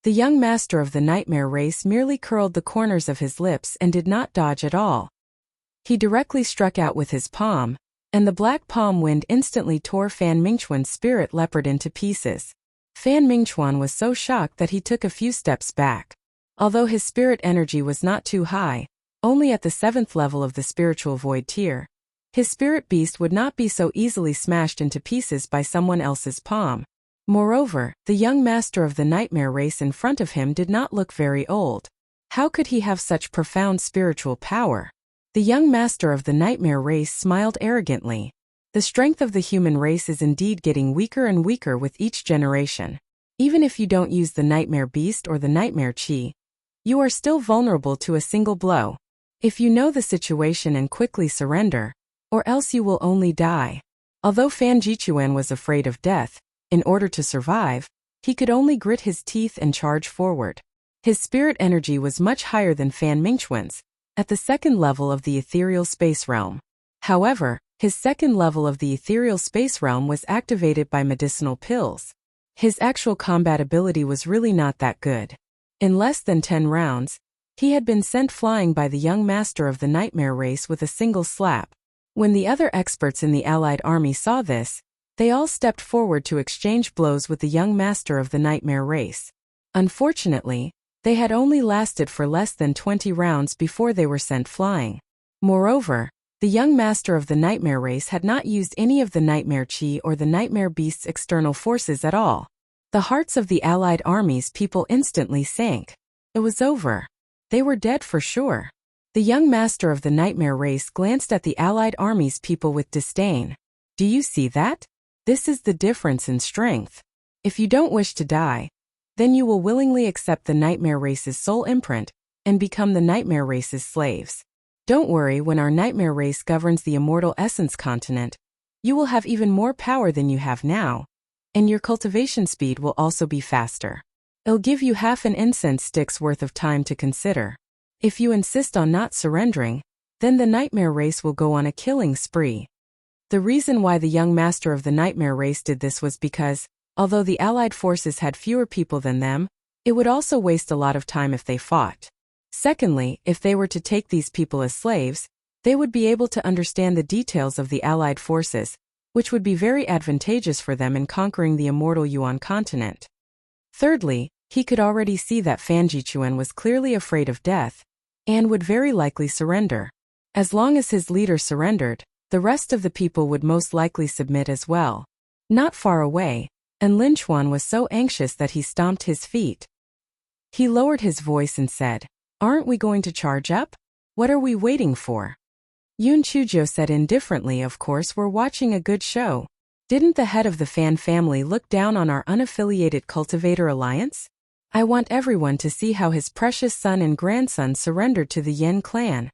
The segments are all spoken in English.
The young master of the nightmare race merely curled the corners of his lips and did not dodge at all. He directly struck out with his palm, and the black palm wind instantly tore Fan Mingquan's spirit leopard into pieces. Fan Mingquan was so shocked that he took a few steps back. Although his spirit energy was not too high, only at the 7th level of the spiritual void tier, his spirit beast would not be so easily smashed into pieces by someone else's palm. Moreover, the young master of the nightmare race in front of him did not look very old. How could he have such profound spiritual power? The young master of the nightmare race smiled arrogantly. The strength of the human race is indeed getting weaker and weaker with each generation. Even if you don't use the nightmare beast or the nightmare chi, you are still vulnerable to a single blow. If you know the situation and quickly surrender, or else you will only die. Although Fan Jichuan was afraid of death, in order to survive, he could only grit his teeth and charge forward. His spirit energy was much higher than Fan Mingquan's, at the 2nd level of the ethereal space realm. However, his 2nd level of the ethereal space realm was activated by medicinal pills. His actual combat ability was really not that good. In less than 10 rounds, he had been sent flying by the young master of the nightmare race with a single slap. When the other experts in the allied army saw this, they all stepped forward to exchange blows with the young master of the nightmare race. Unfortunately, they had only lasted for less than 20 rounds before they were sent flying. Moreover, the young master of the nightmare race had not used any of the nightmare chi or the nightmare beast's external forces at all. The hearts of the allied army's people instantly sank. It was over. They were dead for sure. The young master of the nightmare race glanced at the allied army's people with disdain. Do you see that? This is the difference in strength. If you don't wish to die, then you will willingly accept the nightmare race's soul imprint and become the nightmare race's slaves. Don't worry, when our nightmare race governs the immortal essence continent, you will have even more power than you have now, and your cultivation speed will also be faster. It'll give you half an incense stick's worth of time to consider. If you insist on not surrendering, then the nightmare race will go on a killing spree. The reason why the young master of the nightmare race did this was because, although the allied forces had fewer people than them, it would also waste a lot of time if they fought. Secondly, if they were to take these people as slaves, they would be able to understand the details of the allied forces, which would be very advantageous for them in conquering the immortal Yuan continent. Thirdly, he could already see that Fan Jichuan was clearly afraid of death, and would very likely surrender. As long as his leader surrendered, the rest of the people would most likely submit as well. Not far away, and Lin Chuan was so anxious that he stomped his feet. He lowered his voice and said, "Aren't we going to charge up? What are we waiting for?" Yun Chujiu said indifferently, "Of course we're watching a good show. Didn't the head of the Fan family look down on our unaffiliated cultivator alliance? I want everyone to see how his precious son and grandson surrendered to the Yin clan."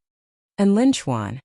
And Lin Chuan.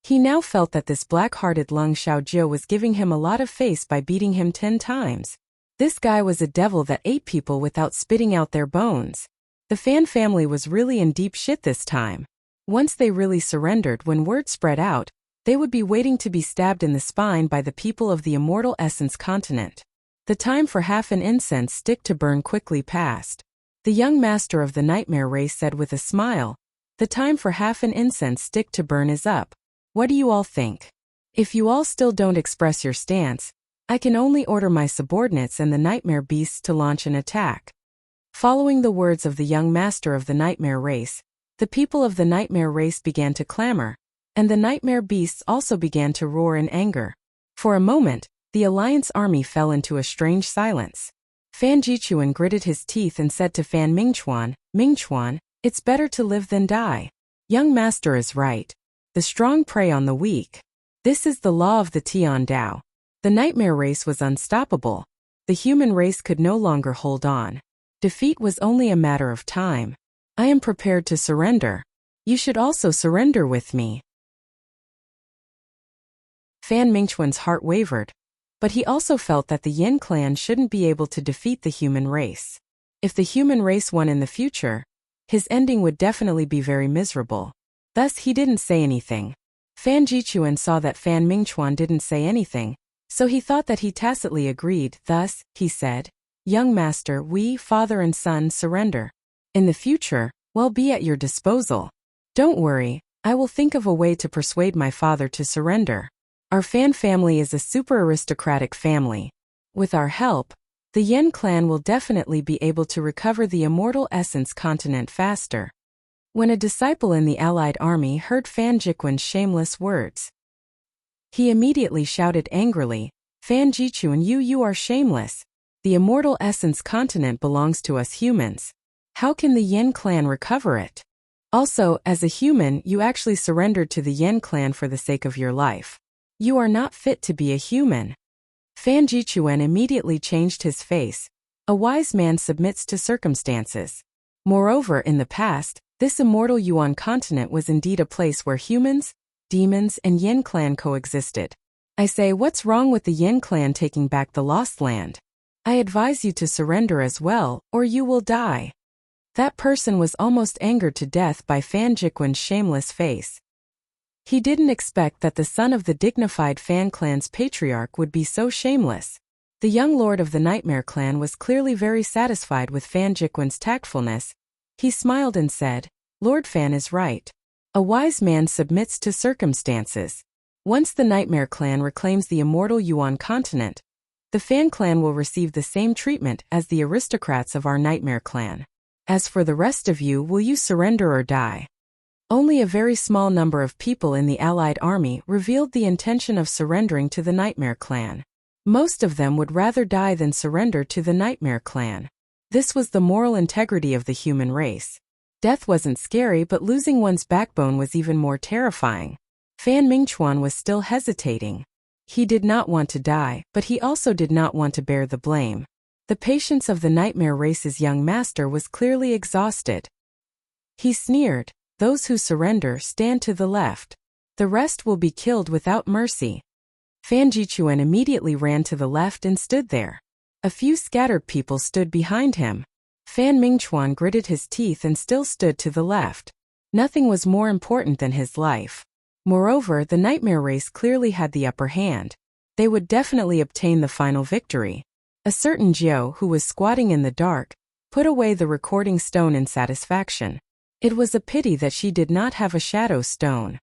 He now felt that this black-hearted Lung Xiaojiu was giving him a lot of face by beating him 10 times. This guy was a devil that ate people without spitting out their bones. The Fan family was really in deep shit this time. Once they really surrendered, when word spread out, they would be waiting to be stabbed in the spine by the people of the immortal essence continent. The time for half an incense stick to burn quickly passed. The young master of the nightmare race said with a smile, "The time for half an incense stick to burn is up. What do you all think? If you all still don't express your stance, I can only order my subordinates and the nightmare beasts to launch an attack." Following the words of the young master of the nightmare race, the people of the nightmare race began to clamor, and the nightmare beasts also began to roar in anger. For a moment, the alliance army fell into a strange silence. Fan Jichuan gritted his teeth and said to Fan Mingquan, "Mingquan, it's better to live than die. Young master is right. The strong prey on the weak. This is the law of the Tian Dao." The nightmare race was unstoppable. The human race could no longer hold on. Defeat was only a matter of time. I am prepared to surrender. You should also surrender with me. Fan Mingquan's heart wavered, but he also felt that the Yin clan shouldn't be able to defeat the human race. If the human race won in the future, his ending would definitely be very miserable. Thus he didn't say anything. Fan Jichuan saw that Fan Mingquan didn't say anything, so he thought that he tacitly agreed. Thus, he said, Young master, we, father and son, surrender. In the future, we'll be at your disposal. Don't worry, I will think of a way to persuade my father to surrender. Our Fan family is a super aristocratic family. With our help, the Yen clan will definitely be able to recover the immortal essence continent faster. When a disciple in the allied army heard Fan Jiquan's shameless words, he immediately shouted angrily, Fan Jiquan, you are shameless. The immortal essence continent belongs to us humans. How can the Yen clan recover it? Also, as a human, you actually surrendered to the Yen clan for the sake of your life. You are not fit to be a human. Fan Jiquan immediately changed his face. A wise man submits to circumstances. Moreover, in the past, this immortal Yuan continent was indeed a place where humans, demons, and Yen clan coexisted. I say, what's wrong with the Yen clan taking back the lost land? I advise you to surrender as well, or you will die. That person was almost angered to death by Fan Jiquan's shameless face. He didn't expect that the son of the dignified Fan clan's patriarch would be so shameless. The young lord of the Nightmare clan was clearly very satisfied with Fan Jiquan's tactfulness. He smiled and said, Lord Fan is right. A wise man submits to circumstances. Once the Nightmare clan reclaims the immortal Yuan continent, the Fan clan will receive the same treatment as the aristocrats of our Nightmare clan. As for the rest of you, will you surrender or die? Only a very small number of people in the allied army revealed the intention of surrendering to the Nightmare clan. Most of them would rather die than surrender to the Nightmare clan. This was the moral integrity of the human race. Death wasn't scary, but losing one's backbone was even more terrifying. Fan Mingchuan was still hesitating. He did not want to die, but he also did not want to bear the blame. The patience of the Nightmare race's young master was clearly exhausted. He sneered, those who surrender stand to the left. The rest will be killed without mercy. Fan Jiquan immediately ran to the left and stood there. A few scattered people stood behind him. Fan Mingchuan gritted his teeth and still stood to the left. Nothing was more important than his life. Moreover, the Nightmare race clearly had the upper hand. They would definitely obtain the final victory. A certain Jiao, who was squatting in the dark, put away the recording stone in satisfaction. It was a pity that she did not have a shadow stone.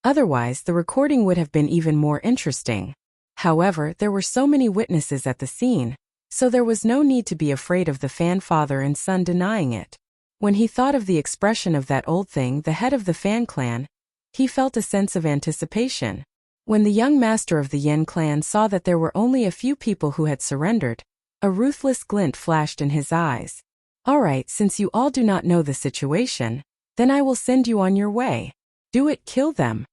Otherwise, the recording would have been even more interesting. However, there were so many witnesses at the scene, so there was no need to be afraid of the Fan father and son denying it. When he thought of the expression of that old thing, the head of the Fan clan, he felt a sense of anticipation. When the young master of the Yen clan saw that there were only a few people who had surrendered, a ruthless glint flashed in his eyes. All right, since you all do not know the situation, then I will send you on your way. Do it, kill them.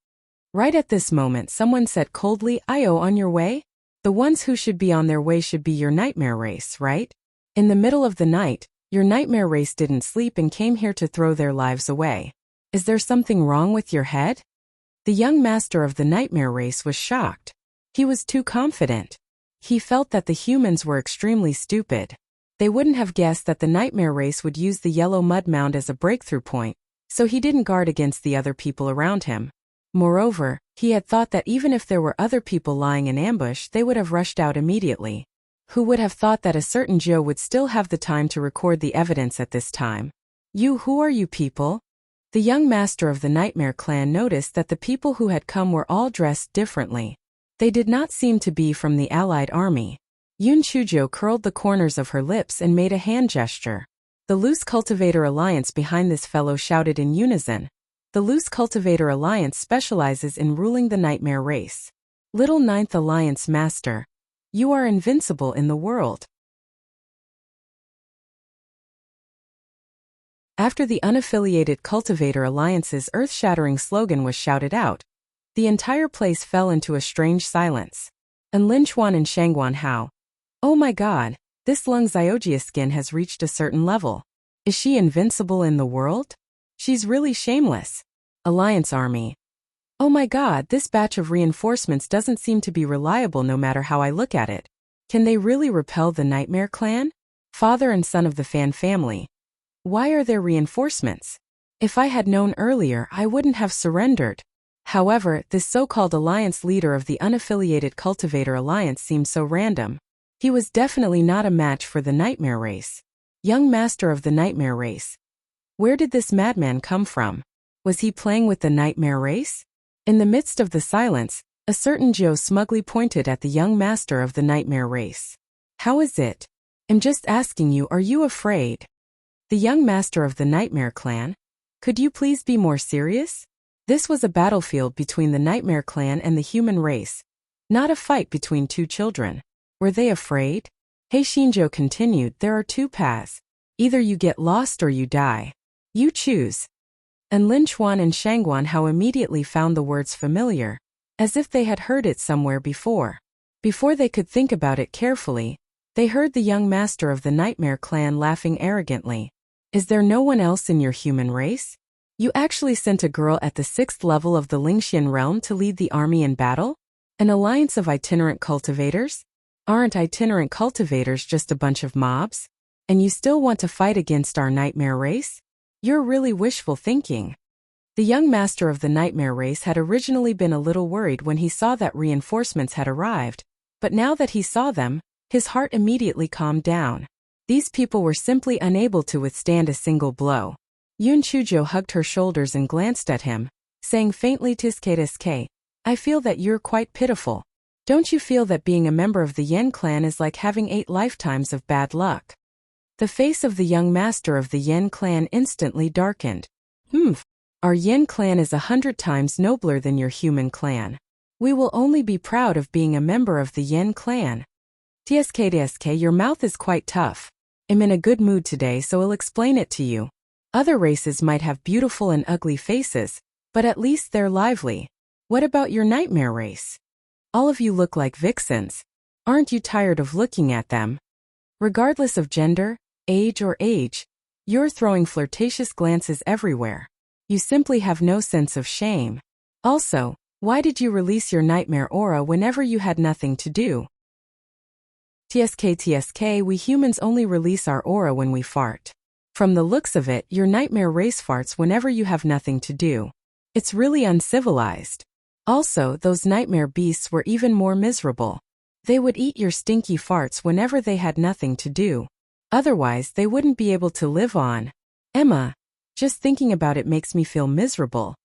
Right at this moment, someone said coldly, "Io, on your way? The ones who should be on their way should be your Nightmare race, right? In the middle of the night, your Nightmare race didn't sleep and came here to throw their lives away. Is there something wrong with your head?" The young master of the Nightmare race was shocked. He was too confident. He felt that the humans were extremely stupid. They wouldn't have guessed that the Nightmare race would use the yellow mud mound as a breakthrough point, so he didn't guard against the other people around him. Moreover, he had thought that even if there were other people lying in ambush, they would have rushed out immediately. Who would have thought that a certain Joe would still have the time to record the evidence at this time? Who are you people? The young master of the Nightmare clan noticed that the people who had come were all dressed differently. They did not seem to be from the allied army. Yun Chujo curled the corners of her lips and made a hand gesture. The Loose Cultivator Alliance behind this fellow shouted in unison. The Loose Cultivator Alliance specializes in ruling the Nightmare race. Little Ninth Alliance Master, you are invincible in the world. After the unaffiliated Cultivator Alliance's earth-shattering slogan was shouted out, the entire place fell into a strange silence. And Linchuan and Shangguan Hao. Oh my god, this Lung Xiojia skin has reached a certain level. Is she invincible in the world? She's really shameless. Alliance Army. Oh my god, this batch of reinforcements doesn't seem to be reliable no matter how I look at it. Can they really repel the Nightmare clan? Father and son of the Fan family. Why are there reinforcements? If I had known earlier, I wouldn't have surrendered. However, this so-called alliance leader of the unaffiliated Cultivator Alliance seems so random. He was definitely not a match for the nightmare race. Young master of the nightmare race. Where did this madman come from? Was he playing with the nightmare race? In the midst of the silence, a certain Joe smugly pointed at the young master of the nightmare race. How is it? I'm just asking you, are you afraid? The young master of the nightmare clan? Could you please be more serious? This was a battlefield between the nightmare clan and the human race, not a fight between two children. Were they afraid? Hey Shinjo continued, there are two paths. Either you get lost or you die. You choose. And Lin Chuan and Shangguan Hao immediately found the words familiar, as if they had heard it somewhere before. Before they could think about it carefully, they heard the young master of the nightmare clan laughing arrogantly. Is there no one else in your human race? You actually sent a girl at the 6th level of the Lingxian realm to lead the army in battle? An alliance of itinerant cultivators? Aren't itinerant cultivators just a bunch of mobs? And you still want to fight against our nightmare race? You're really wishful thinking. The young master of the nightmare race had originally been a little worried when he saw that reinforcements had arrived, but now that he saw them, his heart immediately calmed down. These people were simply unable to withstand a single blow. Yun Chujo hugged her shoulders and glanced at him, saying faintly, "Tiske, I feel that you're quite pitiful. Don't you feel that being a member of the Yen clan is like having 8 lifetimes of bad luck?" The face of the young master of the Yen clan instantly darkened. Our Yen clan is 100 times nobler than your human clan. We will only be proud of being a member of the Yen clan. Tsk, your mouth is quite tough. I'm in a good mood today, so I'll explain it to you. Other races might have beautiful and ugly faces, but at least they're lively. What about your nightmare race? All of you look like vixens. Aren't you tired of looking at them? Regardless of gender, age, you're throwing flirtatious glances everywhere. You simply have no sense of shame. Also, why did you release your nightmare aura whenever you had nothing to do? Tsk, we humans only release our aura when we fart. From the looks of it, your nightmare race farts whenever you have nothing to do. It's really uncivilized. Also, those nightmare beasts were even more miserable. They would eat your stinky farts whenever they had nothing to do. Otherwise, they wouldn't be able to live on. Emma, just thinking about it makes me feel miserable.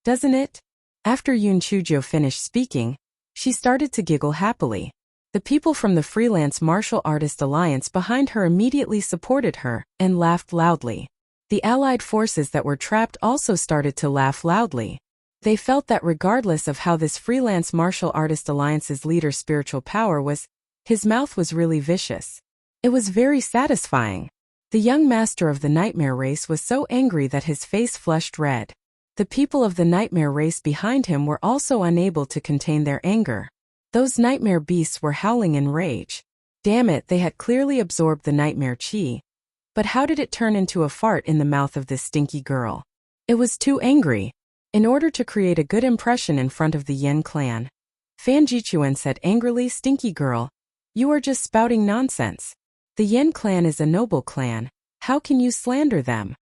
Doesn't it? After Yun Chujo finished speaking, she started to giggle happily. The people from the Freelance Martial Artist Alliance behind her immediately supported her and laughed loudly. The allied forces that were trapped also started to laugh loudly. They felt that regardless of how this Freelance Martial Artist Alliance's leader's spiritual power was, his mouth was really vicious. It was very satisfying. The young master of the nightmare race was so angry that his face flushed red. The people of the nightmare race behind him were also unable to contain their anger. Those nightmare beasts were howling in rage. Damn it, they had clearly absorbed the nightmare chi. But how did it turn into a fart in the mouth of this stinky girl? It was too angry. In order to create a good impression in front of the Yen clan, Fan Jichuan said angrily, "Stinky girl, you are just spouting nonsense. The Yen clan is a noble clan. How can you slander them?"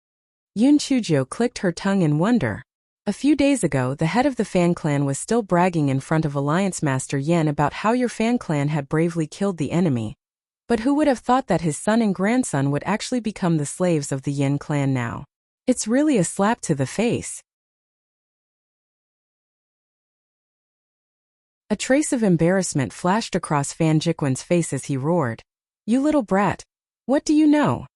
Yun Chujo clicked her tongue in wonder. A few days ago, the head of the Fan clan was still bragging in front of Alliance Master Yen about how your Fan clan had bravely killed the enemy. But who would have thought that his son and grandson would actually become the slaves of the Yen clan now? It's really a slap to the face. A trace of embarrassment flashed across Fan Jiquan's face as he roared. "You little brat. What do you know?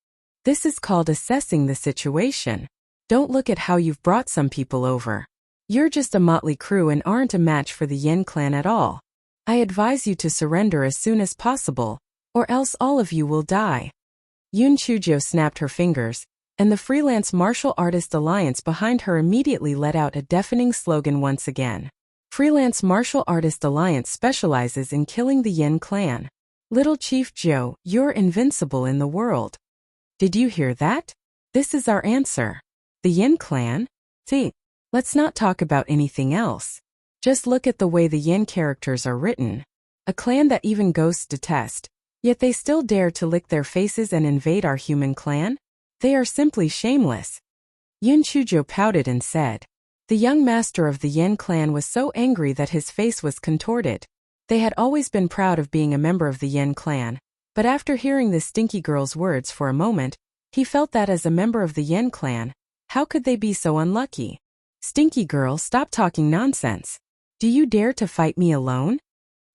This is called assessing the situation. Don't look at how you've brought some people over. You're just a motley crew and aren't a match for the Yen clan at all. I advise you to surrender as soon as possible, or else all of you will die." Yun Chujo snapped her fingers, and the Freelance Martial Artist Alliance behind her immediately let out a deafening slogan once again. Freelance Martial Artist Alliance specializes in killing the Yen clan. Little Chief Joe, you're invincible in the world. Did you hear that? This is our answer. The Yen clan? See, let's not talk about anything else. Just look at the way the Yen characters are written. A clan that even ghosts detest, yet they still dare to lick their faces and invade our human clan? They are simply shameless. Yun Chujo pouted and said. The young master of the Yen clan was so angry that his face was contorted. They had always been proud of being a member of the Yen clan, but after hearing this stinky girl's words for a moment, he felt that as a member of the Yen clan, how could they be so unlucky? Stinky girl, stop talking nonsense. Do you dare to fight me alone?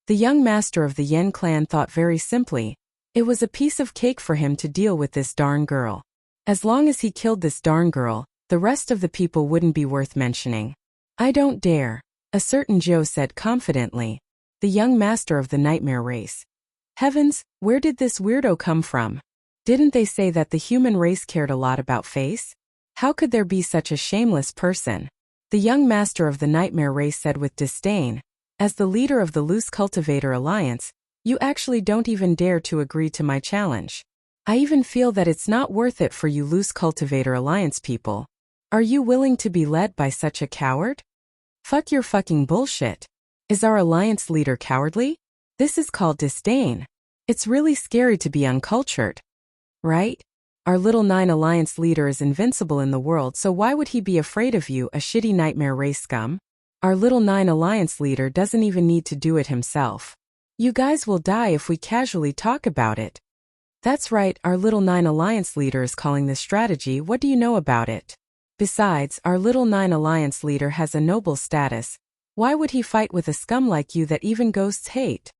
The young master of the Yen clan thought very simply. It was a piece of cake for him to deal with this darn girl. As long as he killed this darn girl, the rest of the people wouldn't be worth mentioning. I don't dare, a certain Joe said confidently. The young master of the nightmare race. Heavens, where did this weirdo come from? Didn't they say that the human race cared a lot about face? How could there be such a shameless person? The young master of the nightmare race said with disdain. As the leader of the Loose Cultivator Alliance, you actually don't even dare to agree to my challenge. I even feel that it's not worth it for you Loose Cultivator Alliance people. Are you willing to be led by such a coward? Fuck your fucking bullshit. Is our alliance leader cowardly? This is called disdain. It's really scary to be uncultured. Right? Our little 9 alliance leader is invincible in the world, so why would he be afraid of you, a shitty nightmare race scum? Our little 9 alliance leader doesn't even need to do it himself. You guys will die if we casually talk about it. That's right, our little 9 alliance leader is calling this strategy. What do you know about it? Besides, our little 9 alliance leader has a noble status. Why would he fight with a scum like you that even ghosts hate?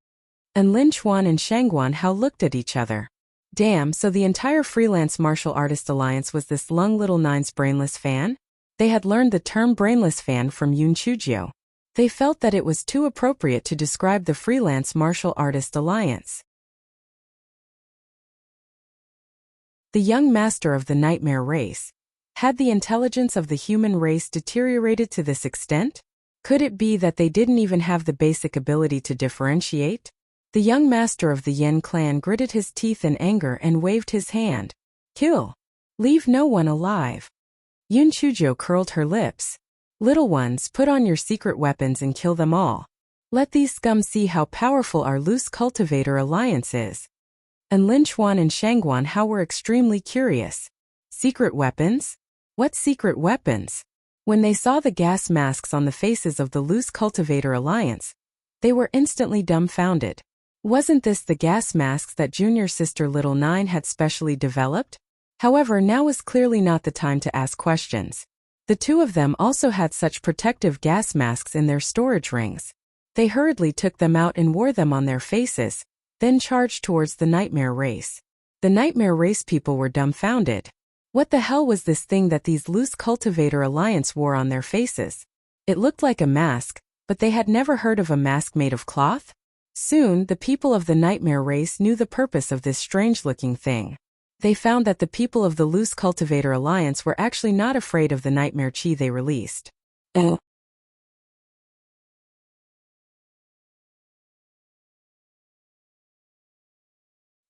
And Lin Chuan and Shangguan Hao looked at each other. Damn, so the entire freelance martial artist alliance was this lung little 9's brainless fan? They had learned the term brainless fan from Yun Chujio. They felt that it was too appropriate to describe the freelance martial artist alliance. The young master of the nightmare race. Had the intelligence of the human race deteriorated to this extent? Could it be that they didn't even have the basic ability to differentiate? The young master of the Yen clan gritted his teeth in anger and waved his hand. Kill. Leave no one alive. Yun Chujio curled her lips. Little ones, put on your secret weapons and kill them all. Let these scum see how powerful our Loose Cultivator Alliance is. And Lin Chuan and Shangguan Hao were extremely curious. Secret weapons? What secret weapons? When they saw the gas masks on the faces of the Loose Cultivator Alliance, they were instantly dumbfounded. Wasn't this the gas masks that junior sister Little 9 had specially developed? However, now was clearly not the time to ask questions. The two of them also had such protective gas masks in their storage rings. They hurriedly took them out and wore them on their faces, then charged towards the nightmare race. The nightmare race people were dumbfounded. What the hell was this thing that these Loose Cultivator Alliance wore on their faces? It looked like a mask, but they had never heard of a mask made of cloth. Soon, the people of the nightmare race knew the purpose of this strange-looking thing. They found that the people of the Loose Cultivator Alliance were actually not afraid of the nightmare chi they released.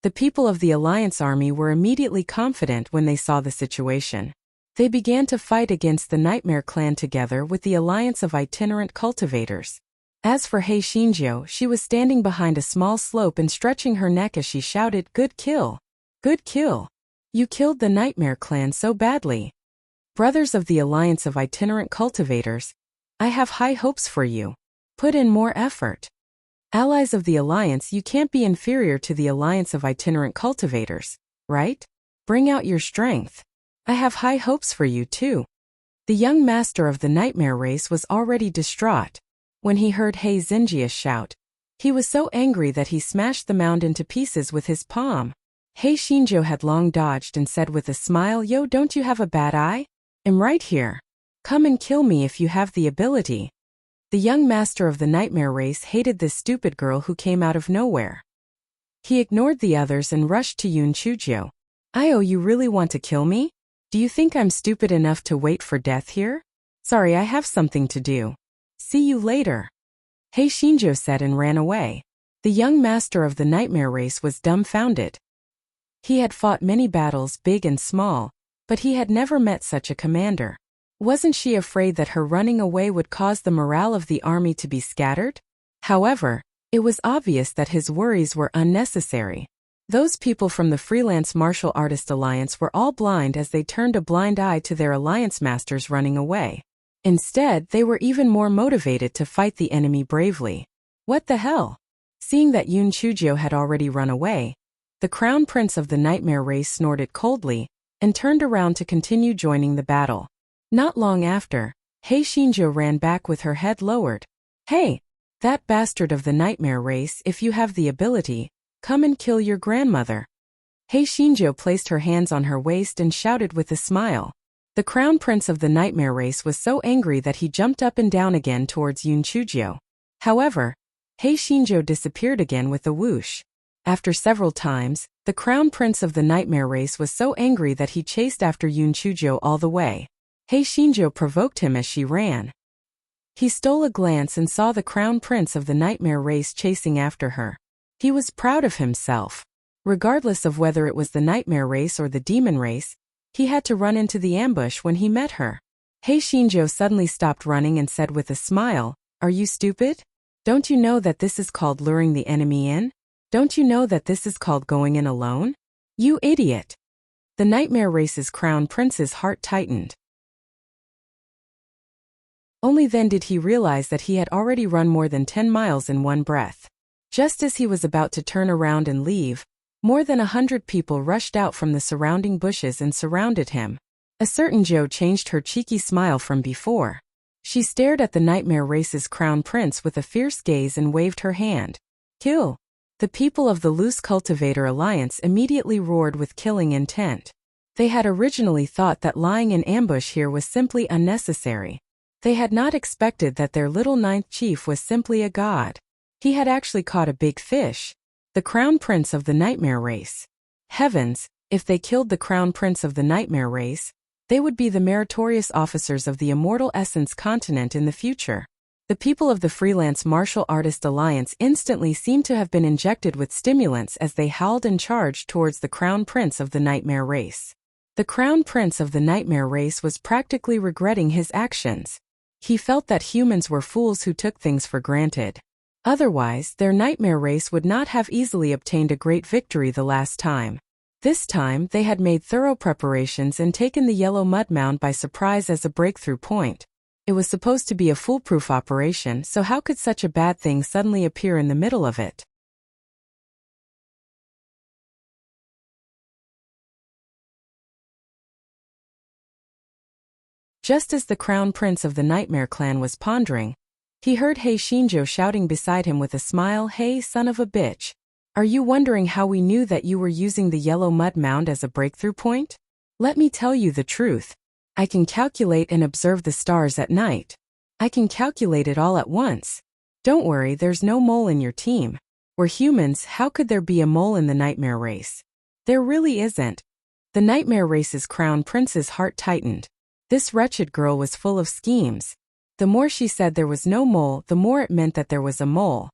The people of the Alliance army were immediately confident when they saw the situation. They began to fight against the Nightmare clan together with the Alliance of Itinerant Cultivators. As for Hei Shinjio, she was standing behind a small slope and stretching her neck as she shouted, "Good kill! Good kill! You killed the Nightmare clan so badly. Brothers of the Alliance of Itinerant Cultivators, I have high hopes for you. Put in more effort. Allies of the Alliance, you can't be inferior to the Alliance of Itinerant Cultivators, right? Bring out your strength. I have high hopes for you too." The young master of the nightmare race was already distraught. When he heard Hei Xinjia shout, he was so angry that he smashed the mound into pieces with his palm. Hei Shinjo had long dodged and said with a smile, "Yo, don't you have a bad eye? I'm right here. Come and kill me if you have the ability." The young master of the nightmare race hated this stupid girl who came out of nowhere. He ignored the others and rushed to Yun Chujio. "Io, you really want to kill me? Do you think I'm stupid enough to wait for death here? Sorry, I have something to do. See you later." Hei Shinjo said and ran away. The young master of the nightmare race was dumbfounded. He had fought many battles, big and small, but he had never met such a commander. Wasn't she afraid that her running away would cause the morale of the army to be scattered? However, it was obvious that his worries were unnecessary. Those people from the Freelance Martial Artist Alliance were all blind as they turned a blind eye to their alliance masters running away. Instead, they were even more motivated to fight the enemy bravely. What the hell? Seeing that Yun Chujio had already run away, the crown prince of the nightmare race snorted coldly and turned around to continue joining the battle. Not long after, Hei Shinjo ran back with her head lowered. "Hey, that bastard of the nightmare race, if you have the ability, come and kill your grandmother." Hei Shinjo placed her hands on her waist and shouted with a smile. The crown prince of the nightmare race was so angry that he jumped up and down again towards Yun Chujio. However, Hei Shinjo disappeared again with a whoosh. After several times, the crown prince of the nightmare race was so angry that he chased after Yun Chujio all the way. Hei Shinjo provoked him as she ran. He stole a glance and saw the crown prince of the nightmare race chasing after her. He was proud of himself. Regardless of whether it was the nightmare race or the demon race, he had to run into the ambush when he met her. Hei Shinjo suddenly stopped running and said with a smile, "Are you stupid? Don't you know that this is called luring the enemy in? Don't you know that this is called going in alone? You idiot!" The nightmare race's crown prince's heart tightened. Only then did he realize that he had already run more than 10 miles in one breath. Just as he was about to turn around and leave, more than 100 people rushed out from the surrounding bushes and surrounded him. A certain Joe changed her cheeky smile from before. She stared at the nightmare race's crown prince with a fierce gaze and waved her hand. "Kill!" The people of the Loose Cultivator Alliance immediately roared with killing intent. They had originally thought that lying in ambush here was simply unnecessary. They had not expected that their little ninth chief was simply a god. He had actually caught a big fish, the crown prince of the nightmare race. Heavens, if they killed the crown prince of the nightmare race, they would be the meritorious officers of the Immortal Essence continent in the future. The people of the Freelance Martial Artist Alliance instantly seemed to have been injected with stimulants as they howled and charged towards the crown prince of the nightmare race. The crown prince of the nightmare race was practically regretting his actions. He felt that humans were fools who took things for granted. Otherwise, their nightmare race would not have easily obtained a great victory the last time. This time, they had made thorough preparations and taken the yellow mud mound by surprise as a breakthrough point. It was supposed to be a foolproof operation, so how could such a bad thing suddenly appear in the middle of it? Just as the crown prince of the nightmare clan was pondering, he heard Hei Shinjo shouting beside him with a smile, "Hey, son of a bitch. Are you wondering how we knew that you were using the yellow mud mound as a breakthrough point? Let me tell you the truth. I can calculate and observe the stars at night. I can calculate it all at once. Don't worry, there's no mole in your team. We're humans, how could there be a mole in the nightmare race? There really isn't." The nightmare race's crown prince's heart tightened. This wretched girl was full of schemes. The more she said there was no mole, the more it meant that there was a mole.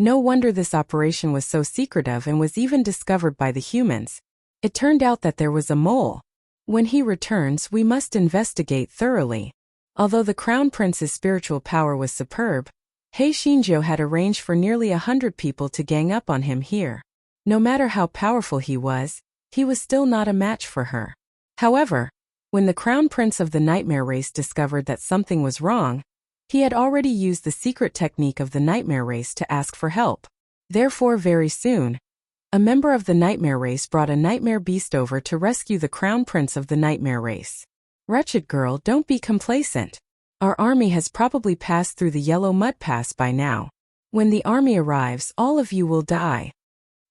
No wonder this operation was so secretive and was even discovered by the humans. It turned out that there was a mole. When he returns, we must investigate thoroughly. Although the crown prince's spiritual power was superb, Hei Shinjo had arranged for nearly 100 people to gang up on him here. No matter how powerful he was still not a match for her. However, when the crown prince of the nightmare race discovered that something was wrong, he had already used the secret technique of the nightmare race to ask for help. Therefore, very soon, a member of the nightmare race brought a nightmare beast over to rescue the crown prince of the nightmare race. "Wretched girl, don't be complacent. Our army has probably passed through the yellow mud pass by now. When the army arrives, all of you will die,"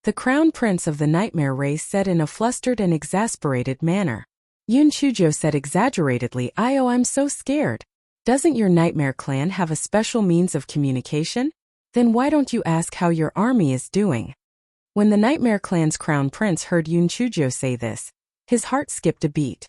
the crown prince of the nightmare race said in a flustered and exasperated manner. Yun Chujio said exaggeratedly, I'm so scared. Doesn't your nightmare clan have a special means of communication? Then why don't you ask how your army is doing?" When the nightmare clan's crown prince heard Yun Chujio say this, his heart skipped a beat.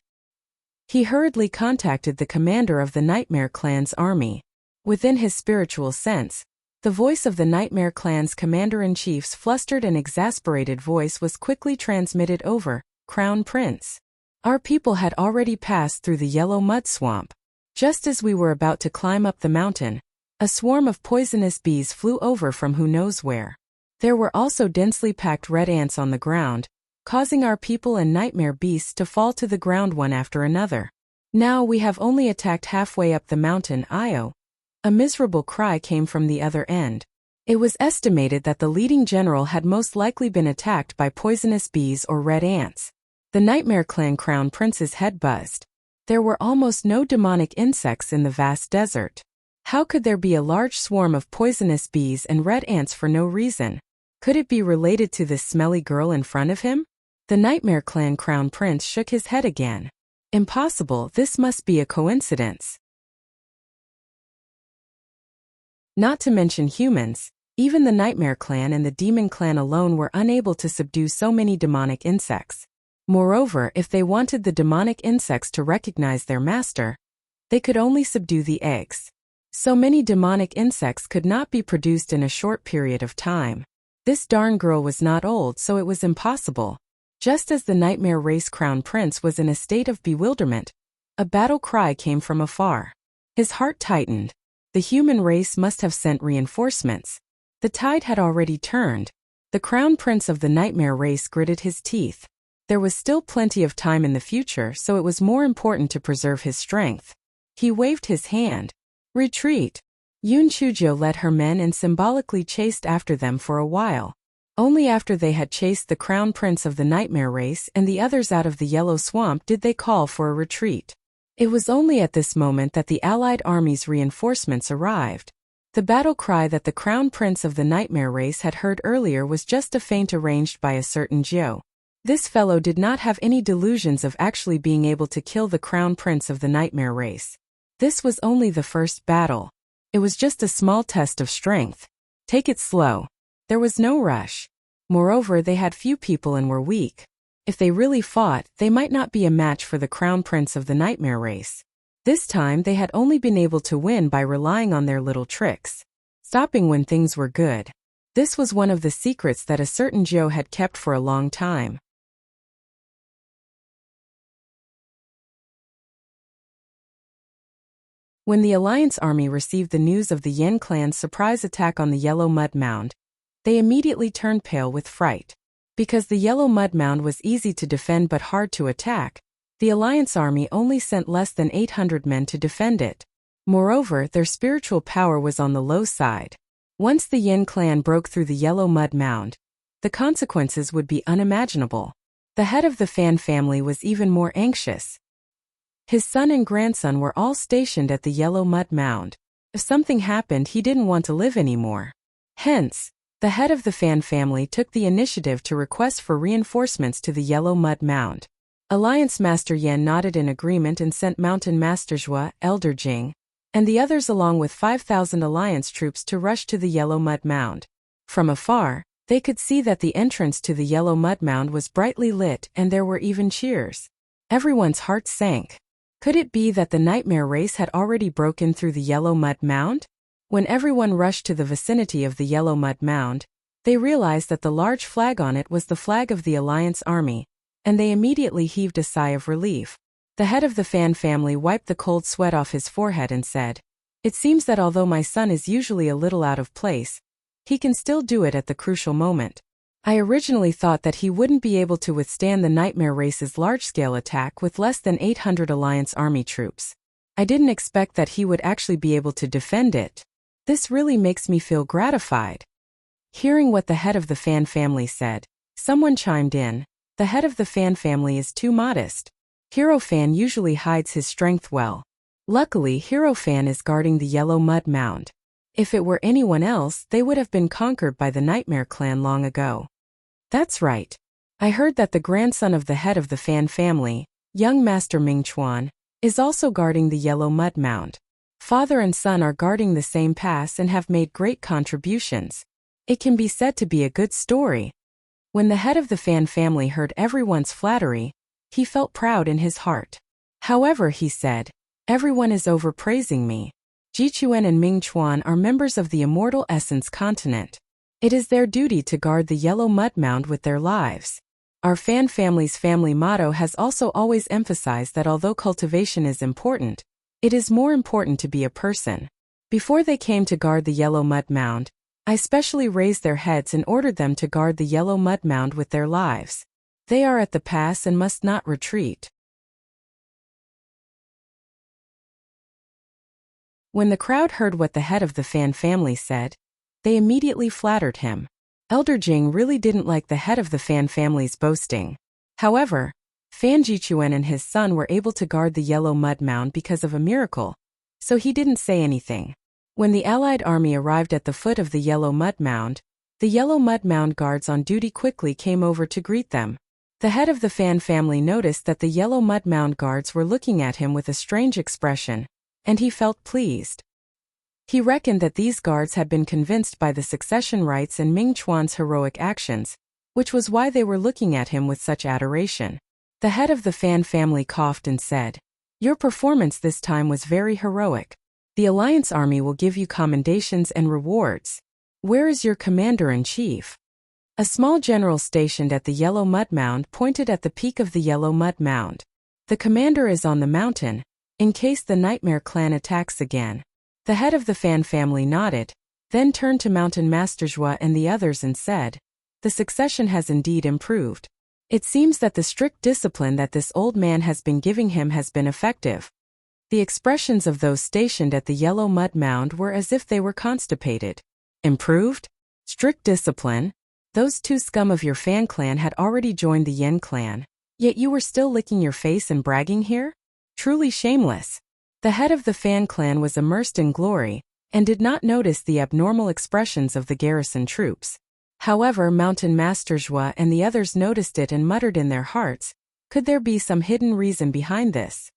He hurriedly contacted the commander of the nightmare clan's army. Within his spiritual sense, the voice of the nightmare clan's commander-in-chief's flustered and exasperated voice was quickly transmitted over, "Crown Prince. Our people had already passed through the yellow mud swamp. Just as we were about to climb up the mountain, a swarm of poisonous bees flew over from who knows where. There were also densely packed red ants on the ground, causing our people and nightmare beasts to fall to the ground one after another. Now we have only attacked halfway up the mountain. A miserable cry came from the other end. It was estimated that the leading general had most likely been attacked by poisonous bees or red ants. The Nightmare Clan crown prince's head buzzed. There were almost no demonic insects in the vast desert. How could there be a large swarm of poisonous bees and red ants for no reason? Could it be related to this smelly girl in front of him? The Nightmare Clan crown prince shook his head again. Impossible, this must be a coincidence. Not to mention humans, even the Nightmare Clan and the Demon Clan alone were unable to subdue so many demonic insects. Moreover, if they wanted the demonic insects to recognize their master, they could only subdue the eggs. So many demonic insects could not be produced in a short period of time. This darn girl was not old, so it was impossible. Just as the Nightmare Race Crown Prince was in a state of bewilderment, a battle cry came from afar. His heart tightened. The human race must have sent reinforcements. The tide had already turned. The Crown Prince of the Nightmare Race gritted his teeth. There was still plenty of time in the future, so it was more important to preserve his strength. He waved his hand. Retreat. Yun Chujo led her men and symbolically chased after them for a while. Only after they had chased the Crown Prince of the Nightmare Race and the others out of the Yellow Swamp did they call for a retreat. It was only at this moment that the Allied army's reinforcements arrived. The battle cry that the Crown Prince of the Nightmare Race had heard earlier was just a feint arranged by a certain Jiu. This fellow did not have any delusions of actually being able to kill the Crown Prince of the Nightmare Race. This was only the first battle. It was just a small test of strength. Take it slow. There was no rush. Moreover, they had few people and were weak. If they really fought, they might not be a match for the Crown Prince of the Nightmare Race. This time they had only been able to win by relying on their little tricks. Stopping when things were good. This was one of the secrets that a certain Joe had kept for a long time. When the Alliance army received the news of the Yen clan's surprise attack on the Yellow Mud Mound, they immediately turned pale with fright. Because the Yellow Mud Mound was easy to defend but hard to attack, the Alliance army only sent less than 800 men to defend it. Moreover, their spiritual power was on the low side. Once the Yen clan broke through the Yellow Mud Mound, the consequences would be unimaginable. The head of the Fan family was even more anxious. His son and grandson were all stationed at the Yellow Mud Mound. If something happened, he didn't want to live anymore. Hence, the head of the Fan family took the initiative to request for reinforcements to the Yellow Mud Mound. Alliance Master Yan nodded in agreement and sent Mountain Master Zhua, Elder Jing, and the others along with 5,000 Alliance troops to rush to the Yellow Mud Mound. From afar, they could see that the entrance to the Yellow Mud Mound was brightly lit and there were even cheers. Everyone's heart sank. Could it be that the Nightmare Race had already broken through the Yellow Mud Mound? When everyone rushed to the vicinity of the Yellow Mud Mound, they realized that the large flag on it was the flag of the Alliance army, and they immediately heaved a sigh of relief. The head of the Fan family wiped the cold sweat off his forehead and said, "It seems that although my son is usually a little out of place, he can still do it at the crucial moment. I originally thought that he wouldn't be able to withstand the Nightmare Race's large-scale attack with less than 800 Alliance army troops. I didn't expect that he would actually be able to defend it. This really makes me feel gratified." Hearing what the head of the Fan family said, someone chimed in, "The head of the Fan family is too modest. Hero Fan usually hides his strength well. Luckily, Hero Fan is guarding the Yellow Mud Mound. If it were anyone else, they would have been conquered by the Nightmare Clan long ago." That's right. I heard that the grandson of the head of the Fan family, young Master Ming Chuan, is also guarding the Yellow Mud Mound. Father and son are guarding the same pass and have made great contributions. It can be said to be a good story. When the head of the Fan family heard everyone's flattery, he felt proud in his heart. However, he said, "Everyone is overpraising me. Ji Chuan and Ming Chuan are members of the Immortal Essence continent. It is their duty to guard the Yellow Mud Mound with their lives. Our Fan family's family motto has also always emphasized that although cultivation is important, it is more important to be a person. Before they came to guard the Yellow Mud Mound, I specially raised their heads and ordered them to guard the Yellow Mud Mound with their lives. They are at the pass and must not retreat." When the crowd heard what the head of the Fan family said, They immediately flattered him. Elder Jing really didn't like the head of the Fan family's boasting. However, Fan Jichuan and his son were able to guard the yellow mud mound because of a miracle, so he didn't say anything. When the Allied army arrived at the foot of the yellow mud mound, the yellow mud mound guards on duty quickly came over to greet them. The head of the Fan family noticed that the yellow mud mound guards were looking at him with a strange expression, and he felt pleased. He reckoned that these guards had been convinced by the succession rites and Ming Chuan's heroic actions, which was why they were looking at him with such adoration. The head of the Fan family coughed and said, "Your performance this time was very heroic. The Alliance Army will give you commendations and rewards. Where is your commander-in-chief?" A small general stationed at the yellow mud mound pointed at the peak of the yellow mud mound. "The commander is on the mountain, in case the Nightmare clan attacks again." The head of the Fan family nodded, then turned to Mountain Master Zhua and the others and said, "The succession has indeed improved. It seems that the strict discipline that this old man has been giving him has been effective." The expressions of those stationed at the yellow mud mound were as if they were constipated. Improved? Strict discipline? Those two scum of your Fan clan had already joined the Yen clan, yet you were still licking your face and bragging here? Truly shameless. The head of the Fan clan was immersed in glory, and did not notice the abnormal expressions of the garrison troops. However, Mountain Master Zhua and the others noticed it and muttered in their hearts, could there be some hidden reason behind this?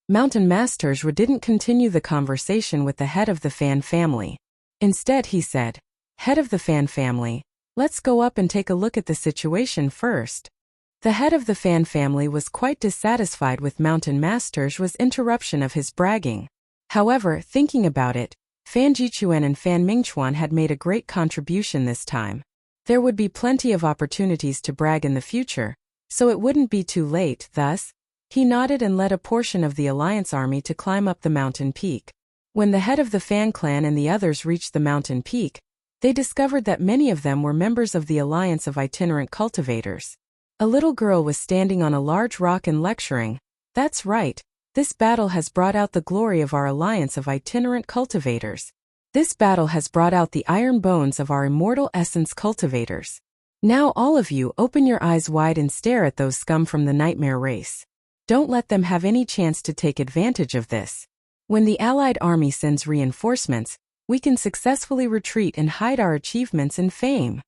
Mountain Master Zhua didn't continue the conversation with the head of the Fan family. Instead he said, "Head of the Fan family, let's go up and take a look at the situation first." The head of the Fan family was quite dissatisfied with Mountain Master Zhua's interruption of his bragging. However, thinking about it, Fan Jichuan and Fan Mingchuan had made a great contribution this time. There would be plenty of opportunities to brag in the future, so it wouldn't be too late. Thus, he nodded and led a portion of the Alliance army to climb up the mountain peak. When the head of the Fan clan and the others reached the mountain peak, they discovered that many of them were members of the Alliance of Itinerant Cultivators. A little girl was standing on a large rock and lecturing, "That's right, this battle has brought out the glory of our Alliance of Itinerant Cultivators. This battle has brought out the iron bones of our immortal essence cultivators. Now all of you open your eyes wide and stare at those scum from the Nightmare race. Don't let them have any chance to take advantage of this. When the Allied army sends reinforcements, we can successfully retreat and hide our achievements and fame."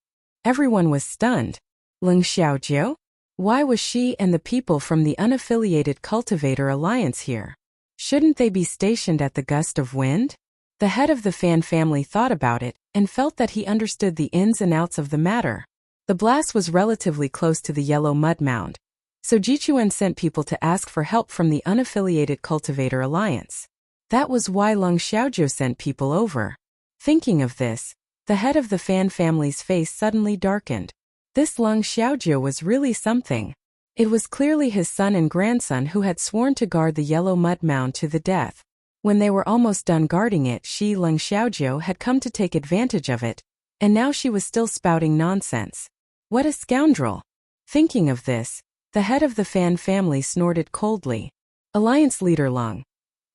Everyone was stunned. Leng Xiaojiu? Why was she and the people from the unaffiliated Cultivator Alliance here? Shouldn't they be stationed at the Gust of Wind? The head of the Fan family thought about it and felt that he understood the ins and outs of the matter. The blast was relatively close to the yellow mud mound, so Jichuan sent people to ask for help from the unaffiliated Cultivator Alliance. That was why Leng Xiaojiu sent people over. Thinking of this, the head of the Fan family's face suddenly darkened. This Leng Xiaojiu was really something. It was clearly his son and grandson who had sworn to guard the yellow mud mound to the death. When they were almost done guarding it, she, Leng Xiaojiu, had come to take advantage of it, and now she was still spouting nonsense. What a scoundrel! Thinking of this, the head of the Fan family snorted coldly. "Alliance leader Leng,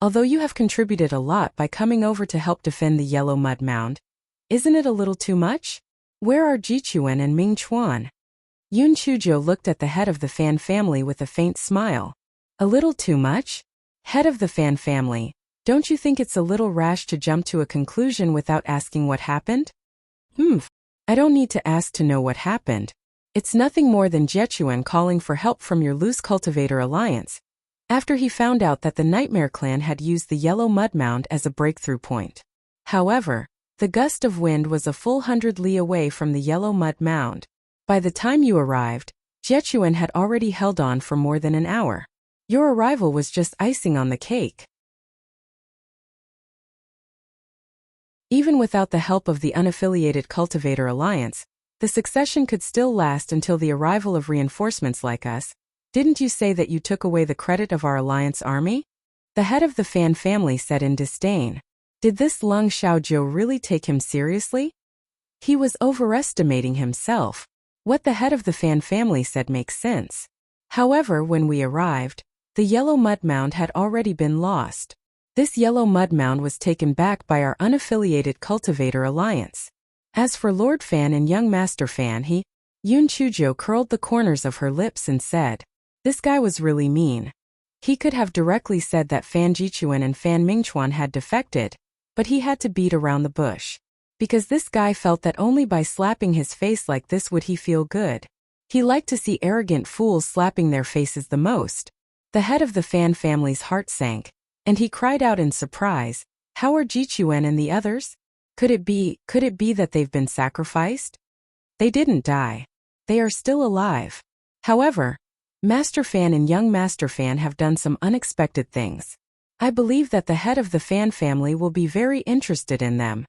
although you have contributed a lot by coming over to help defend the yellow mud mound, isn't it a little too much? Where are Jichuan and Ming Chuan?" Yun Chuzhou looked at the head of the Fan family with a faint smile. "A little too much? Head of the Fan family, don't you think it's a little rash to jump to a conclusion without asking what happened?" I don't need to ask to know what happened. It's nothing more than Jichuan calling for help from your loose Cultivator Alliance, after he found out that the Nightmare clan had used the yellow mud mound as a breakthrough point. However, the Gust of Wind was a full 100 li away from the yellow mud mound. By the time you arrived, Jichuan had already held on for more than an hour. Your arrival was just icing on the cake. Even without the help of the unaffiliated Cultivator Alliance, the succession could still last until the arrival of reinforcements like us. Didn't you say that you took away the credit of our Alliance army? The head of the Fan family said in disdain. Did this Leng Xiaojiu really take him seriously? He was overestimating himself. What the head of the Fan family said makes sense. However, when we arrived, The yellow mud mound had already been lost. This yellow mud mound was taken back by our unaffiliated cultivator alliance. As for Lord Fan and young Master Fan, Yun Chujo curled the corners of her lips and said, "This guy was really mean." He could have directly said that Fan Jichuan and Fan Mingchuan had defected, but he had to beat around the bush. Because this guy felt that only by slapping his face like this would he feel good. He liked to see arrogant fools slapping their faces the most. The head of the Fan family's heart sank, and he cried out in surprise, "How are Jichuan and the others? Could it be that they've been sacrificed?" They didn't die. They are still alive. However, Master Fan and young Master Fan have done some unexpected things. I believe that the head of the Fan family will be very interested in them.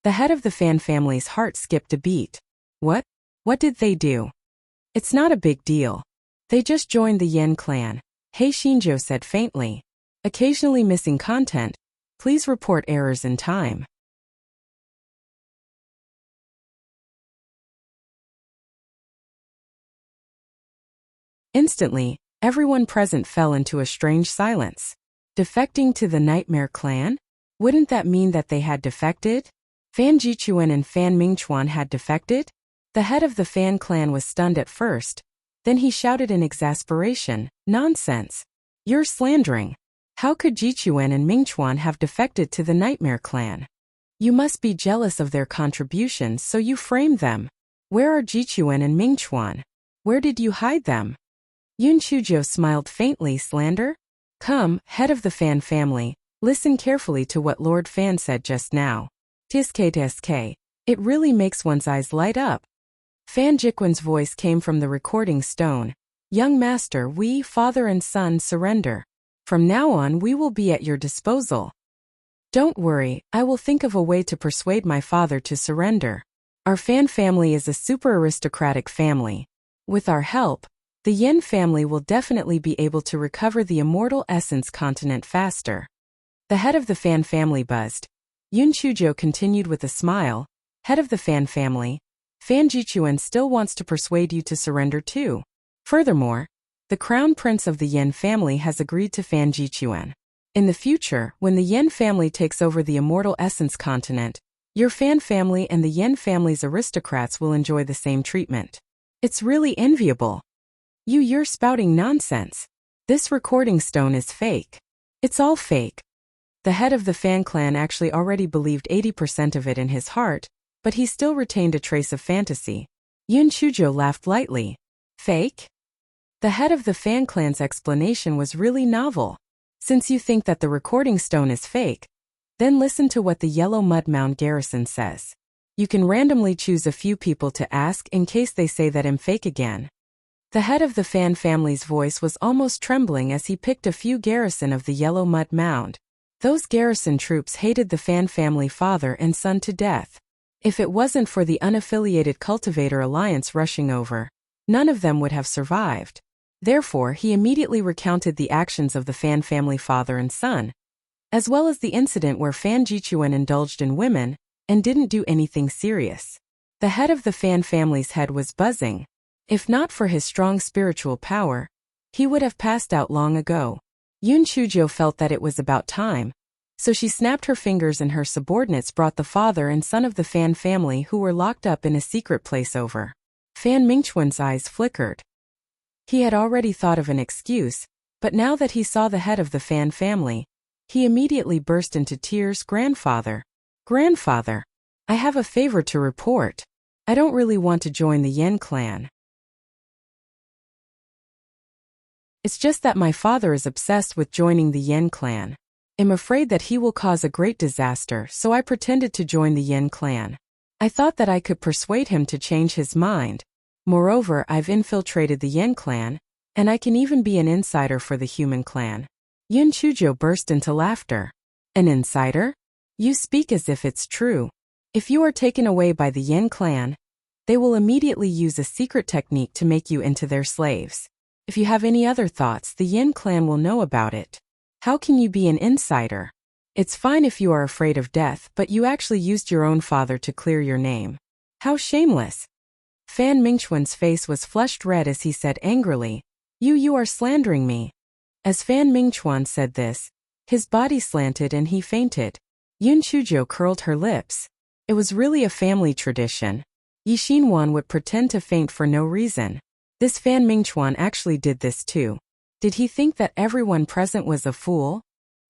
The head of the Fan family's heart skipped a beat. What? What did they do? It's not a big deal. They just joined the Yen clan, Hei Shinjo said faintly. Occasionally missing content. Please report errors in time. Instantly, everyone present fell into a strange silence. Defecting to the Nightmare Clan? Wouldn't that mean that they had defected? Fan Jichuan and Fan Mingchuan had defected? The head of the Fan clan was stunned at first. Then he shouted in exasperation, "Nonsense! You're slandering! How could Jichuan and Mingchuan have defected to the Nightmare Clan? You must be jealous of their contributions, so you framed them. Where are Jichuan and Mingchuan? Where did you hide them?" Yun Chujo smiled faintly. Slander? Come, head of the Fan family, listen carefully to what Lord Fan said just now. Tsk. It really makes one's eyes light up. Fan Jiquan's voice came from the recording stone. Young master, we, father and son, surrender. From now on we will be at your disposal. Don't worry, I will think of a way to persuade my father to surrender. Our Fan family is a super aristocratic family. With our help, the Yen family will definitely be able to recover the immortal essence continent faster. The head of the Fan family buzzed. Yun Chujo continued with a smile. Head of the Fan family, Fan Jichuan still wants to persuade you to surrender too. Furthermore, the crown prince of the Yen family has agreed to Fan Jichuan. In the future, when the Yen family takes over the immortal essence continent, your Fan family and the Yen family's aristocrats will enjoy the same treatment. It's really enviable. You're spouting nonsense. This recording stone is fake. It's all fake. The head of the Fan clan actually already believed 80% of it in his heart, but he still retained a trace of fantasy. Yun Chujo laughed lightly. Fake? The head of the Fan clan's explanation was really novel. Since you think that the recording stone is fake, then listen to what the Yellow Mud Mound garrison says. You can randomly choose a few people to ask in case they say that I'm fake again. The head of the Fan family's voice was almost trembling as he picked a few garrison of the Yellow Mud Mound. Those garrison troops hated the Fan family father and son to death. If it wasn't for the unaffiliated cultivator alliance rushing over, none of them would have survived. Therefore, he immediately recounted the actions of the Fan family father and son, as well as the incident where Fan Jichuan indulged in women and didn't do anything serious. The head of the Fan family's head was buzzing. If not for his strong spiritual power, he would have passed out long ago. Yun Chujo felt that it was about time, so she snapped her fingers and her subordinates brought the father and son of the Fan family who were locked up in a secret place over. Fan Mingchuan's eyes flickered. He had already thought of an excuse, but now that he saw the head of the Fan family, he immediately burst into tears. Grandfather, I have a favor to report. I don't really want to join the Yen clan. It's just that my father is obsessed with joining the Yen clan. I'm afraid that he will cause a great disaster, so I pretended to join the Yen clan. I thought that I could persuade him to change his mind. Moreover, I've infiltrated the Yen clan, and I can even be an insider for the human clan. Yun Chujo burst into laughter. An insider? You speak as if it's true. If you are taken away by the Yen clan, they will immediately use a secret technique to make you into their slaves. If you have any other thoughts, the Yen clan will know about it. How can you be an insider? It's fine if you are afraid of death, but you actually used your own father to clear your name. How shameless. Fan Mingchuan's face was flushed red as he said angrily, You are slandering me. As Fan Mingchuan said this, his body slanted and he fainted. Yun Chujiu curled her lips. It was really a family tradition. Yi Xinwan would pretend to faint for no reason. This Fan Mingchuan actually did this too. Did he think that everyone present was a fool?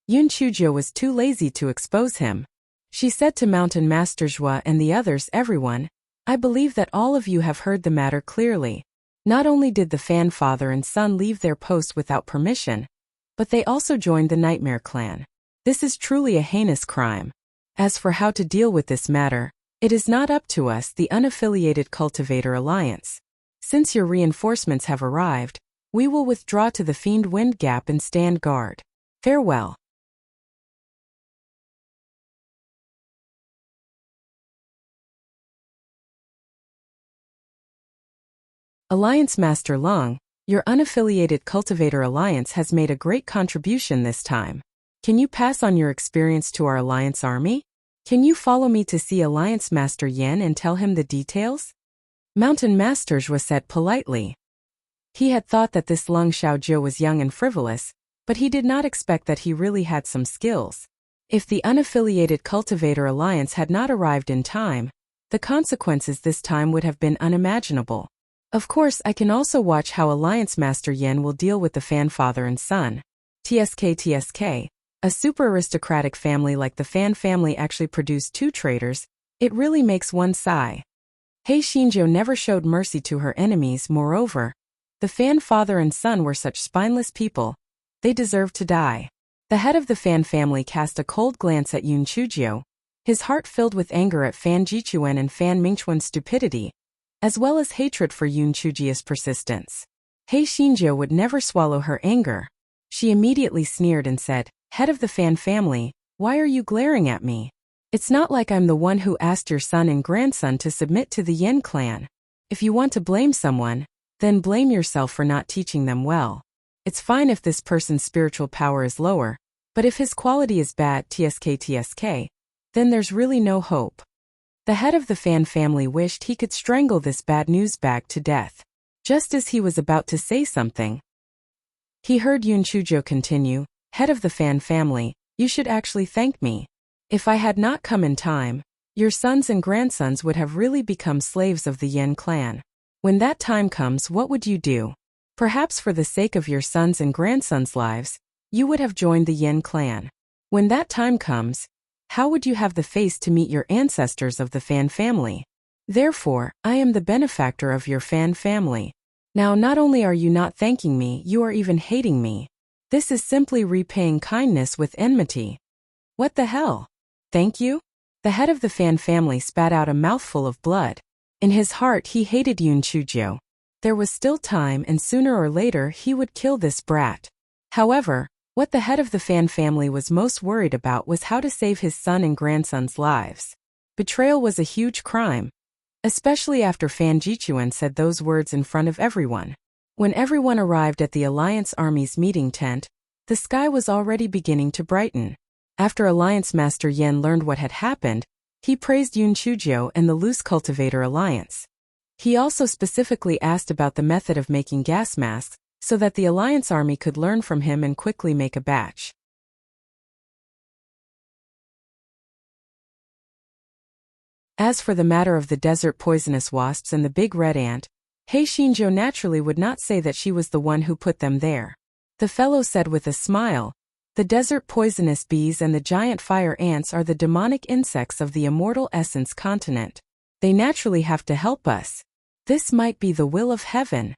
Yun Chujiu was too lazy to expose him. She said to Mountain Master Zhua and the others, everyone, I believe that all of you have heard the matter clearly. Not only did the Fan father and son leave their post without permission, but they also joined the Nightmare Clan. This is truly a heinous crime. As for how to deal with this matter, it is not up to us, the Unaffiliated Cultivator Alliance. Since your reinforcements have arrived, we will withdraw to the Fiend Wind Gap and stand guard. Farewell. Alliance Master Long, your Unaffiliated Cultivator Alliance has made a great contribution this time. Can you pass on your experience to our Alliance Army? Can you follow me to see Alliance Master Yen and tell him the details? Mountain Master Zhua said politely. He had thought that this Lung Xiaojie was young and frivolous, but he did not expect that he really had some skills. If the Unaffiliated Cultivator Alliance had not arrived in time, the consequences this time would have been unimaginable. Of course, I can also watch how Alliance Master Yen will deal with the Fan father and son. TSK. A super aristocratic family like the Fan family actually produced two traitors. It really makes one sigh. He Xinjiu never showed mercy to her enemies. Moreover, the Fan father and son were such spineless people. They deserved to die. The head of the Fan family cast a cold glance at Yun Chujiu, his heart filled with anger at Fan Jichuan and Fan Mingchuan's stupidity, as well as hatred for Yun Chujiu's persistence. He Xinjiu would never swallow her anger. She immediately sneered and said, Head of the Fan family, why are you glaring at me? It's not like I'm the one who asked your son and grandson to submit to the Yen clan. If you want to blame someone, then blame yourself for not teaching them well. It's fine if this person's spiritual power is lower, but if his quality is bad, TSK, then there's really no hope. The head of the Fan family wished he could strangle this bad news bag to death. Just as he was about to say something, he heard Yun Chujiu continue, Head of the Fan family, you should actually thank me. If I had not come in time, your sons and grandsons would have really become slaves of the Yen clan. When that time comes, what would you do? Perhaps for the sake of your sons and grandsons' lives, you would have joined the Yen clan. When that time comes, how would you have the face to meet your ancestors of the Fan family? Therefore, I am the benefactor of your Fan family. Now not only are you not thanking me, you are even hating me. This is simply repaying kindness with enmity. What the hell? Thank you? The head of the Fan family spat out a mouthful of blood. In his heart he hated Yun Chujiu. There was still time and sooner or later he would kill this brat. However, what the head of the Fan family was most worried about was how to save his son and grandson's lives. Betrayal was a huge crime, especially after Fan Jichuan said those words in front of everyone. When everyone arrived at the Alliance Army's meeting tent, the sky was already beginning to brighten. After Alliance Master Yen learned what had happened, he praised Yun Chujiu and the Loose Cultivator Alliance. He also specifically asked about the method of making gas masks, so that the Alliance Army could learn from him and quickly make a batch. As for the matter of the desert poisonous wasps and the big red ant, He Xinjiu naturally would not say that she was the one who put them there. The fellow said with a smile, the desert poisonous bees and the giant fire ants are the demonic insects of the Immortal Essence continent. They naturally have to help us. This might be the will of heaven.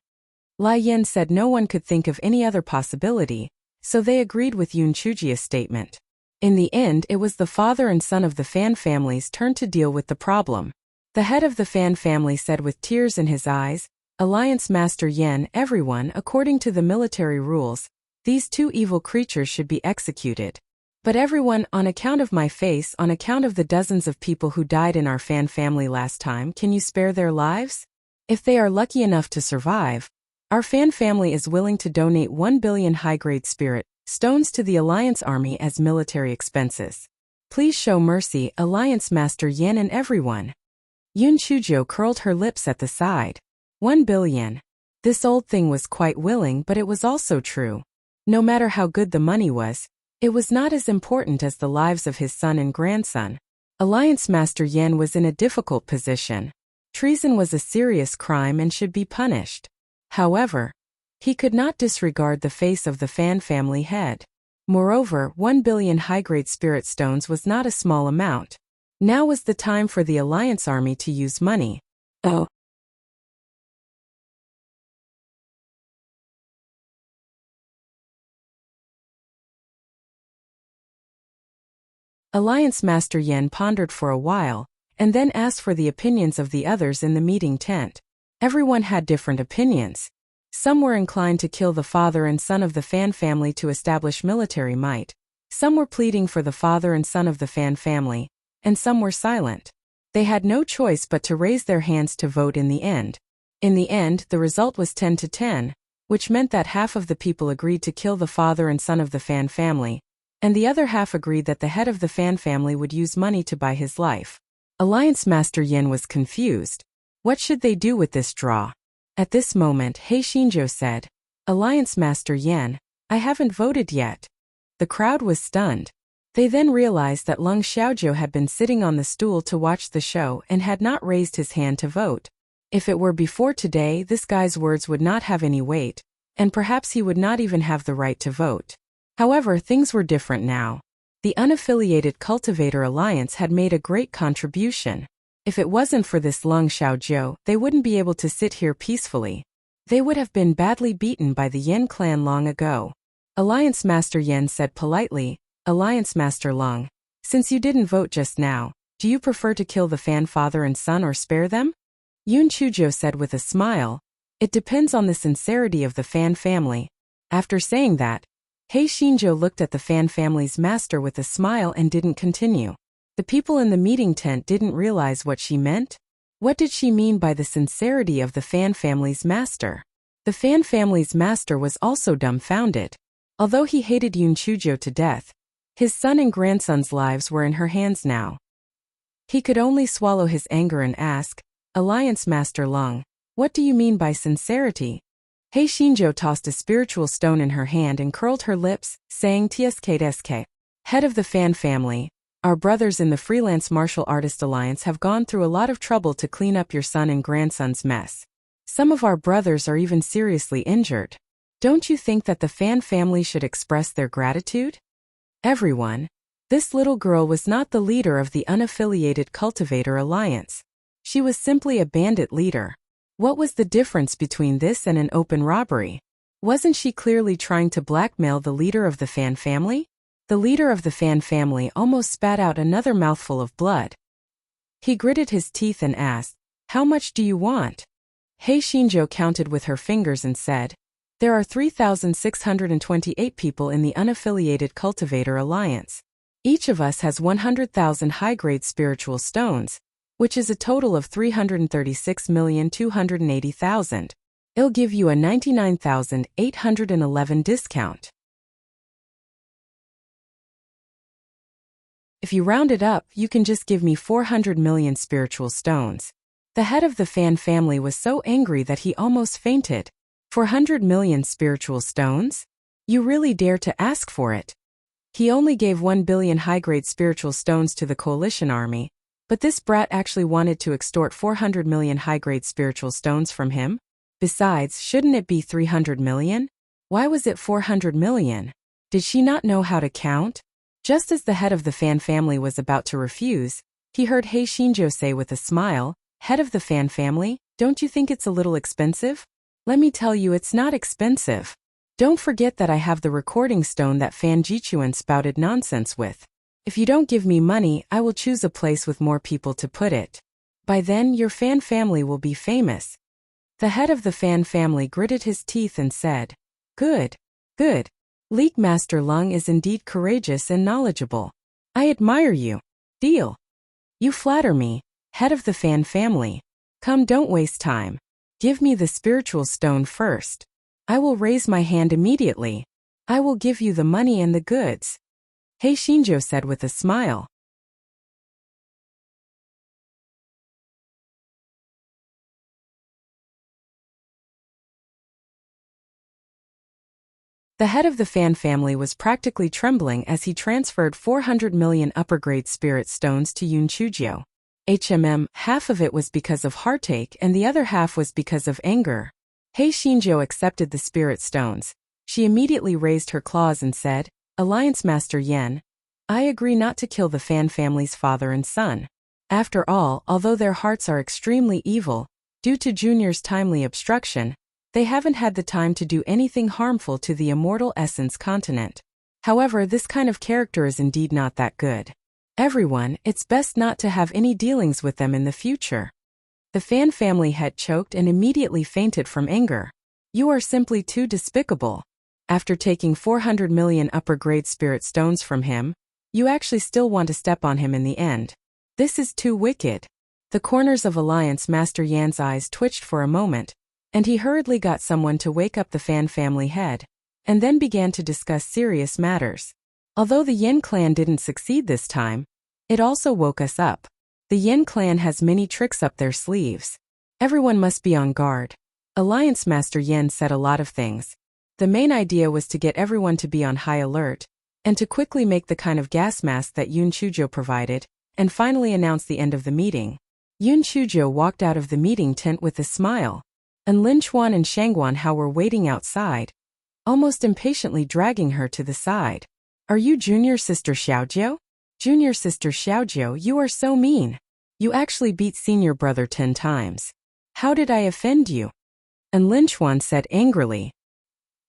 Lai Yen said no one could think of any other possibility, so they agreed with Yun Chujiu's statement. In the end, it was the father and son of the Fan family's turn to deal with the problem. The head of the Fan family said with tears in his eyes, Alliance Master Yen, everyone, according to the military rules, these two evil creatures should be executed. But everyone, on account of my face, on account of the dozens of people who died in our Fan family last time, can you spare their lives? If they are lucky enough to survive, our Fan family is willing to donate 1 billion high-grade spirit stones to the Alliance Army as military expenses. Please show mercy, Alliance Master Yen and everyone. Yun Chujiu curled her lips at the side. 1 billion. This old thing was quite willing, but it was also true. No matter how good the money was, it was not as important as the lives of his son and grandson. Alliance Master Yen was in a difficult position. Treason was a serious crime and should be punished. However, he could not disregard the face of the Fan family head. Moreover, 1 billion high-grade spirit stones was not a small amount. Now was the time for the Alliance army to use money. Oh. Alliance Master Yen pondered for a while, and then asked for the opinions of the others in the meeting tent. Everyone had different opinions. Some were inclined to kill the father and son of the Fan family to establish military might. Some were pleading for the father and son of the Fan family, and some were silent. They had no choice but to raise their hands to vote in the end. In the end, the result was 10 to 10, which meant that half of the people agreed to kill the father and son of the Fan family, and the other half agreed that the head of the Fan family would use money to buy his life. Alliance Master Yin was confused. What should they do with this draw? At this moment, Hei Shinjo said, "Alliance Master Yen, I haven't voted yet." The crowd was stunned. They then realized that Lung Xiaojiu had been sitting on the stool to watch the show and had not raised his hand to vote. If it were before today, this guy's words would not have any weight, and perhaps he would not even have the right to vote. However, things were different now. The unaffiliated Cultivator Alliance had made a great contribution. If it wasn't for this Lung Xiaojiu, they wouldn't be able to sit here peacefully. They would have been badly beaten by the Yen clan long ago. Alliance Master Yen said politely, "Alliance Master Lung, since you didn't vote just now, do you prefer to kill the Fan father and son or spare them?" Yun Chujo said with a smile, "It depends on the sincerity of the Fan family." After saying that, Hei Shinjo looked at the Fan family's master with a smile and didn't continue. The people in the meeting tent didn't realize what she meant. What did she mean by the sincerity of the Fan family's master? The Fan family's master was also dumbfounded. Although he hated Yun Chujo to death, his son and grandson's lives were in her hands now. He could only swallow his anger and ask, "Alliance Master Lung, what do you mean by sincerity?" Hei Shinjo tossed a spiritual stone in her hand and curled her lips, saying "Tsk. Head of the Fan family, our brothers in the Freelance Martial Artist Alliance have gone through a lot of trouble to clean up your son and grandson's mess. Some of our brothers are even seriously injured. Don't you think that the Fan family should express their gratitude?" Everyone. This little girl was not the leader of the unaffiliated Cultivator Alliance. She was simply a bandit leader. What was the difference between this and an open robbery? Wasn't she clearly trying to blackmail the leader of the Fan family? The leader of the Fan family almost spat out another mouthful of blood. He gritted his teeth and asked, "How much do you want?" Hei Shinjo counted with her fingers and said, "There are 3,628 people in the unaffiliated Cultivator Alliance. Each of us has 100,000 high-grade spiritual stones, which is a total of 336,280,000. I'll give you a 99,811 discount. If you round it up, you can just give me 400 million spiritual stones." The head of the Fan family was so angry that he almost fainted. 400 million spiritual stones? You really dare to ask for it? He only gave 1 billion high-grade spiritual stones to the coalition army, but this brat actually wanted to extort 400 million high-grade spiritual stones from him? Besides, shouldn't it be 300 million? Why was it 400 million? Did she not know how to count? Just as the head of the Fan family was about to refuse, he heard Hei Shinjo say with a smile, "Head of the Fan family, don't you think it's a little expensive?" "Let me tell you, it's not expensive. Don't forget that I have the recording stone that Fan Jichuan spouted nonsense with. If you don't give me money, I will choose a place with more people to put it. By then, your Fan family will be famous." The head of the Fan family gritted his teeth and said, "Good. Good. League Master Lung is indeed courageous and knowledgeable. I admire you. Deal. You flatter me, head of the Fan family. Come, don't waste time. Give me the spiritual stone first. I will raise my hand immediately. I will give you the money and the goods." Hei Shinjo said with a smile. The head of the Fan family was practically trembling as he transferred 400 million upper-grade spirit stones to Yun Chujio. Half of it was because of heartache and the other half was because of anger. He Xinjiu accepted the spirit stones. She immediately raised her claws and said, Alliance Master Yan, I agree not to kill the Fan family's father and son. After all, although their hearts are extremely evil, due to Junior's timely obstruction, they haven't had the time to do anything harmful to the immortal essence continent. However, this kind of character is indeed not that good. Everyone, it's best not to have any dealings with them in the future. The Fan family had choked and immediately fainted from anger. You are simply too despicable. After taking 400 million upper-grade spirit stones from him, you actually still want to step on him in the end. This is too wicked. The corners of Alliance Master Yan's eyes twitched for a moment, and he hurriedly got someone to wake up the Fan family head, and then began to discuss serious matters. Although the Yin clan didn't succeed this time, it also woke us up. The Yin clan has many tricks up their sleeves. Everyone must be on guard. Alliance Master Yin said a lot of things. The main idea was to get everyone to be on high alert, and to quickly make the kind of gas mask that Yun Chuzhou provided, and finally announce the end of the meeting. Yun Chuzhou walked out of the meeting tent with a smile, and Lin Chuan and Shangguan Hao were waiting outside, almost impatiently dragging her to the side. Are you junior sister Xiaojiu? Junior sister Xiaojiu, you are so mean. You actually beat senior brother 10 times. How did I offend you? And Lin Chuan said angrily.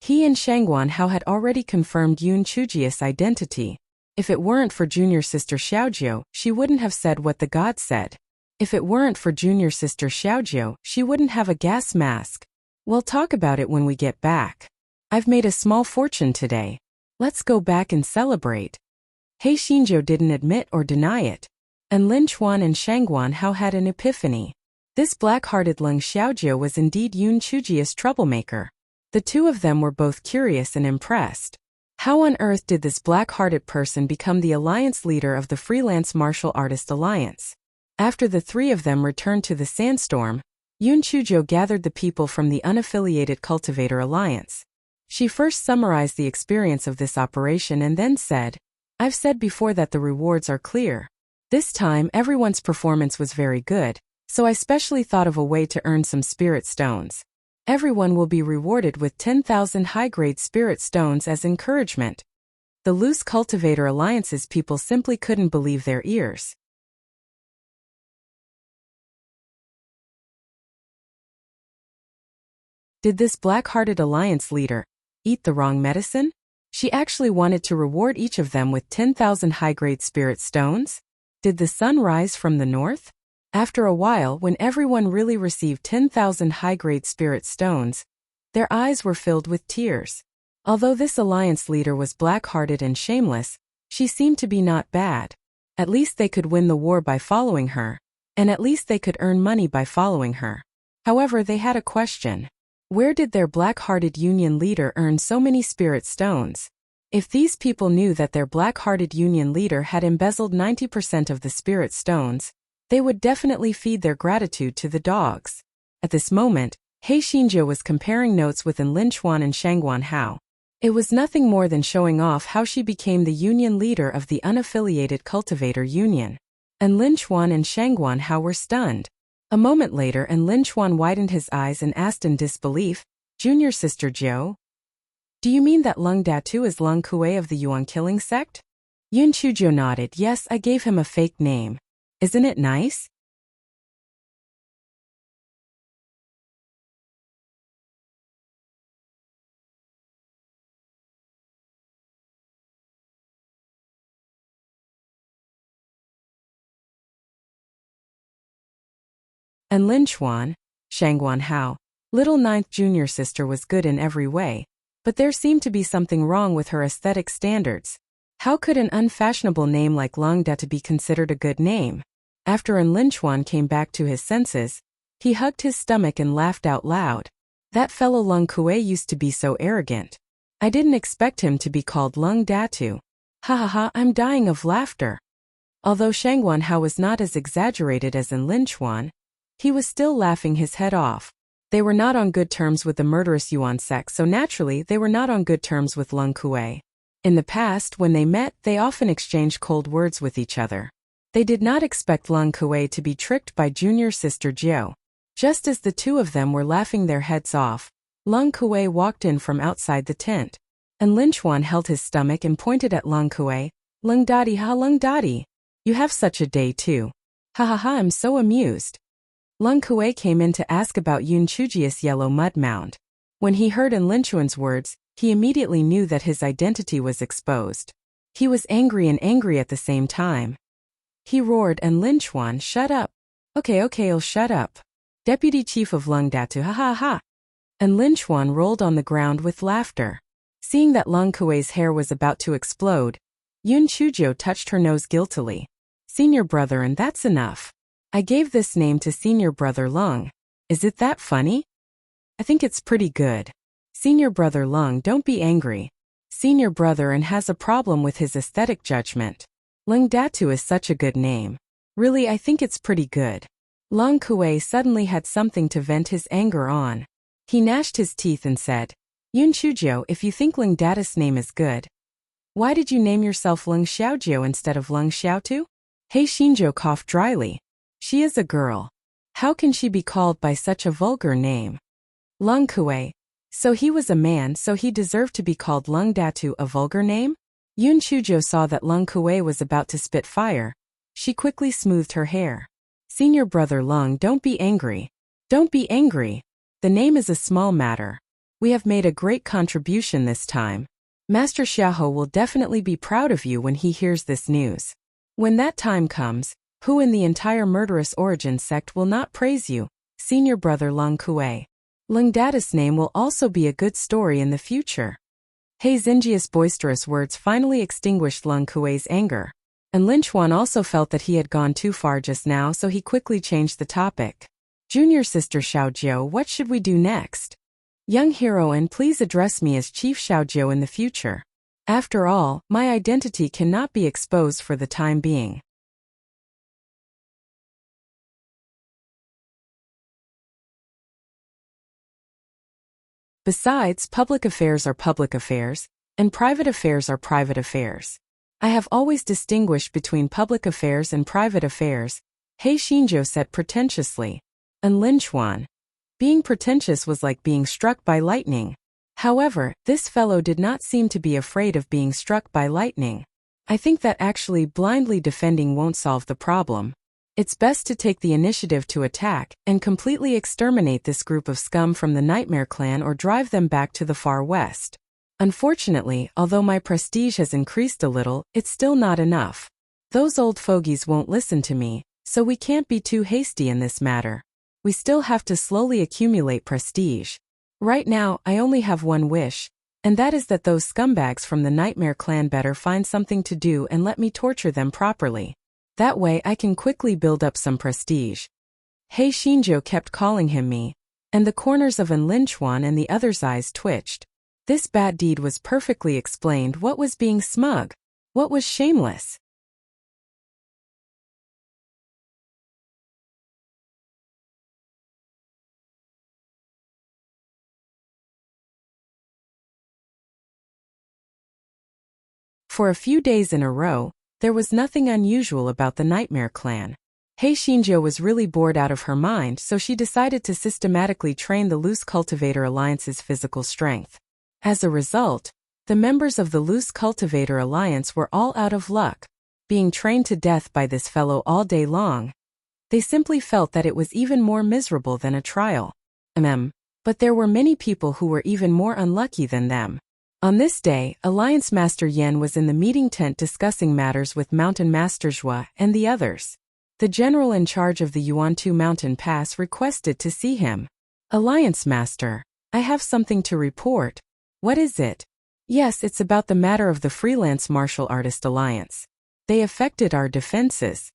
He and Shangguan Hao had already confirmed Yun Chujia's identity. If it weren't for junior sister Xiaojiu, she wouldn't have said what the god said. If it weren't for junior sister Xiaojiu, she wouldn't have a gas mask. We'll talk about it when we get back. I've made a small fortune today. Let's go back and celebrate. He Xinjiu didn't admit or deny it. And Lin Chuan and Shangguan Hao had an epiphany. This black-hearted Leng Xiaojiu was indeed Yun Chujia's troublemaker. The two of them were both curious and impressed. How on earth did this black-hearted person become the alliance leader of the Freelance Martial Artist Alliance? After the three of them returned to the sandstorm, Yun Chuzhou gathered the people from the Unaffiliated Cultivator Alliance. She first summarized the experience of this operation and then said, I've said before that the rewards are clear. This time everyone's performance was very good, so I specially thought of a way to earn some spirit stones. Everyone will be rewarded with 10,000 high-grade spirit stones as encouragement. The Loose Cultivator Alliance's people simply couldn't believe their ears. Did this black-hearted alliance leader eat the wrong medicine? She actually wanted to reward each of them with 10,000 high-grade spirit stones? Did the sun rise from the north? After a while, when everyone really received 10,000 high-grade spirit stones, their eyes were filled with tears. Although this alliance leader was black-hearted and shameless, she seemed to be not bad. At least they could win the war by following her, and at least they could earn money by following her. However, they had a question. Where did their black-hearted union leader earn so many spirit stones? If these people knew that their black-hearted union leader had embezzled 90% of the spirit stones, they would definitely feed their gratitude to the dogs. At this moment, He Xinjiu was comparing notes with Lin Chuan and Shangguan Hao. It was nothing more than showing off how she became the union leader of the Unaffiliated Cultivator Union. And Lin Chuan and Shangguan Hao were stunned. A moment later, and Lin Chuan widened his eyes and asked in disbelief, Junior Sister Jiu? Do you mean that Leng Datu is Leng Kuei of the Yuan killing sect? Yun Chuzhou nodded. Yes, I gave him a fake name. Isn't it nice? And Lin Chuan, Shangguan Hao, little ninth junior sister was good in every way, but there seemed to be something wrong with her aesthetic standards. How could an unfashionable name like Leng Datu be considered a good name? After Lin Chuan came back to his senses, he hugged his stomach and laughed out loud. That fellow Leng Kuei used to be so arrogant. I didn't expect him to be called Leng Datu. Ha ha ha, I'm dying of laughter. Although Shangguan Hao was not as exaggerated as Lin Chuan, he was still laughing his head off. They were not on good terms with the murderous Yuan sect, so naturally they were not on good terms with Leng Kuei. In the past, when they met, they often exchanged cold words with each other. They did not expect Leng Kuei to be tricked by junior sister Jiao. Just as the two of them were laughing their heads off, Leng Kuei walked in from outside the tent. And Lin Chuan held his stomach and pointed at Leng Kuei. Leng Dadi, ha Leng Dadi. You have such a day too. Ha ha ha, I'm so amused. Leng Kuei came in to ask about Yun Chujia's yellow mud mound. When he heard in Lin Chuan's words, he immediately knew that his identity was exposed. He was angry and angry at the same time. He roared, and Lin Chuan, shut up. Okay, I'll shut up. Deputy Chief of Leng Datu, ha ha ha. And Lin Chuan rolled on the ground with laughter. Seeing that Leng Kuei's hair was about to explode, Yun Chujio touched her nose guiltily. Senior brother, and that's enough. I gave this name to senior brother Leng. Is it that funny? I think it's pretty good. Senior brother Leng, don't be angry. Senior brother and has a problem with his aesthetic judgment. Leng Datu is such a good name. Really, I think it's pretty good. Leng Kuei suddenly had something to vent his anger on. He gnashed his teeth and said, Yun Chujio, if you think Leng Data's name is good, why did you name yourself Leng Xiaojiu instead of Leng Xiaotu? He Xinjiu coughed dryly. She is a girl. How can she be called by such a vulgar name? Leng Kuei. So he was a man, so he deserved to be called Leng Datu, a vulgar name? Yun Chujio saw that Leng Kuei was about to spit fire. She quickly smoothed her hair. Senior brother Leng, don't be angry. Don't be angry. The name is a small matter. We have made a great contribution this time. Master Xiaohou will definitely be proud of you when he hears this news. When that time comes, who in the entire murderous origin sect will not praise you, senior brother Leng Kuei? Leng Data's name will also be a good story in the future. He Xinjia's boisterous words finally extinguished Leng Kuei's anger. And Lin Chuan also felt that he had gone too far just now, so he quickly changed the topic. Junior sister Xiaojiu, what should we do next? Young heroine, please address me as Chief Xiaojiu in the future. After all, my identity cannot be exposed for the time being. Besides, public affairs are public affairs, and private affairs are private affairs. I have always distinguished between public affairs and private affairs, He Xinjiu said pretentiously. And Lin Chuan. Being pretentious was like being struck by lightning. However, this fellow did not seem to be afraid of being struck by lightning. I think that actually blindly defending won't solve the problem. It's best to take the initiative to attack and completely exterminate this group of scum from the Nightmare Clan or drive them back to the far west. Unfortunately, although my prestige has increased a little, it's still not enough. Those old fogies won't listen to me, so we can't be too hasty in this matter. We still have to slowly accumulate prestige. Right now, I only have one wish, and that is that those scumbags from the Nightmare Clan better find something to do and let me torture them properly. That way I can quickly build up some prestige. He Xinjiu kept calling him me, and the corners of An Lin Chuan and the other's eyes twitched. This bad deed was perfectly explained. What was being smug? What was shameless? For a few days in a row, there was nothing unusual about the Nightmare Clan. He Xinjiu was really bored out of her mind, so she decided to systematically train the Loose Cultivator Alliance's physical strength. As a result, the members of the Loose Cultivator Alliance were all out of luck, being trained to death by this fellow all day long. They simply felt that it was even more miserable than a trial. But there were many people who were even more unlucky than them. On this day, Alliance Master Yan was in the meeting tent discussing matters with Mountain Master Zhua and the others. The general in charge of the Yuantu Mountain Pass requested to see him. Alliance Master, I have something to report. What is it? Yes, it's about the matter of the Freelance Martial Artist Alliance. They affected our defenses.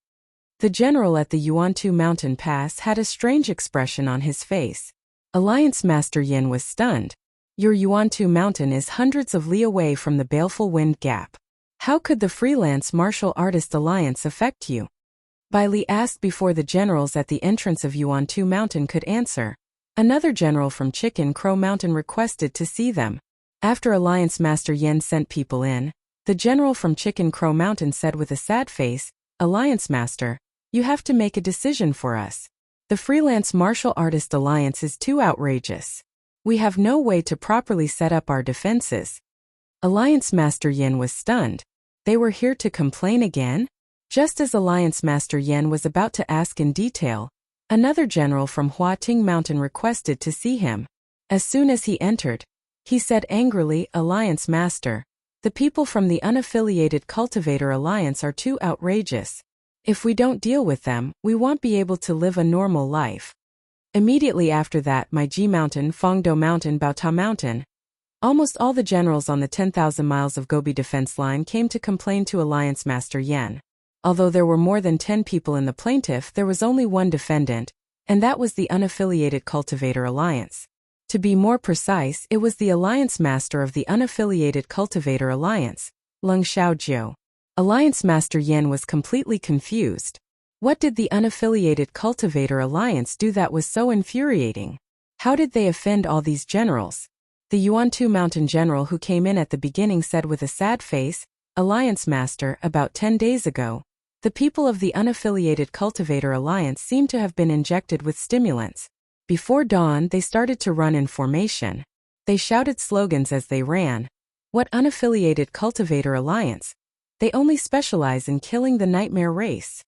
The general at the Yuantu Mountain Pass had a strange expression on his face. Alliance Master Yin was stunned. Your Yuantu Mountain is hundreds of li away from the Baleful Wind Gap. How could the Freelance Martial Artist Alliance affect you? Bai Li asked before the generals at the entrance of Yuantu Mountain could answer. Another general from Chicken Crow Mountain requested to see them. After Alliance Master Yen sent people in, the general from Chicken Crow Mountain said with a sad face, "Alliance Master, you have to make a decision for us. The Freelance Martial Artist Alliance is too outrageous. We have no way to properly set up our defenses." Alliance Master Yen was stunned. They were here to complain again? Just as Alliance Master Yen was about to ask in detail, another general from Huating Mountain requested to see him. As soon as he entered, he said angrily, "Alliance Master, the people from the Unaffiliated Cultivator Alliance are too outrageous. If we don't deal with them, we won't be able to live a normal life." Immediately after that, Meiji Mountain, Fongdo Mountain, Baota Mountain, almost all the generals on the 10,000 miles of Gobi defense line came to complain to Alliance Master Yen. Although there were more than 10 people in the plaintiff, there was only one defendant, and that was the Unaffiliated Cultivator Alliance. To be more precise, it was the Alliance Master of the Unaffiliated Cultivator Alliance, Lung Xiaojiu. Alliance Master Yen was completely confused. What did the Unaffiliated Cultivator Alliance do that was so infuriating? How did they offend all these generals? The Yuantu Mountain general who came in at the beginning said with a sad face, "Alliance Master, about 10 days ago, the people of the Unaffiliated Cultivator Alliance seem to have been injected with stimulants. Before dawn, they started to run in formation. They shouted slogans as they ran. What Unaffiliated Cultivator Alliance? They only specialize in killing the nightmare race."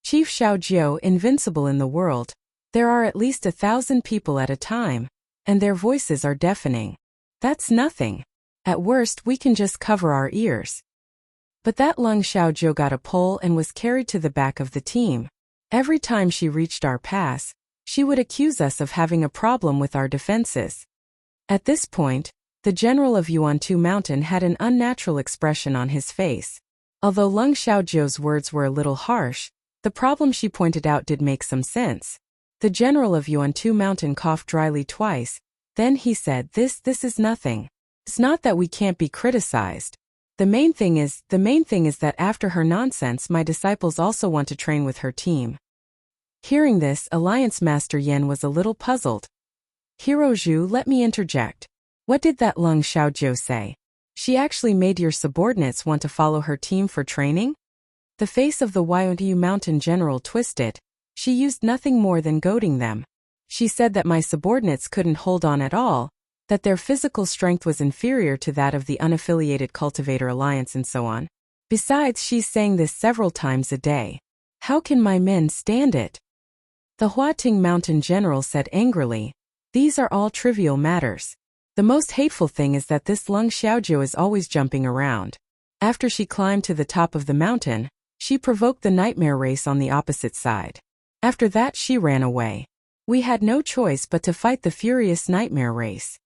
Chief Xiaojiu, invincible in the world. There are at least 1,000 people at a time, and their voices are deafening. That's nothing. At worst, we can just cover our ears. But that Lung Xiaojiu got a pole and was carried to the back of the team. Every time she reached our pass, she would accuse us of having a problem with our defenses. At this point, the general of Yuantu Mountain had an unnatural expression on his face. Although Lung Xiaojiu's words were a little harsh, the problem she pointed out did make some sense. The general of Yuantu Mountain coughed dryly twice. Then he said, This is nothing. It's not that we can't be criticized. The main thing is that after her nonsense, my disciples also want to train with her team." Hearing this, Alliance Master Yen was a little puzzled. "Hero Zhu, let me interject. What did that Lung Xiaojiu say? She actually made your subordinates want to follow her team for training?" The face of the Yuantu Mountain general twisted. She used nothing more than goading them. She said that my subordinates couldn't hold on at all, that their physical strength was inferior to that of the Unaffiliated Cultivator Alliance and so on. Besides, she's saying this several times a day. How can my men stand it? The Huating Mountain general said angrily, "These are all trivial matters. The most hateful thing is that this Lung Xiaojiu is always jumping around. After she climbed to the top of the mountain, she provoked the nightmare race on the opposite side. After that, she ran away. We had no choice but to fight the furious nightmare race."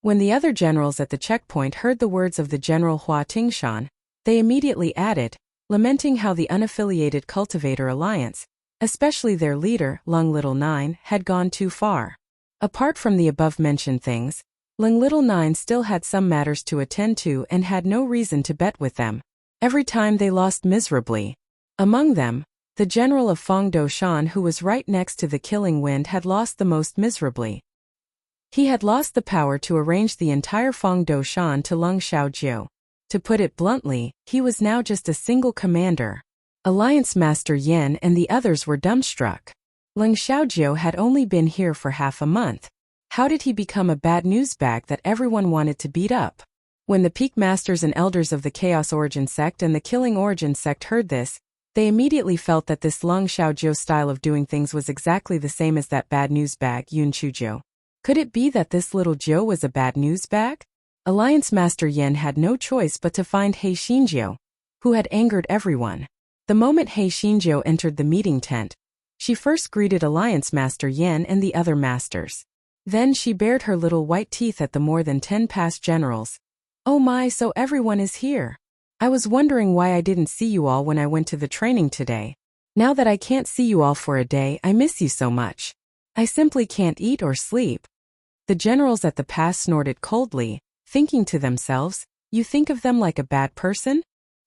When the other generals at the checkpoint heard the words of the General Hua Tingshan, they immediately added, lamenting how the Unaffiliated Cultivator Alliance, especially their leader, Lung Little Nine, had gone too far. Apart from the above-mentioned things, Lung Little Nine still had some matters to attend to and had no reason to bet with them. Every time they lost miserably. Among them, the general of Fongdo Shan, who was right next to the killing wind, had lost the most miserably. He had lost the power to arrange the entire Fongdo Shan to Lung Xiaojiu. To put it bluntly, he was now just a single commander. Alliance Master Yen and the others were dumbstruck. Lung Xiaojiu had only been here for half a month. How did he become a bad news bag that everyone wanted to beat up? When the Peak Masters and Elders of the Chaos Origin Sect and the Killing Origin Sect heard this, they immediately felt that this Lung Xiaojiu style of doing things was exactly the same as that bad news bag, Yun Chujiu. Could it be that this little Jiu was a bad news bag? Alliance Master Yen had no choice but to find He Xinjiu, who had angered everyone. The moment He Xinjiu entered the meeting tent, she first greeted Alliance Master Yen and the other masters. Then she bared her little white teeth at the more than 10 past generals. "Oh my, so everyone is here. I was wondering why I didn't see you all when I went to the training today. Now that I can't see you all for a day, I miss you so much. I simply can't eat or sleep." The generals at the pass snorted coldly, thinking to themselves, "You think of them like a bad person?"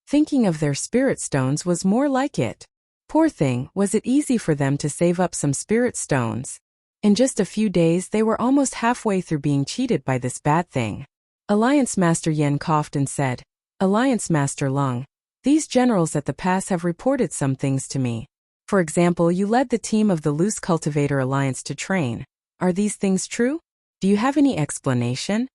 Thinking of their spirit stones was more like it. Poor thing, was it easy for them to save up some spirit stones? In just a few days they were almost halfway through being cheated by this bad thing. Alliance Master Yen coughed and said, "Alliance Master Lung, these generals at the pass have reported some things to me. For example, you led the team of the Loose Cultivator Alliance to train. Are these things true? Do you have any explanation?"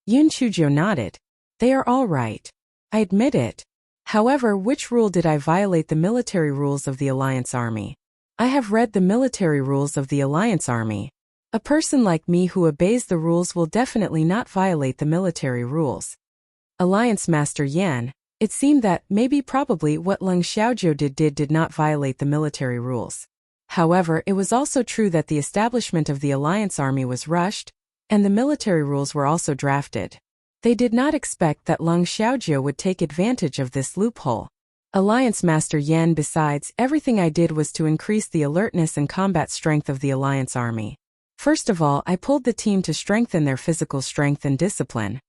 Yun Chuzhou nodded. "They are all right. I admit it. However, which rule did I violate? The military rules of the Alliance Army. I have read the military rules of the Alliance Army. A person like me who obeys the rules will definitely not violate the military rules." Alliance Master Yan, it seemed that probably what Leng Xiaojiu did not violate the military rules. However, it was also true that the establishment of the Alliance Army was rushed, and the military rules were also drafted. They did not expect that Leng Xiaojiu would take advantage of this loophole. Alliance Master Yan, besides, everything I did was to increase the alertness and combat strength of the Alliance Army. First of all, I pulled the team to strengthen their physical strength and discipline.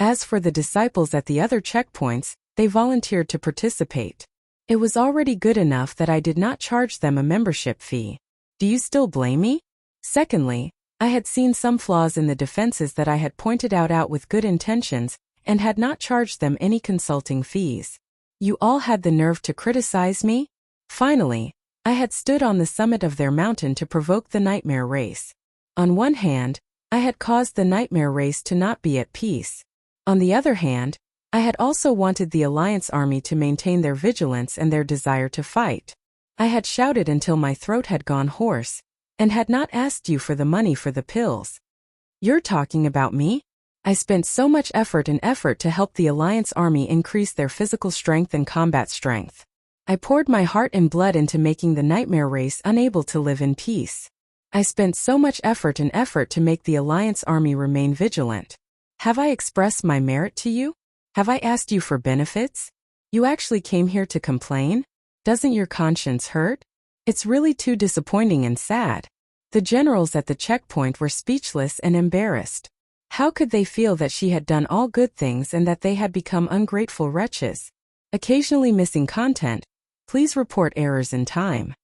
As for the disciples at the other checkpoints, they volunteered to participate. It was already good enough that I did not charge them a membership fee. Do you still blame me? Secondly, I had seen some flaws in the defenses that I had pointed out with good intentions, and had not charged them any consulting fees. You all had the nerve to criticize me? Finally, I had stood on the summit of their mountain to provoke the nightmare race. On one hand, I had caused the nightmare race to not be at peace. On the other hand, I had also wanted the Alliance Army to maintain their vigilance and their desire to fight. I had shouted until my throat had gone hoarse, and had not asked you for the money for the pills. You're talking about me? I spent so much effort to help the Alliance Army increase their physical strength and combat strength. I poured my heart and blood into making the nightmare race unable to live in peace. I spent so much effort to make the Alliance Army remain vigilant. Have I expressed my merit to you? Have I asked you for benefits? You actually came here to complain? Doesn't your conscience hurt? It's really too disappointing and sad." The generals at the checkpoint were speechless and embarrassed. How could they feel that she had done all good things and that they had become ungrateful wretches? Occasionally missing content. Please report errors in time.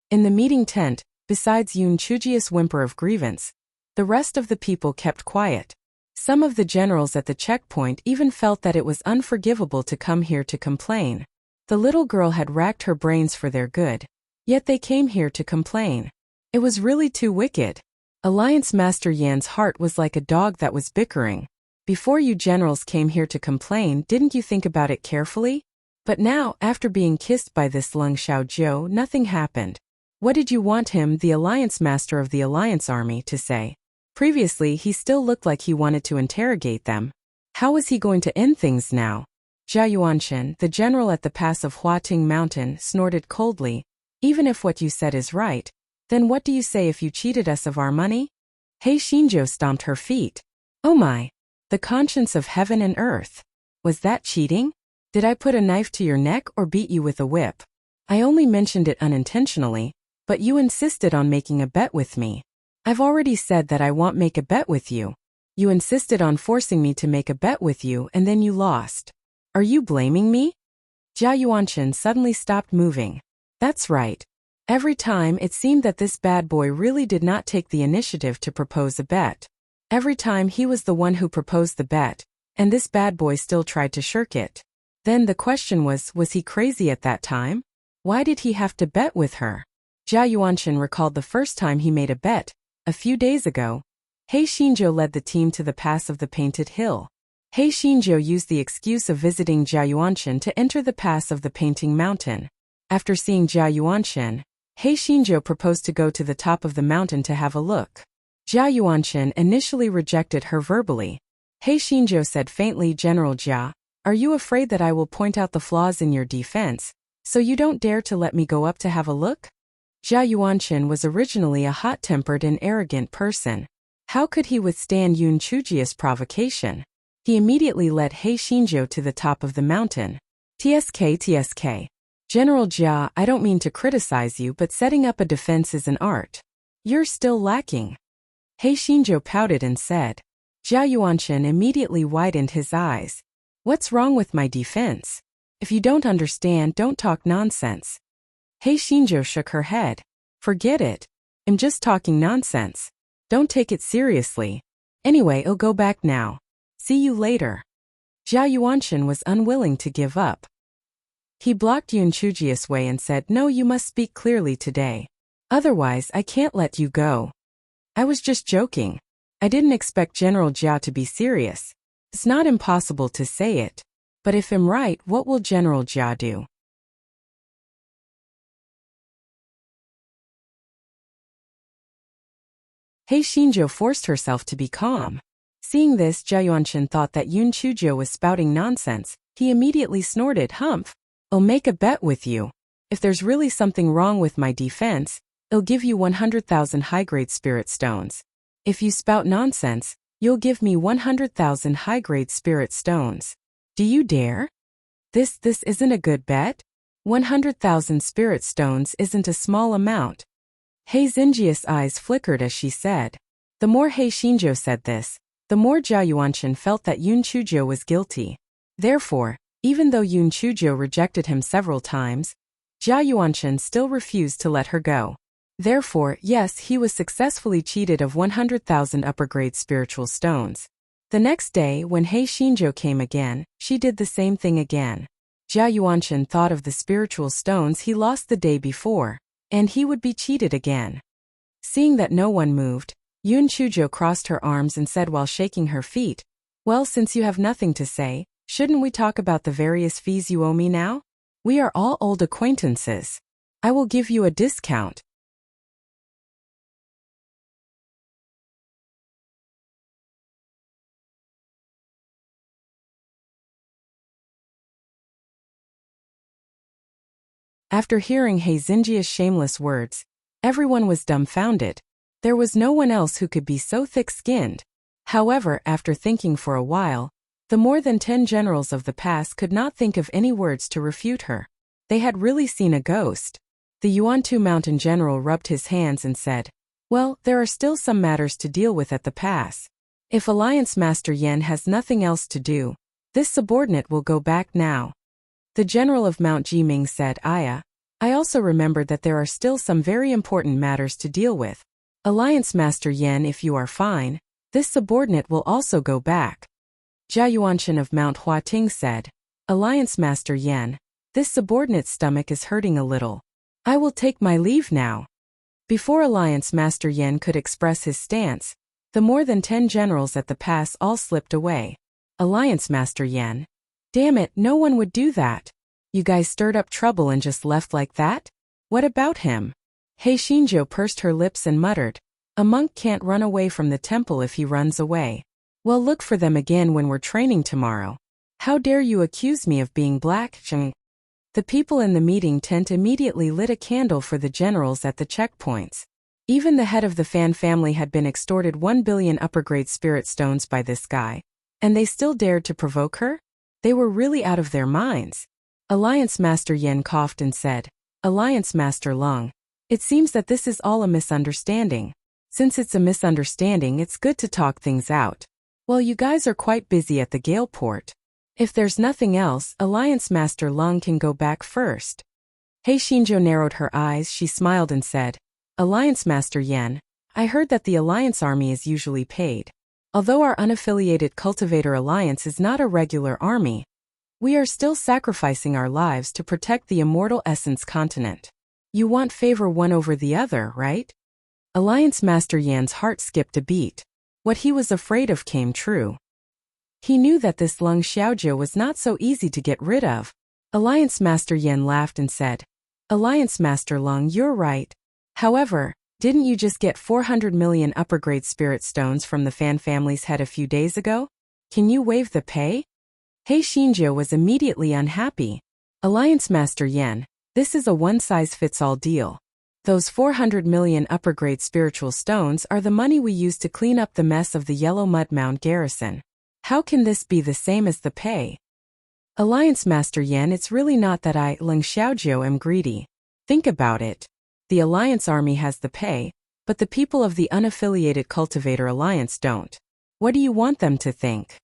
In the meeting tent, besides Yun Chujia's whimper of grievance, the rest of the people kept quiet. Some of the generals at the checkpoint even felt that it was unforgivable to come here to complain. The little girl had racked her brains for their good. Yet they came here to complain. It was really too wicked. Alliance Master Yan's heart was like a dog that was bickering. Before you generals came here to complain, didn't you think about it carefully? But now, after being kissed by this Leng Xiaojiu, nothing happened. What did you want him, the Alliance Master of the Alliance Army, to say? Previously he still looked like he wanted to interrogate them. How was he going to end things now? Jia Yuanshan, the general at the pass of Huating Mountain, snorted coldly. "Even if what you said is right, then what do you say if you cheated us of our money?" He Xinzhou stomped her feet. "Oh my! The conscience of heaven and earth! Was that cheating? Did I put a knife to your neck or beat you with a whip? I only mentioned it unintentionally, but you insisted on making a bet with me. I've already said that I won't make a bet with you. You insisted on forcing me to make a bet with you and then you lost. Are you blaming me?" Jia Yuanshan suddenly stopped moving. That's right. Every time it seemed that this bad boy really did not take the initiative to propose a bet. Every time he was the one who proposed the bet, and this bad boy still tried to shirk it. Then the question was he crazy at that time? Why did he have to bet with her? Jia Yuanshan recalled the first time he made a bet, a few days ago. He Xinzhou led the team to the pass of the Painted Hill. He Xinzhou used the excuse of visiting Jia Yuanshan to enter the pass of the Painting Mountain. After seeing Jia Yuanshan, He Xinzhou proposed to go to the top of the mountain to have a look. Jia Yuanshan initially rejected her verbally. He Xinzhou said faintly, "General Jia, Are you afraid that I will point out the flaws in your defense, so you don't dare to let me go up to have a look? Jia Yuanqin was originally a hot-tempered and arrogant person. How could he withstand Yun Chujia's provocation? He immediately led He Xinzhou to the top of the mountain. TSK. General Jia, I don't mean to criticize you, but setting up a defense is an art. You're still lacking. He Xinzhou pouted and said. Jia Yuanqin immediately widened his eyes. What's wrong with my defense? If you don't understand, don't talk nonsense. He Xinzhou shook her head. Forget it. I'm just talking nonsense. Don't take it seriously. Anyway, I'll go back now. See you later. Jia Yuanqin was unwilling to give up. He blocked Yun Chujia's way and said, no, you must speak clearly today. Otherwise, I can't let you go. I was just joking. I didn't expect General Jia to be serious. It's not impossible to say it. But if I'm right, what will General Jia do? He Xinzhou forced herself to be calm. Seeing this, Jia Yuanqin thought that Yun Chujia was spouting nonsense. He immediately snorted, humph. I'll make a bet with you. If there's really something wrong with my defense, I'll give you 100,000 high-grade spirit stones. If you spout nonsense, you'll give me 100,000 high-grade spirit stones. Do you dare? This isn't a good bet? 100,000 spirit stones isn't a small amount. He Xinjia's eyes flickered as she said. The more He Xinzhou said this, the more Jia Yuanqin felt that Yun Chujia was guilty. Therefore, even though Yun Chujia rejected him several times, Jia Yuanqin still refused to let her go. Therefore, yes, he was successfully cheated of 100,000 upper-grade spiritual stones. The next day, when He Xinzhou came again, she did the same thing again. Jia Yuanqin thought of the spiritual stones he lost the day before, and he would be cheated again. Seeing that no one moved, Yun Chujia crossed her arms and said while shaking her feet, well, since you have nothing to say, shouldn't we talk about the various fees you owe me now? We are all old acquaintances. I will give you a discount. After hearing He Xinjia's shameless words, everyone was dumbfounded. There was no one else who could be so thick-skinned. However, after thinking for a while, the more than 10 generals of the past could not think of any words to refute her. They had really seen a ghost. The Yuantu mountain general rubbed his hands and said, well, there are still some matters to deal with at the pass. If Alliance Master Yan has nothing else to do, this subordinate will go back now. The general of Mount Jiming said, I also remembered that there are still some very important matters to deal with. Alliance Master Yan, if you are fine, this subordinate will also go back. Jia Yuanqin of Mount Huating said, Alliance Master Yan, this subordinate's stomach is hurting a little. I will take my leave now. Before Alliance Master Yan could express his stance, the more than 10 generals at the pass all slipped away. Alliance Master Yan. Damn it, no one would do that. You guys stirred up trouble and just left like that? What about him? He Xinzhou pursed her lips and muttered, a monk can't run away from the temple if he runs away. Well, look for them again when we're training tomorrow. How dare you accuse me of being black? The people in the meeting tent immediately lit a candle for the generals at the checkpoints. Even the head of the Fan family had been extorted 1 billion upper-grade spirit stones by this guy. And they still dared to provoke her? They were really out of their minds. Alliance Master Yen coughed and said, Alliance Master Lung, it seems that this is all a misunderstanding. Since it's a misunderstanding, it's good to talk things out. Well, you guys are quite busy at the Gale port. If there's nothing else, Alliance Master Lung can go back first. He Xinzhou narrowed her eyes, she smiled and said, Alliance Master Yen, I heard that the Alliance army is usually paid. Although our unaffiliated cultivator alliance is not a regular army, we are still sacrificing our lives to protect the immortal essence continent. You want favor one over the other, right? Alliance Master Yan's heart skipped a beat. What he was afraid of came true. He knew that this Lung Xiaojia was not so easy to get rid of. Alliance Master Yan laughed and said, Alliance Master Lung, you're right. However, didn't you just get 400 million upper-grade spirit stones from the Fan family's head a few days ago? Can you waive the pay? He Xinjiu was immediately unhappy. Alliance Master Yan, this is a one-size-fits-all deal. Those 400 million upper-grade spiritual stones are the money we use to clean up the mess of the Yellow Mud Mound garrison. How can this be the same as the pay? Alliance Master Yan, it's really not that I, Leng Xiaojiu, am greedy. Think about it. The Alliance Army has the pay, but the people of the unaffiliated Cultivator Alliance don't. What do you want them to think?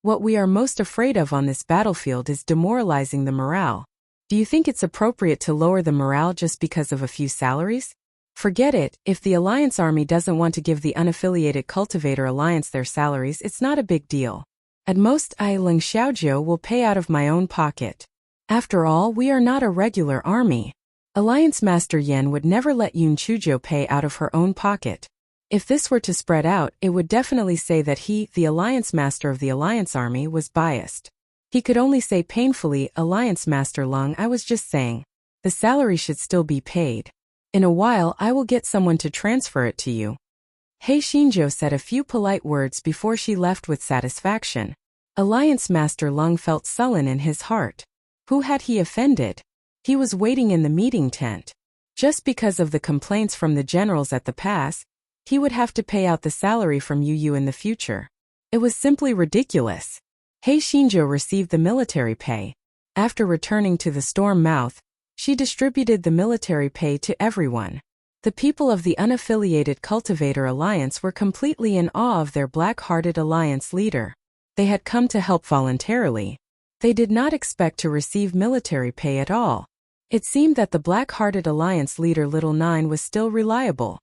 What we are most afraid of on this battlefield is demoralizing the morale. Do you think it's appropriate to lower the morale just because of a few salaries? Forget it, if the Alliance Army doesn't want to give the unaffiliated Cultivator Alliance their salaries, it's not a big deal. At most, I, Leng Xiaojiu, will pay out of my own pocket. After all, we are not a regular army. Alliance Master Yan would never let Yun Chujiu pay out of her own pocket. If this were to spread out, it would definitely say that he, the Alliance Master of the Alliance Army, was biased. He could only say painfully, Alliance Master Leng, I was just saying. The salary should still be paid. In a while, I will get someone to transfer it to you. He Xinjiu said a few polite words before she left with satisfaction. Alliance Master Leng felt sullen in his heart. Who had he offended? He was waiting in the meeting tent. Just because of the complaints from the generals at the pass, he would have to pay out the salary from Yu in the future. It was simply ridiculous. He Xinjiu received the military pay. After returning to the storm mouth, she distributed the military pay to everyone. The people of the unaffiliated Cultivator Alliance were completely in awe of their black-hearted alliance leader. They had come to help voluntarily. They did not expect to receive military pay at all. It seemed that the black-hearted alliance leader Little Nine was still reliable.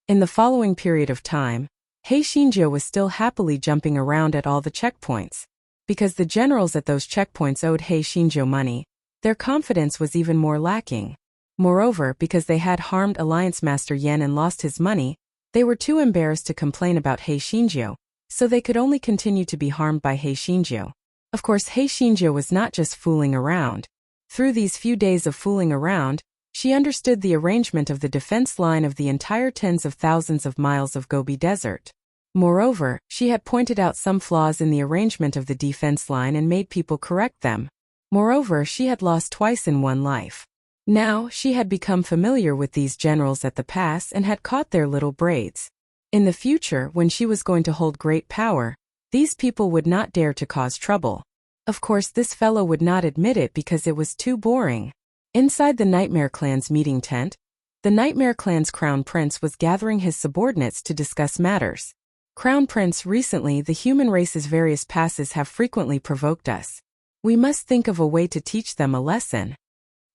In the following period of time, He Xinjiu was still happily jumping around at all the checkpoints. Because the generals at those checkpoints owed He Xinjiu money, their confidence was even more lacking. Moreover, because they had harmed Alliance Master Yan and lost his money, they were too embarrassed to complain about He Xinjiu, so they could only continue to be harmed by He Xinjiu. Of course, He Xinjiu was not just fooling around. Through these few days of fooling around, she understood the arrangement of the defense line of the entire tens of thousands of miles of Gobi Desert. Moreover, she had pointed out some flaws in the arrangement of the defense line and made people correct them. Moreover, she had lost twice in one life. Now, she had become familiar with these generals at the pass and had caught their little braids. In the future, when she was going to hold great power, these people would not dare to cause trouble. Of course, this fellow would not admit it because it was too boring. Inside the Nightmare Clan's meeting tent, the Nightmare Clan's Crown Prince was gathering his subordinates to discuss matters. Crown Prince, recently the human race's various passes have frequently provoked us. We must think of a way to teach them a lesson.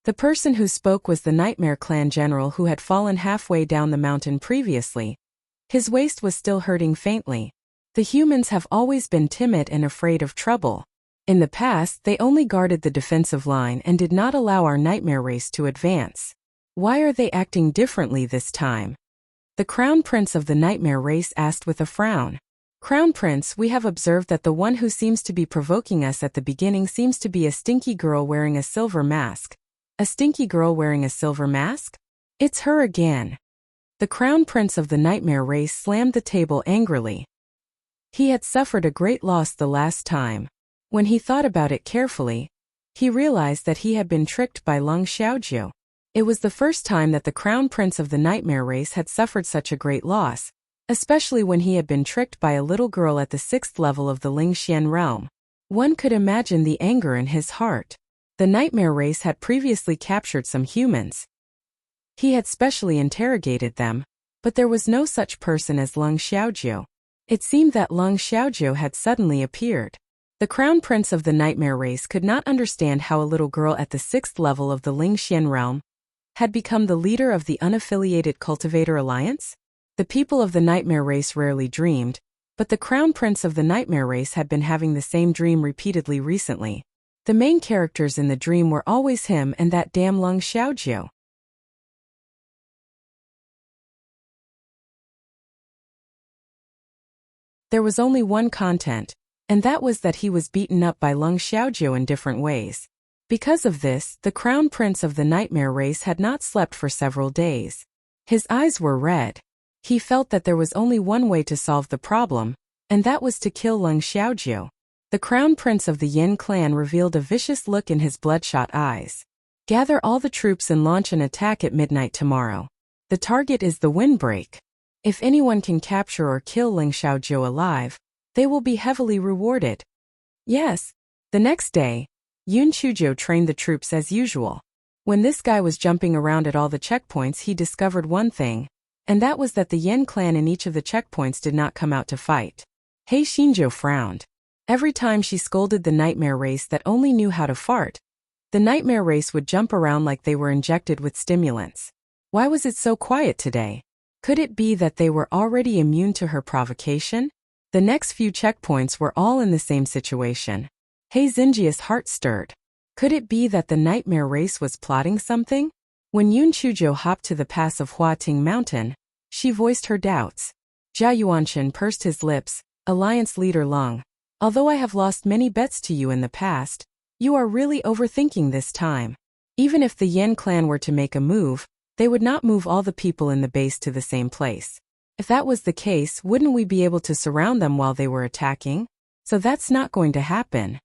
The person who spoke was the Nightmare Clan general who had fallen halfway down the mountain previously. His waist was still hurting faintly. The humans have always been timid and afraid of trouble. In the past, they only guarded the defensive line and did not allow our nightmare race to advance. Why are they acting differently this time? The Crown Prince of the Nightmare race asked with a frown. Crown Prince, we have observed that the one who seems to be provoking us at the beginning seems to be a stinky girl wearing a silver mask. A stinky girl wearing a silver mask? It's her again. The Crown Prince of the Nightmare race slammed the table angrily. He had suffered a great loss the last time. When he thought about it carefully, he realized that he had been tricked by Leng Xiaojiu. It was the first time that the Crown Prince of the Nightmare race had suffered such a great loss, especially when he had been tricked by a little girl at the 6th level of the Lingxian realm. One could imagine the anger in his heart. The Nightmare race had previously captured some humans. He had specially interrogated them, but there was no such person as Leng Xiaojiu. It seemed that Leng Xiaojiu had suddenly appeared. The Crown Prince of the Nightmare race could not understand how a little girl at the 6th level of the Lingxian realm had become the leader of the unaffiliated Cultivator Alliance. The people of the Nightmare race rarely dreamed, but the Crown Prince of the Nightmare race had been having the same dream repeatedly recently. The main characters in the dream were always him and that damn Leng Xiaojiu. There was only one content, and that was that he was beaten up by Leng Xiaojiu in different ways. Because of this, the crown prince of the nightmare race had not slept for several days. His eyes were red. He felt that there was only one way to solve the problem, and that was to kill Leng Xiaojiu. The crown prince of the Yin clan revealed a vicious look in his bloodshot eyes. Gather all the troops and launch an attack at midnight tomorrow. The target is the windbreak. If anyone can capture or kill Leng Xiaojiu alive, they will be heavily rewarded. Yes. The next day, Yun Chuzhou trained the troops as usual. When this guy was jumping around at all the checkpoints, he discovered one thing, and that was that the Yin clan in each of the checkpoints did not come out to fight. He Xinzhou frowned. Every time she scolded the nightmare race that only knew how to fart, the nightmare race would jump around like they were injected with stimulants. Why was it so quiet today? Could it be that they were already immune to her provocation? The next few checkpoints were all in the same situation. He Xinjia's heart stirred. Could it be that the nightmare race was plotting something? When Yun Chuzhou hopped to the pass of Huating Mountain, she voiced her doubts. Jia Yuanshan pursed his lips. Alliance leader Leng, although I have lost many bets to you in the past, you are really overthinking this time. Even if the Yin clan were to make a move, they would not move all the people in the base to the same place. If that was the case, wouldn't we be able to surround them while they were attacking? So that's not going to happen.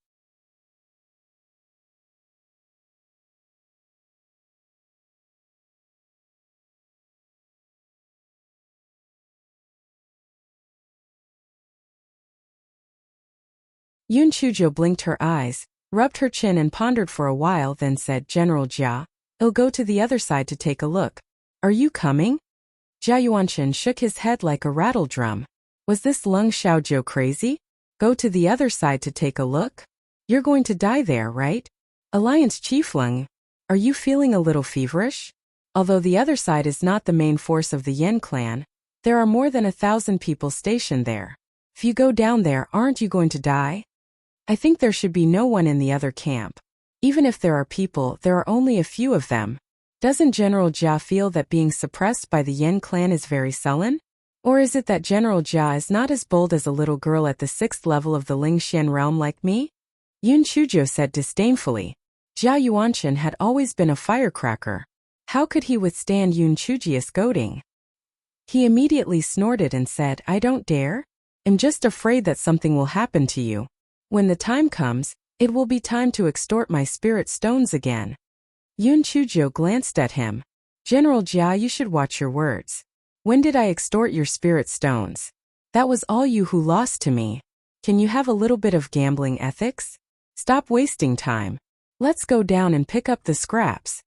Yun Chuzhou blinked her eyes, rubbed her chin and pondered for a while, then said, General Jia, I'll go to the other side to take a look. Are you coming? Jia Yuanshan shook his head like a rattle drum. Was this Leng Xiaojiu crazy? Go to the other side to take a look? You're going to die there, right? Alliance Chief Leng, are you feeling a little feverish? Although the other side is not the main force of the Yin clan, there are more than 1,000 people stationed there. If you go down there, aren't you going to die? I think there should be no one in the other camp. Even if there are people, there are only a few of them. Doesn't General Jia feel that being suppressed by the Yin clan is very sullen? Or is it that General Jia is not as bold as a little girl at the 6th level of the Lingxian realm like me? Yun Chuzhou said disdainfully. Jia Yuanshan had always been a firecracker. How could he withstand Yun Chuzhi's goading? He immediately snorted and said, I don't dare. I'm just afraid that something will happen to you. When the time comes, it will be time to extort my spirit stones again. Yun Chuzhou glanced at him. General Jia, you should watch your words. When did I extort your spirit stones? That was all you who lost to me. Can you have a little bit of gambling ethics? Stop wasting time. Let's go down and pick up the scraps.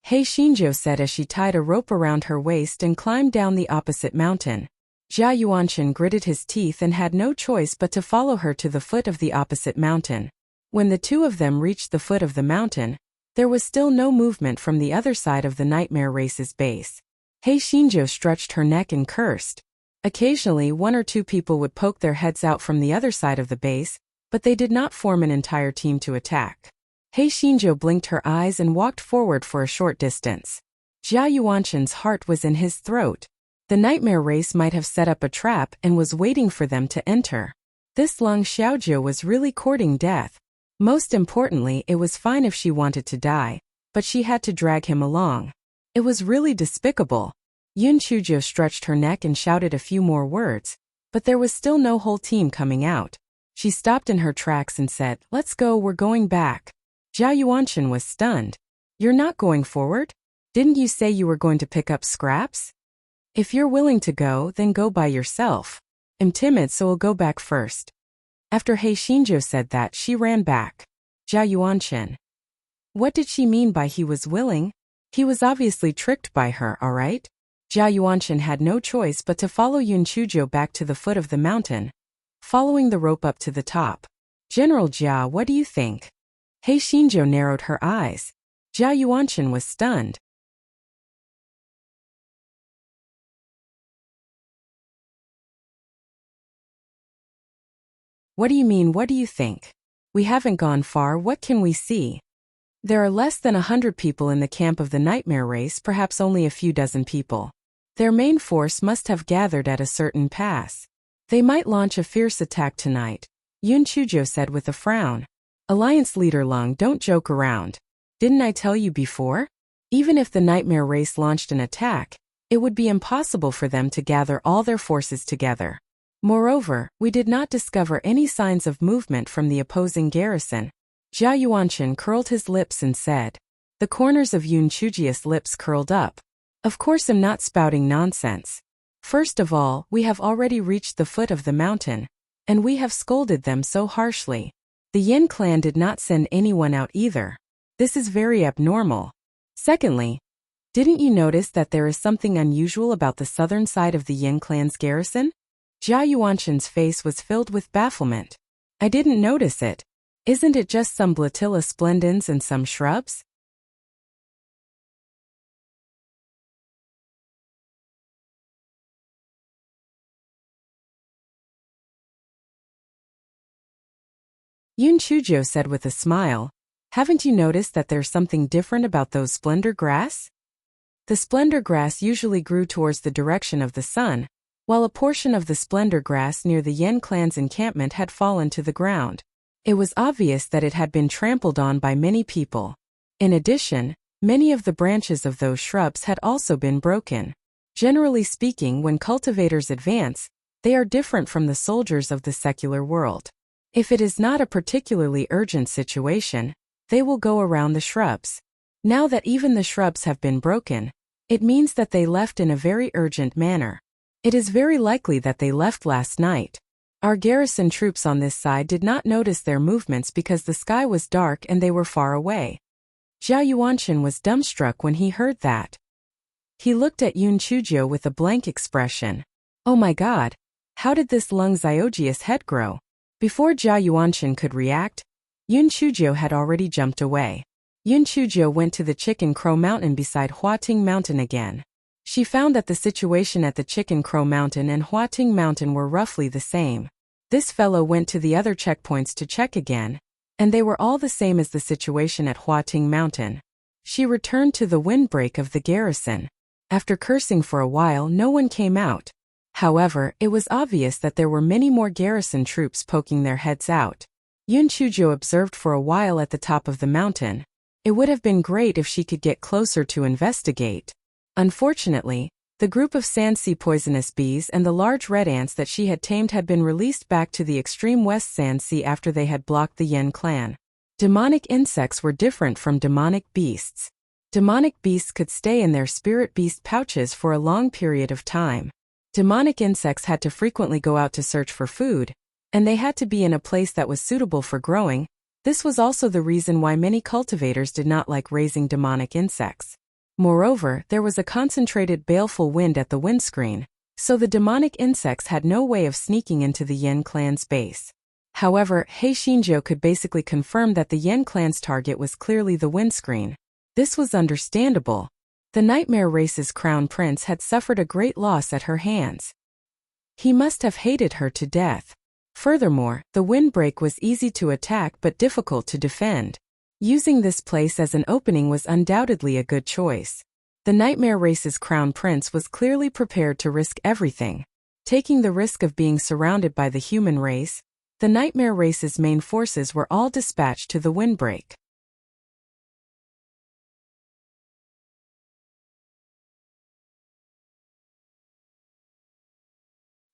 He Xinzhou said as she tied a rope around her waist and climbed down the opposite mountain. Jia Yuanshan gritted his teeth and had no choice but to follow her to the foot of the opposite mountain. When the two of them reached the foot of the mountain, there was still no movement from the other side of the nightmare race's base. He Xinzhou stretched her neck and cursed. Occasionally, one or two people would poke their heads out from the other side of the base, but they did not form an entire team to attack. He Xinzhou blinked her eyes and walked forward for a short distance. Jia Yuanshan's heart was in his throat. The nightmare race might have set up a trap and was waiting for them to enter. This Leng Xiaojiu was really courting death. Most importantly, it was fine if she wanted to die, but she had to drag him along. It was really despicable. Yun Chuzhou stretched her neck and shouted a few more words, but there was still no whole team coming out. She stopped in her tracks and said, Let's go, we're going back. Jia Yuanshan was stunned. You're not going forward? Didn't you say you were going to pick up scraps? If you're willing to go, then go by yourself. I'm timid, so I'll go back first. After He Xinzhou said that, she ran back. Jia Yuanshan. What did she mean by he was willing? He was obviously tricked by her, all right? Jia Yuanshan had no choice but to follow Yun Chuzhou back to the foot of the mountain, following the rope up to the top. General Jia, what do you think? He Xinzhou narrowed her eyes. Jia Yuanshan was stunned. What do you mean, what do you think? We haven't gone far, what can we see? There are less than 100 people in the camp of the nightmare race, perhaps only a few dozen people. Their main force must have gathered at a certain pass. They might launch a fierce attack tonight, Yun Chujo said with a frown. Alliance leader Lung, don't joke around. Didn't I tell you before? Even if the nightmare race launched an attack, it would be impossible for them to gather all their forces together. Moreover, we did not discover any signs of movement from the opposing garrison. Jia Yuanchen curled his lips and said. The corners of Yun Chujia's lips curled up. Of course I'm not spouting nonsense. First of all, we have already reached the foot of the mountain, and we have scolded them so harshly. The Yin clan did not send anyone out either. This is very abnormal. Secondly, didn't you notice that there is something unusual about the southern side of the Yin clan's garrison? Jia Yuanchen's face was filled with bafflement. I didn't notice it. Isn't it just some Blatilla splendens and some shrubs? Yun Chujo said with a smile. Haven't you noticed that there's something different about those splendor grass? The splendor grass usually grew towards the direction of the sun, while a portion of the splendor grass near the Yen clan's encampment had fallen to the ground. It was obvious that it had been trampled on by many people. In addition, many of the branches of those shrubs had also been broken. Generally speaking, when cultivators advance, they are different from the soldiers of the secular world. If it is not a particularly urgent situation, they will go around the shrubs. Now that even the shrubs have been broken, it means that they left in a very urgent manner. It is very likely that they left last night. Our garrison troops on this side did not notice their movements because the sky was dark and they were far away. Jia Yuanchen was dumbstruck when he heard that. He looked at Yun Chujo with a blank expression. Oh my god, how did this Lung Ziogeus head grow? Before Jia Yuanchen could react, Yun Chujo had already jumped away. Yun Chujo went to the Chicken Crow Mountain beside Huating Mountain again. She found that the situation at the Chicken Crow Mountain and Huating Mountain were roughly the same. This fellow went to the other checkpoints to check again, and they were all the same as the situation at Huating Mountain. She returned to the windbreak of the garrison. After cursing for a while, no one came out. However, it was obvious that there were many more garrison troops poking their heads out. Yun Chujo observed for a while at the top of the mountain. It would have been great if she could get closer to investigate. Unfortunately, the group of Sandsea poisonous bees and the large red ants that she had tamed had been released back to the extreme west Sandsea after they had blocked the Yen clan. Demonic insects were different from demonic beasts. Demonic beasts could stay in their spirit beast pouches for a long period of time. Demonic insects had to frequently go out to search for food, and they had to be in a place that was suitable for growing. This was also the reason why many cultivators did not like raising demonic insects. Moreover, there was a concentrated baleful wind at the windscreen, so the demonic insects had no way of sneaking into the Yen clan's base. However, He Xinjiu could basically confirm that the Yen clan's target was clearly the windscreen. This was understandable. The Nightmare Race's crown prince had suffered a great loss at her hands. He must have hated her to death. Furthermore, the windbreak was easy to attack but difficult to defend. Using this place as an opening was undoubtedly a good choice. The Nightmare Race's crown prince was clearly prepared to risk everything. Taking the risk of being surrounded by the human race, the Nightmare Race's main forces were all dispatched to the windbreak.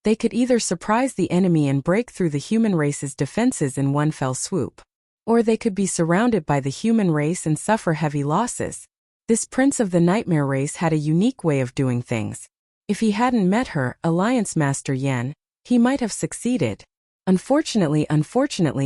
They could either surprise the enemy and break through the human race's defenses in one fell swoop, or they could be surrounded by the human race and suffer heavy losses. This prince of the Nightmare Race had a unique way of doing things. If he hadn't met her, Alliance Master Yen, he might have succeeded. Unfortunately,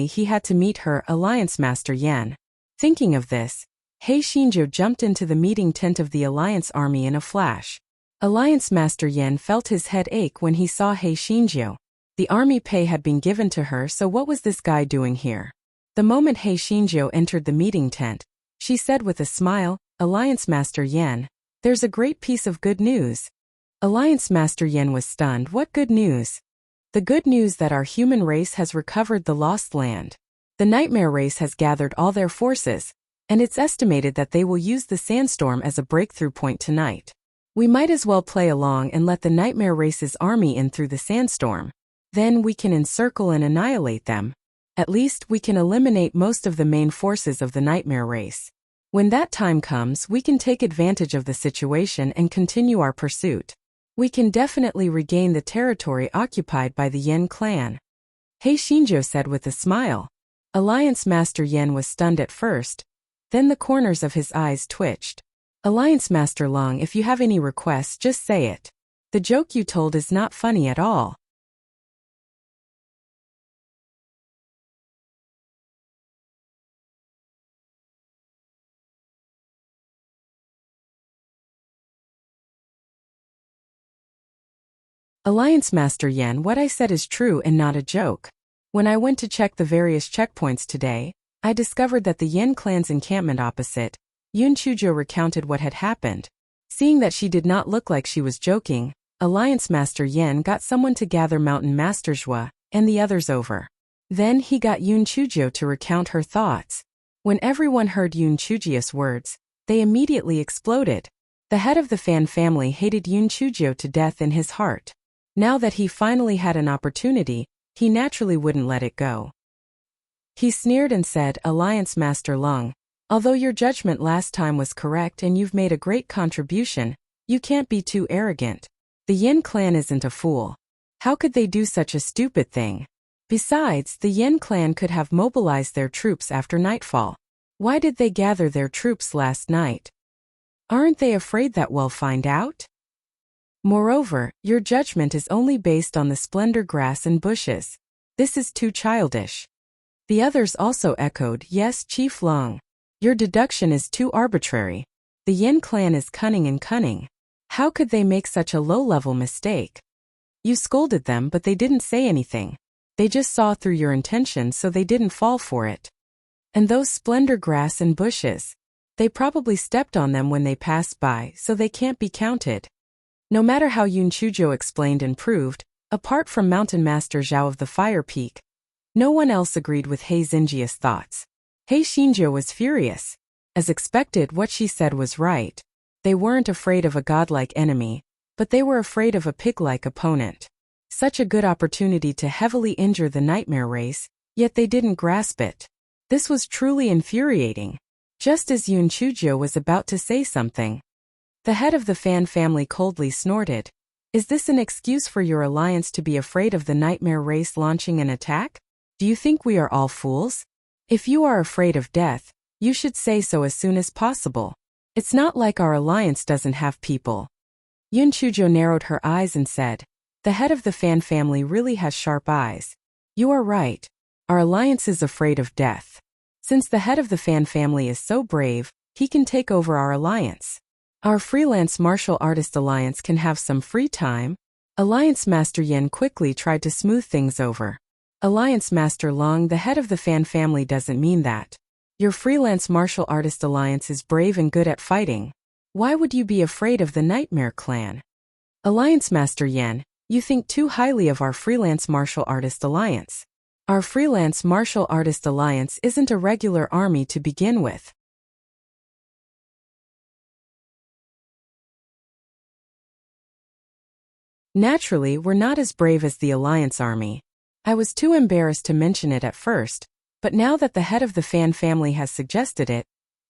he had to meet her, Alliance Master Yen. Thinking of this, He Xinjiu jumped into the meeting tent of the Alliance army in a flash. Alliance Master Yen felt his head ache when he saw He Xinjiu. The army pay had been given to her, so what was this guy doing here? The moment He Xinjiu entered the meeting tent, she said with a smile, Alliance Master Yen, there's a great piece of good news. Alliance Master Yen was stunned. What good news? The good news that our human race has recovered the lost land. The Nightmare Race has gathered all their forces, and it's estimated that they will use the sandstorm as a breakthrough point tonight. We might as well play along and let the Nightmare Race's army in through the sandstorm. Then we can encircle and annihilate them. At least we can eliminate most of the main forces of the nightmare race. When that time comes, we can take advantage of the situation and continue our pursuit. We can definitely regain the territory occupied by the Yen clan. Hei Shinjo said with a smile. Alliance Master Yen was stunned at first. Then the corners of his eyes twitched. Alliance Master Long, if you have any requests, just say it. The joke you told is not funny at all. Alliance Master Yen, what I said is true and not a joke. When I went to check the various checkpoints today, I discovered that the Yen clan's encampment opposite, Yun Chujo recounted what had happened. Seeing that she did not look like she was joking, Alliance Master Yen got someone to gather Mountain Master Zhua and the others over. Then he got Yun Chujo to recount her thoughts. When everyone heard Yun Chujio's words, they immediately exploded. The head of the Fan family hated Yun Chujo to death in his heart. Now that he finally had an opportunity, he naturally wouldn't let it go. He sneered and said, Alliance Master Long, although your judgment last time was correct and you've made a great contribution, you can't be too arrogant. The Yen clan isn't a fool. How could they do such a stupid thing? Besides, the Yen clan could have mobilized their troops after nightfall. Why did they gather their troops last night? Aren't they afraid that we'll find out? Moreover, your judgment is only based on the splendor grass and bushes. This is too childish. The others also echoed, yes, Chief Long. Your deduction is too arbitrary. The Yen clan is cunning and cunning. How could they make such a low-level mistake? You scolded them, but they didn't say anything. They just saw through your intentions, so they didn't fall for it. And those splendor grass and bushes, they probably stepped on them when they passed by, so they can't be counted. No matter how Yun Chujo explained and proved, apart from Mountain Master Zhao of the Fire Peak, no one else agreed with Hei Xinjia's thoughts. Hei Shinjo was furious. As expected, what she said was right. They weren't afraid of a godlike enemy, but they were afraid of a pig-like opponent. Such a good opportunity to heavily injure the nightmare race, yet they didn't grasp it. This was truly infuriating. Just as Yun Chujo was about to say something, the head of the Fan family coldly snorted. Is this an excuse for your alliance to be afraid of the nightmare race launching an attack? Do you think we are all fools? If you are afraid of death, you should say so as soon as possible. It's not like our alliance doesn't have people. Yun Chujo narrowed her eyes and said, the head of the Fan family really has sharp eyes. You are right. Our alliance is afraid of death. Since the head of the Fan family is so brave, he can take over our alliance. Our freelance martial artist alliance can have some free time. Alliance Master Yen quickly tried to smooth things over. Alliance Master Long, the head of the Fan family doesn't mean that. Your freelance martial artist alliance is brave and good at fighting. Why would you be afraid of the Nightmare Clan? Alliance Master Yen, you think too highly of our freelance martial artist alliance. Our freelance martial artist alliance isn't a regular army to begin with. Naturally, we're not as brave as the Alliance Army. I was too embarrassed to mention it at first, but now that the head of the Fan family has suggested it,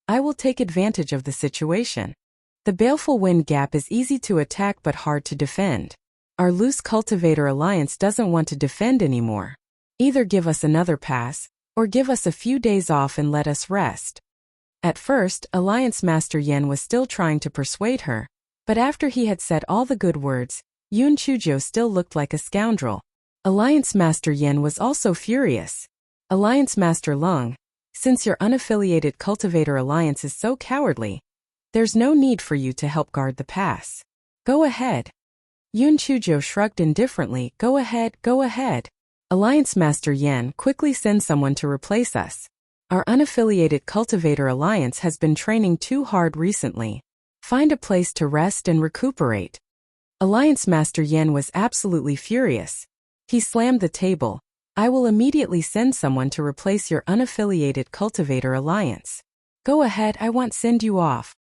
I will take advantage of the situation. The Baleful Wind Gap is easy to attack but hard to defend. Our loose cultivator alliance doesn't want to defend anymore. Either give us another pass, or give us a few days off and let us rest. At first, Alliance Master Yen was still trying to persuade her, but after he had said all the good words, Yun Chujo still looked like a scoundrel. Alliance Master Yen was also furious. Alliance Master Long, since your unaffiliated cultivator alliance is so cowardly, there's no need for you to help guard the pass. Go ahead. Yun Chujo shrugged indifferently. Go ahead, go ahead. Alliance Master Yen, quickly send someone to replace us. Our unaffiliated cultivator alliance has been training too hard recently. Find a place to rest and recuperate. Alliance Master Yen was absolutely furious. He slammed the table. I will immediately send someone to replace your unaffiliated cultivator alliance. Go ahead, I won't send you off.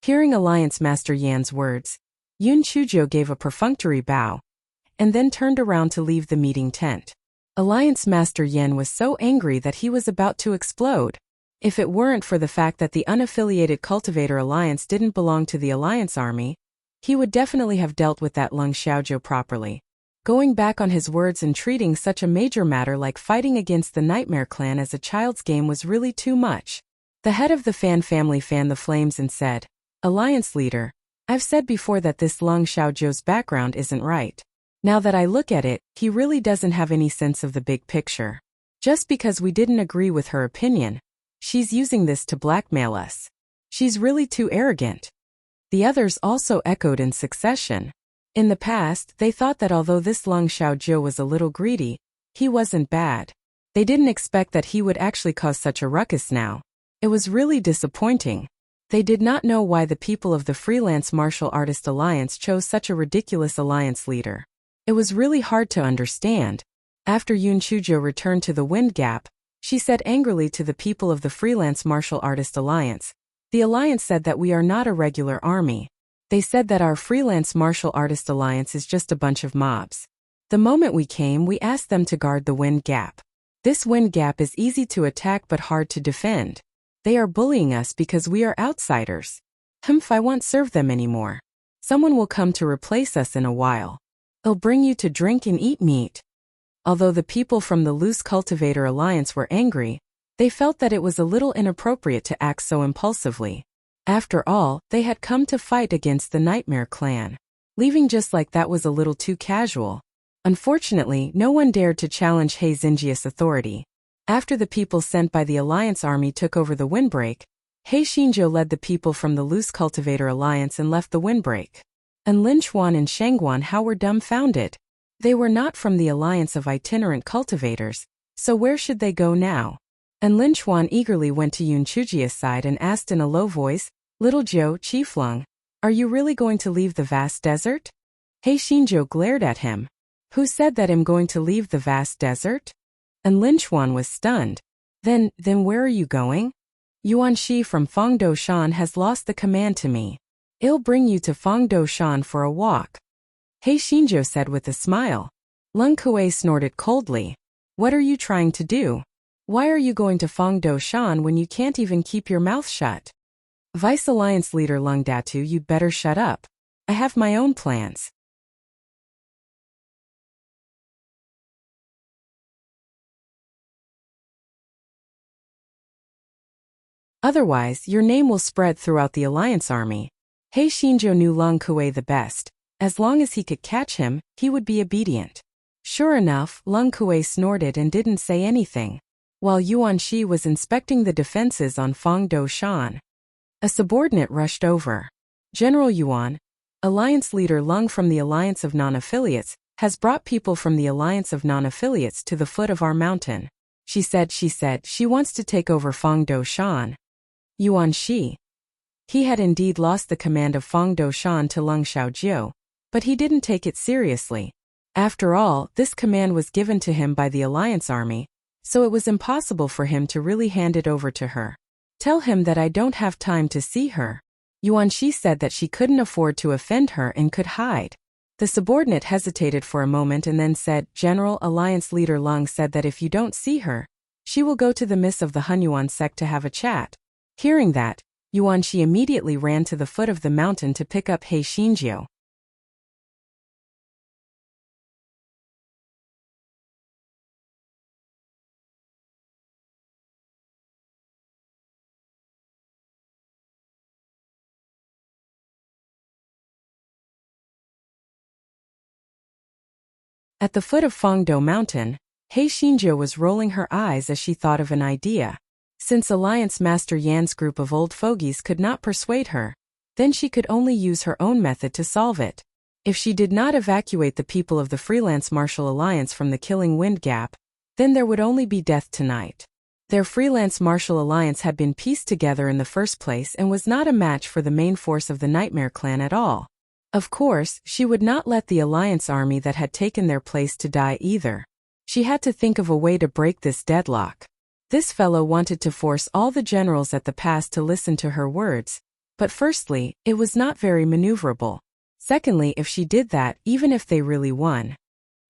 Hearing Alliance Master Yan's words, Yun Chujo gave a perfunctory bow, and then turned around to leave the meeting tent. Alliance Master Yan was so angry that he was about to explode. If it weren't for the fact that the unaffiliated Cultivator Alliance didn't belong to the Alliance Army, he would definitely have dealt with that Lung Xiaozhou properly. Going back on his words and treating such a major matter like fighting against the Nightmare Clan as a child's game was really too much. The head of the Fan family fanned the flames and said, "Alliance leader, I've said before that this Lung Xiaozhou's background isn't right. Now that I look at it, he really doesn't have any sense of the big picture. Just because we didn't agree with her opinion, she's using this to blackmail us. She's really too arrogant." The others also echoed in succession. In the past, they thought that although this Lung Xiaozhou was a little greedy, he wasn't bad. They didn't expect that he would actually cause such a ruckus now. It was really disappointing. They did not know why the people of the Freelance Martial Artist Alliance chose such a ridiculous alliance leader. It was really hard to understand. After Yun Chujo returned to the Wind Gap, she said angrily to the people of the Freelance Martial Artist Alliance, "The Alliance said that we are not a regular army. They said that our Freelance Martial Artist Alliance is just a bunch of mobs. The moment we came, we asked them to guard the Wind Gap. This Wind Gap is easy to attack but hard to defend. They are bullying us because we are outsiders. I won't serve them anymore. Someone will come to replace us in a while. They'll bring you to drink and eat meat." Although the people from the Loose Cultivator Alliance were angry, they felt that it was a little inappropriate to act so impulsively. After all, they had come to fight against the Nightmare Clan. Leaving just like that was a little too casual. Unfortunately, no one dared to challenge He Xinjia's authority. After the people sent by the Alliance Army took over the windbreak, He Xinjiu led the people from the Loose Cultivator Alliance and left the windbreak. And Lin Chuan and Shengguan Hao were dumbfounded. They were not from the Alliance of Itinerant Cultivators, so where should they go now? And Lin Chuan eagerly went to Yun Chujia's side and asked in a low voice, "Little Jiu, Chief Lung, are you really going to leave the vast desert?" He Xinjiu glared at him. "Who said that I'm going to leave the vast desert?" And Lin Chuan was stunned. Then where are you going?" "Yuan Shi from Fangdo Shan has lost the command to me. I'll bring you to Fangdo Shan for a walk," He Xinjiu said with a smile. Lung Kuei snorted coldly. "What are you trying to do? Why are you going to Fangdo Shan when you can't even keep your mouth shut?" "Vice Alliance Leader Lung Datu, you'd better shut up. I have my own plans." "Otherwise, your name will spread throughout the Alliance Army." He Xinjiu knew Lung Kuei the best. As long as he could catch him, he would be obedient. Sure enough, Lung Kuei snorted and didn't say anything, while Yuan Shi was inspecting the defenses on Fangdo Shan. A subordinate rushed over. "General Yuan, Alliance Leader Lung from the Alliance of Non-Affiliates has brought people from the Alliance of Non-Affiliates to the foot of our mountain. She said she wants to take over Fangdo Shan." Yuan Shi. He had indeed lost the command of Fangdo Shan to Lung Xiaozhou, but he didn't take it seriously. After all, this command was given to him by the Alliance Army, so it was impossible for him to really hand it over to her. "Tell him that I don't have time to see her." Yuan Shi said that she couldn't afford to offend her and could hide. The subordinate hesitated for a moment and then said, "General, Alliance Leader Lung said that if you don't see her, she will go to the Miss of the Hunyuan sect to have a chat." Hearing that, Yuan Shi immediately ran to the foot of the mountain to pick up He Xinjiu. At the foot of Fangdo Mountain, He Xinjiu was rolling her eyes as she thought of an idea. Since Alliance Master Yan's group of old fogies could not persuade her, then she could only use her own method to solve it. If she did not evacuate the people of the Freelance Martial Alliance from the Killing Wind Gap, then there would only be death tonight. Their Freelance Martial Alliance had been pieced together in the first place and was not a match for the main force of the Nightmare Clan at all. Of course, she would not let the Alliance Army that had taken their place to die either. She had to think of a way to break this deadlock. This fellow wanted to force all the generals at the pass to listen to her words, But firstly, it was not very maneuverable. Secondly, if she did that, even if they really won,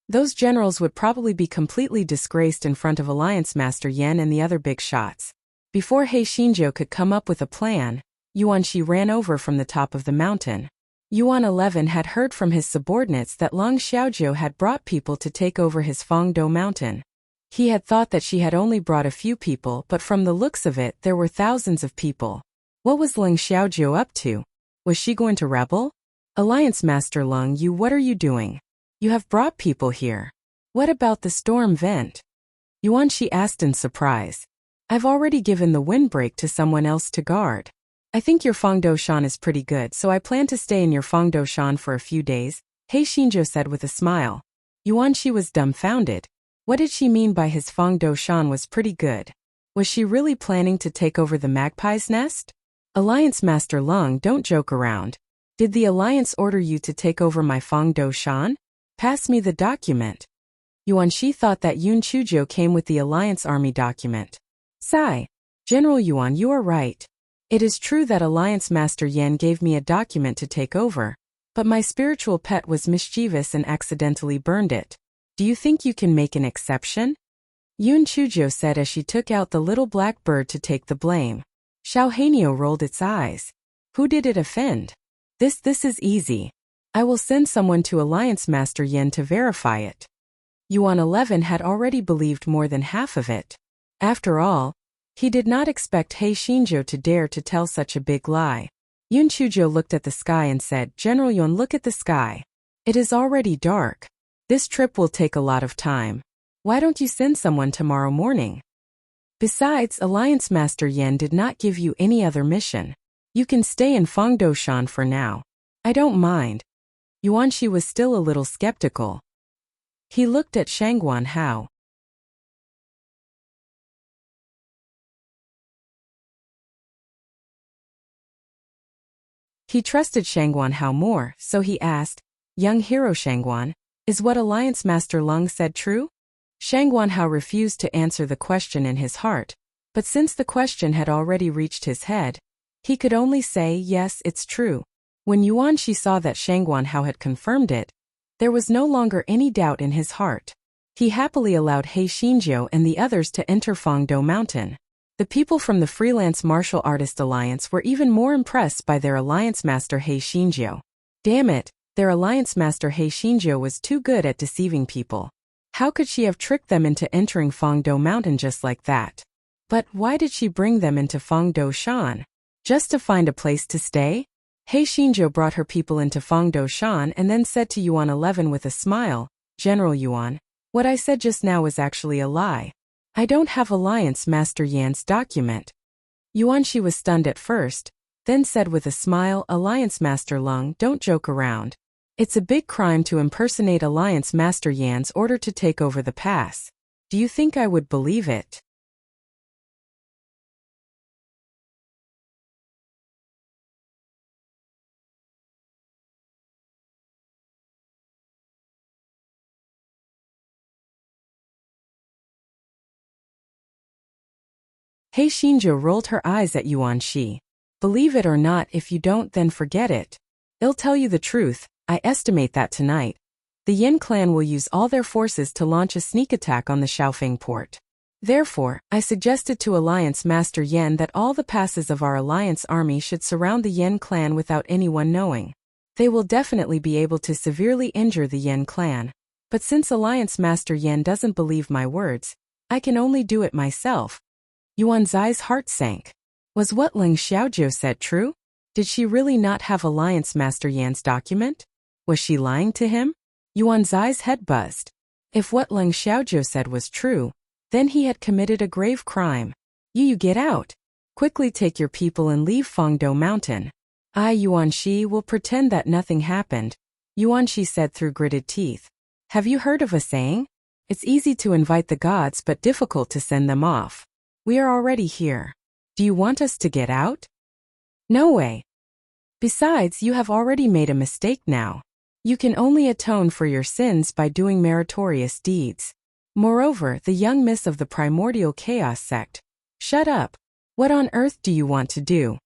those generals would probably be completely disgraced in front of Alliance Master Yen and the other big shots. Before He Shinjo could come up with a plan, Yuan Shi ran over from the top of the mountain. Yuan 11 had heard from his subordinates that Long Xiaojiu had brought people to take over his Fangdou mountain. He had thought that she had only brought a few people, but from the looks of it, there were thousands of people. What was Long Xiaojiu up to? Was she going to rebel? Alliance Master Lung Yu, what are you doing? You have brought people here. What about the storm vent? Yuan Shi asked in surprise. I've already given the windbreak to someone else to guard. I think your Fangdou Shan is pretty good, so I plan to stay in your Fangdou Shan for a few days, He Shinjo said with a smile. Yuan Shi was dumbfounded. What did she mean by his Fangdou Shan was pretty good? Was she really planning to take over the magpie's nest? Alliance Master Lung, don't joke around. Did the Alliance order you to take over my Fangdou Shan? Pass me the document. Yuan Shi thought that Yun Chujo came with the Alliance Army document. Sigh. General Yuan, you are right. It is true that Alliance Master Yen gave me a document to take over, but my spiritual pet was mischievous and accidentally burned it. Do you think you can make an exception? Yun Chujo said as she took out the little black bird to take the blame. Xiao Hanio rolled its eyes. Who did it offend? This is easy. I will send someone to Alliance Master Yen to verify it. Yuan 11 had already believed more than half of it. After all, he did not expect He Shinjo to dare to tell such a big lie. Yun Chujo looked at the sky and said, General Yuan, look at the sky. It is already dark. This trip will take a lot of time. Why don't you send someone tomorrow morning? Besides, Alliance Master Yen did not give you any other mission. You can stay in Fangdou Shan for now. I don't mind. Yuan Shi was still a little skeptical. He looked at Shangguan Hao. He trusted Shangguan Hao more, so he asked, Young hero Shangguan, is what Alliance Master Lung said true? Shangguan Hao refused to answer the question in his heart, but since the question had already reached his head, he could only say, yes, it's true. When Yuan Shi saw that Shangguan Hao had confirmed it, there was no longer any doubt in his heart. He happily allowed He Shinjo and the others to enter Fangdou Mountain. The people from the Freelance Martial Artist Alliance were even more impressed by their Alliance Master He Shinjo. Damn it, their Alliance Master He Shinjo was too good at deceiving people. How could she have tricked them into entering Fangdou Mountain just like that? But why did she bring them into Fangdou Shan? Just to find a place to stay? He Shinjo brought her people into Fangdou Shan and then said to Yuan 11 with a smile, General Yuan, what I said just now was actually a lie. I don't have Alliance Master Yan's document. Yuan Shi was stunned at first, then said with a smile, Alliance Master Lung, don't joke around. It's a big crime to impersonate Alliance Master Yan's order to take over the pass. Do you think I would believe it? He Shinjo rolled her eyes at Yuan Shi. Believe it or not, if you don't, then forget it. I'll tell you the truth, I estimate that tonight, the Yin clan will use all their forces to launch a sneak attack on the Shaofeng port. Therefore, I suggested to Alliance Master Yen that all the passes of our alliance army should surround the Yin clan without anyone knowing. They will definitely be able to severely injure the Yin clan. But since Alliance Master Yen doesn't believe my words, I can only do it myself. Yuan Zai's heart sank. Was what Ling Xiaojiu said true? Did she really not have Alliance Master Yan's document? Was she lying to him? Yuan Zai's head buzzed. If what Ling Xiaojiu said was true, then he had committed a grave crime. You get out. Quickly take your people and leave Fangdou Mountain. I, Yuan Shi, will pretend that nothing happened, Yuan Shi said through gritted teeth. Have you heard of a saying? It's easy to invite the gods but difficult to send them off. We are already here. Do you want us to get out? No way. Besides, you have already made a mistake now. You can only atone for your sins by doing meritorious deeds. Moreover, the young miss of the primordial chaos sect. Shut up. What on earth do you want to do?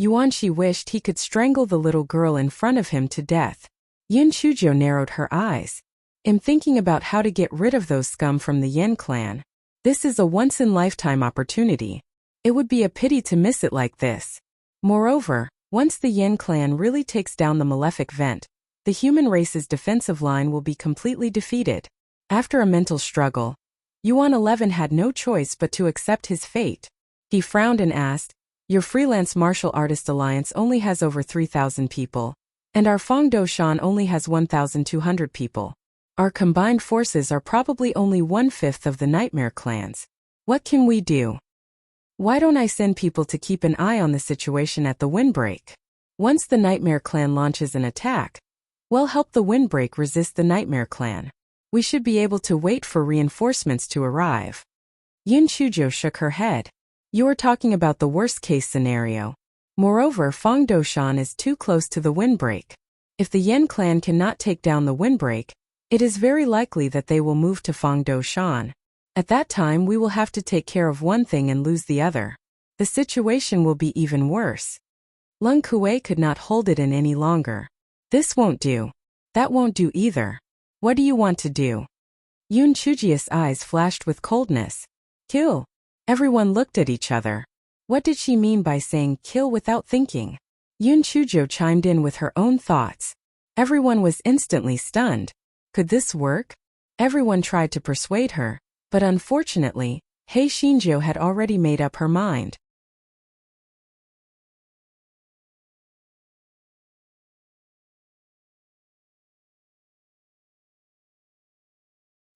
Yuanqi wished he could strangle the little girl in front of him to death. Yin Chujiu narrowed her eyes. "I'm thinking about how to get rid of those scum from the Yin clan. This is a once-in-lifetime opportunity. It would be a pity to miss it like this. Moreover, once the Yin clan really takes down the malefic vent, the human race's defensive line will be completely defeated." After a mental struggle, Yuan 11 had no choice but to accept his fate. He frowned and asked, "Your freelance martial artist alliance only has over 3,000 people, and our Fangdo Shan only has 1,200 people. Our combined forces are probably only 1/5 of the Nightmare clans. What can we do? Why don't I send people to keep an eye on the situation at the windbreak? Once the Nightmare clan launches an attack, we'll help the windbreak resist the Nightmare clan. We should be able to wait for reinforcements to arrive." Yin Chujiu shook her head. "You are talking about the worst-case scenario. Moreover, Fangdo Shan is too close to the windbreak. If the Yin clan cannot take down the windbreak, it is very likely that they will move to Fangdo Shan. At that time we will have to take care of one thing and lose the other. The situation will be even worse." Leng Kuei could not hold it in any longer. "This won't do. That won't do either. What do you want to do?" Yun Chuji's eyes flashed with coldness. "Kill." Everyone looked at each other. What did she mean by saying kill without thinking? Yun Chujiu chimed in with her own thoughts. Everyone was instantly stunned. Could this work? Everyone tried to persuade her, but unfortunately, He Xinjiu had already made up her mind.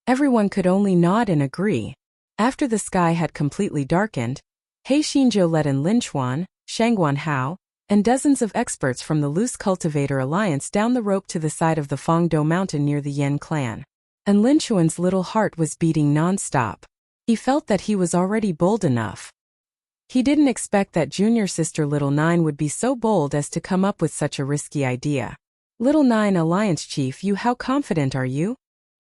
Everyone could only nod and agree. After the sky had completely darkened, He Xinjiu led in Linchuan, Shangguan Hao, and dozens of experts from the Loose Cultivator Alliance down the rope to the side of the Fangdo Mountain near the Yin clan. And Linchuan's little heart was beating non-stop. He felt that he was already bold enough. He didn't expect that junior sister Little Nine would be so bold as to come up with such a risky idea. "Little Nine Alliance Chief, how confident are you?"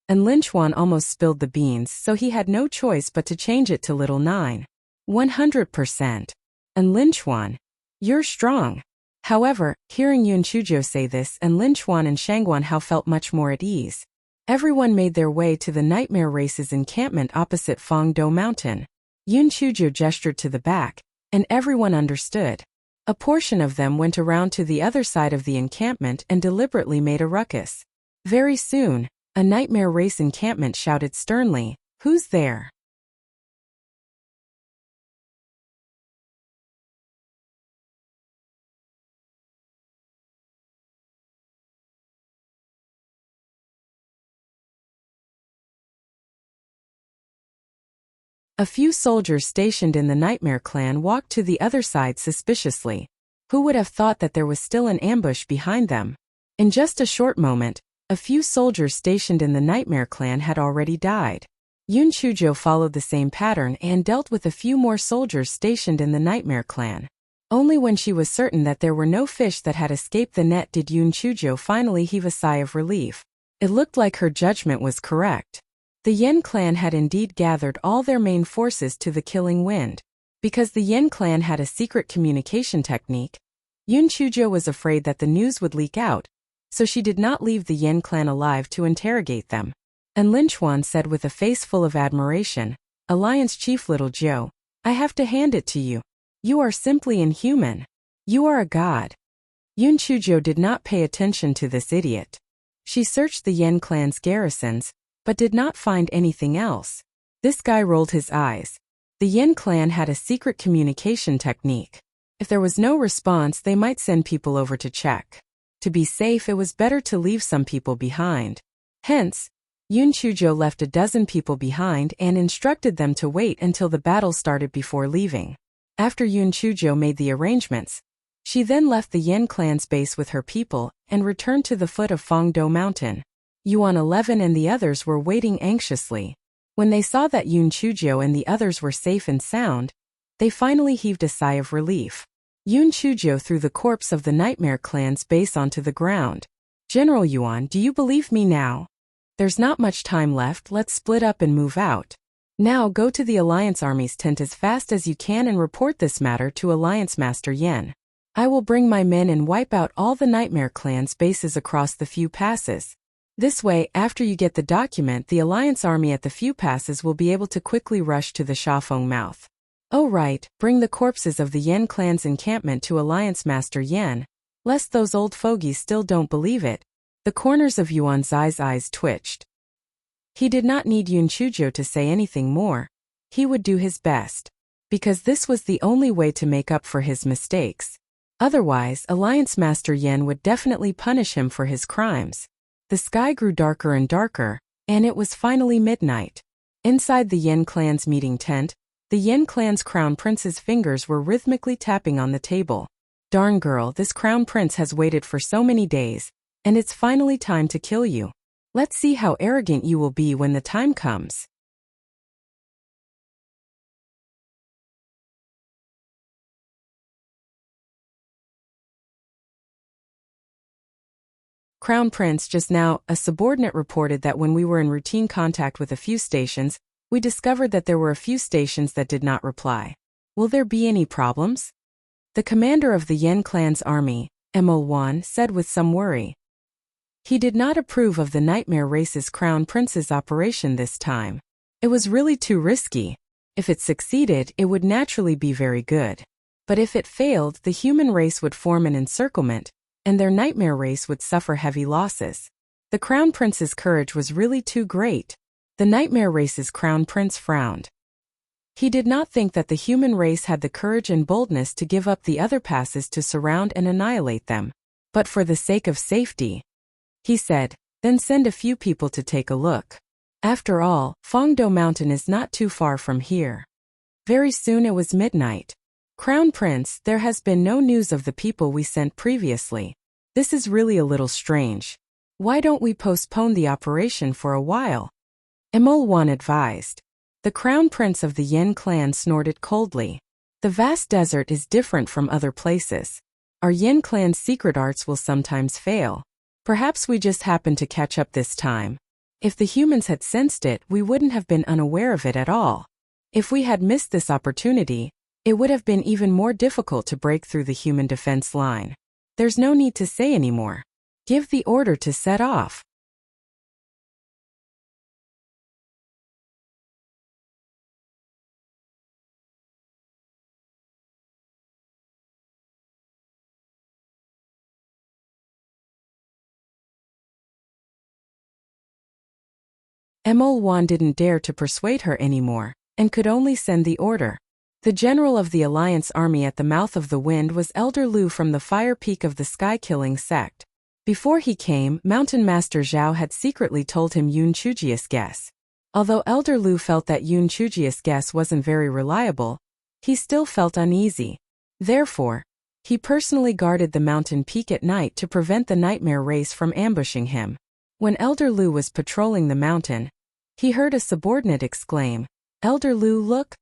And Linchuan almost spilled the beans, so he had no choice but to change it to Little Nine. 100%. And Linchuan, "You're strong." However, hearing Yun Chujiu say this and Linchuan and Shangguan Hao felt much more at ease. Everyone made their way to the Nightmare Race's encampment opposite Fangdo Mountain. Yun Chujiu gestured to the back, and everyone understood. A portion of them went around to the other side of the encampment and deliberately made a ruckus. Very soon, a Nightmare Race encampment shouted sternly, "Who's there?" A few soldiers stationed in the Nightmare clan walked to the other side suspiciously. Who would have thought that there was still an ambush behind them? In just a short moment, a few soldiers stationed in the Nightmare clan had already died. Yun Chujiu followed the same pattern and dealt with a few more soldiers stationed in the Nightmare clan. Only when she was certain that there were no fish that had escaped the net did Yun Chujiu finally heave a sigh of relief. It looked like her judgment was correct. The Yin clan had indeed gathered all their main forces to the Killing Wind. Because the Yin clan had a secret communication technique, Yun Chujiu was afraid that the news would leak out, so she did not leave the Yin clan alive to interrogate them. And Linchuan said with a face full of admiration, "Alliance Chief Little Jiu, I have to hand it to you. You are simply inhuman. You are a god." Yun Chujiu did not pay attention to this idiot. She searched the Yin clan's garrisons, but did not find anything else. This guy rolled his eyes. The Yin clan had a secret communication technique. If there was no response, they might send people over to check. To be safe, it was better to leave some people behind. Hence, Yun Chujiu left a dozen people behind and instructed them to wait until the battle started before leaving. After Yun Chujiu made the arrangements, she then left the Yin clan's base with her people and returned to the foot of Fangdo Mountain. Yuan 11 and the others were waiting anxiously. When they saw that Yun Chujiu and the others were safe and sound, they finally heaved a sigh of relief. Yun Chujiu threw the corpse of the Nightmare clan's base onto the ground. "General Yuan, do you believe me now? There's not much time left, let's split up and move out. Now go to the Alliance Army's tent as fast as you can and report this matter to Alliance Master Yen." I will bring my men and wipe out all the Nightmare Clan's bases across the few passes. This way, after you get the document, the Alliance army at the few passes will be able to quickly rush to the Shafeng mouth. Oh right, bring the corpses of the Yen clan's encampment to Alliance Master Yen, lest those old fogies still don't believe it. The corners of Yuan Zai's eyes twitched. He did not need Yun Chuzhou to say anything more. He would do his best. Because this was the only way to make up for his mistakes. Otherwise, Alliance Master Yen would definitely punish him for his crimes. The sky grew darker and darker, and it was finally midnight. Inside the Yen clan's meeting tent, the Yen clan's crown prince's fingers were rhythmically tapping on the table. Darn girl, this crown prince has waited for so many days, and it's finally time to kill you. Let's see how arrogant you will be when the time comes. Crown Prince, just now, a subordinate reported that when we were in routine contact with a few stations, we discovered that there were a few stations that did not reply. Will there be any problems? The commander of the Yen clan's army, Emol said with some worry. He did not approve of the Nightmare Race's Crown Prince's operation this time. It was really too risky. If it succeeded, it would naturally be very good. But if it failed, the human race would form an encirclement, and their Nightmare Race would suffer heavy losses. The Crown Prince's courage was really too great. The Nightmare Race's Crown Prince frowned. He did not think that the human race had the courage and boldness to give up the other passes to surround and annihilate them. But for the sake of safety, he said, then send a few people to take a look. After all, Fangdo Mountain is not too far from here. Very soon it was midnight. Crown Prince, there has been no news of the people we sent previously. This is really a little strange. Why don't we postpone the operation for a while? Emol advised. The Crown Prince of the Yen clan snorted coldly. The vast desert is different from other places. Our Yen clan's secret arts will sometimes fail. Perhaps we just happened to catch up this time. If the humans had sensed it, we wouldn't have been unaware of it at all. If we had missed this opportunity, it would have been even more difficult to break through the human defense line. There's no need to say anymore. Give the order to set off. Emol didn't dare to persuade her anymore, and could only send the order. The general of the Alliance army at the mouth of the wind was Elder Lu from the Fire Peak of the Sky-Killing sect. Before he came, Mountain Master Zhao had secretly told him Yun Chuzhi's guess. Although Elder Lu felt that Yun Chuzhi's guess wasn't very reliable, he still felt uneasy. Therefore, he personally guarded the mountain peak at night to prevent the Nightmare Race from ambushing him. When Elder Lu was patrolling the mountain, he heard a subordinate exclaim, "Elder Lu, look!"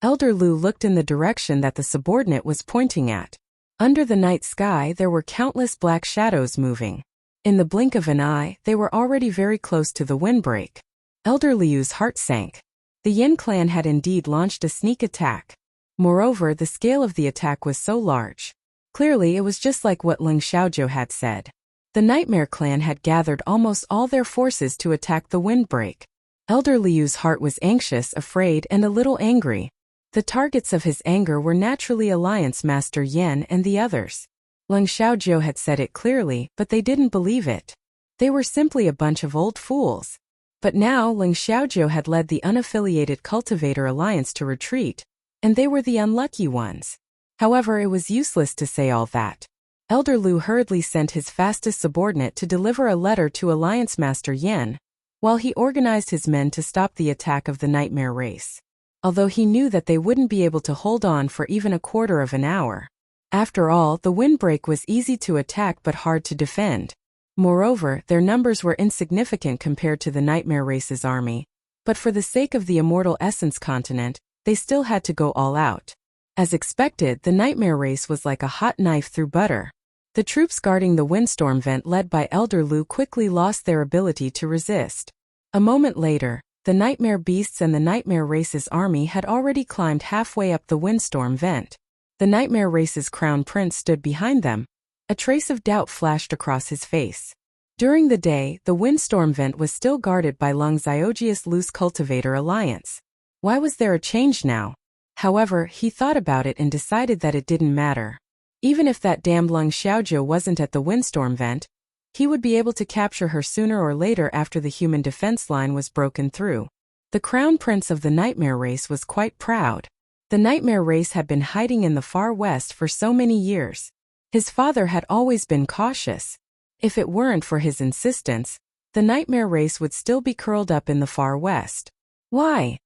Elder Lu looked in the direction that the subordinate was pointing at. Under the night sky there were countless black shadows moving. In the blink of an eye, they were already very close to the windbreak. Elder Liu's heart sank. The Yen clan had indeed launched a sneak attack. Moreover, the scale of the attack was so large. Clearly, it was just like what Ling Xiaozhou had said. The Nightmare Clan had gathered almost all their forces to attack the windbreak. Elder Liu's heart was anxious, afraid, and a little angry. The targets of his anger were naturally Alliance Master Yen and the others. Ling Xiaozhou had said it clearly, but they didn't believe it. They were simply a bunch of old fools. But now Ling Xiaozhou had led the unaffiliated Cultivator Alliance to retreat, and they were the unlucky ones. However, it was useless to say all that. Elder Lu hurriedly sent his fastest subordinate to deliver a letter to Alliance Master Yen, while he organized his men to stop the attack of the Nightmare Race. Although he knew that they wouldn't be able to hold on for even a quarter of an hour. After all, the windbreak was easy to attack but hard to defend. Moreover, their numbers were insignificant compared to the Nightmare Race's army, but for the sake of the Immortal Essence continent, they still had to go all out. As expected, the Nightmare Race was like a hot knife through butter. The troops guarding the windstorm vent led by Elder Lu quickly lost their ability to resist. A moment later, the Nightmare Beasts and the Nightmare Race's army had already climbed halfway up the windstorm vent. The nightmare race's crown prince stood behind them. A trace of doubt flashed across his face. During the day, the windstorm vent was still guarded by Lung Ziogeus Loose Cultivator Alliance. Why was there a change now? However, he thought about it and decided that it didn't matter. Even if that damned Lung Xiaojiu wasn't at the windstorm vent, he would be able to capture her sooner or later after the human defense line was broken through. The crown prince of the nightmare race was quite proud. The nightmare race had been hiding in the far west for so many years. His father had always been cautious. If it weren't for his insistence, the nightmare race would still be curled up in the far west. Why?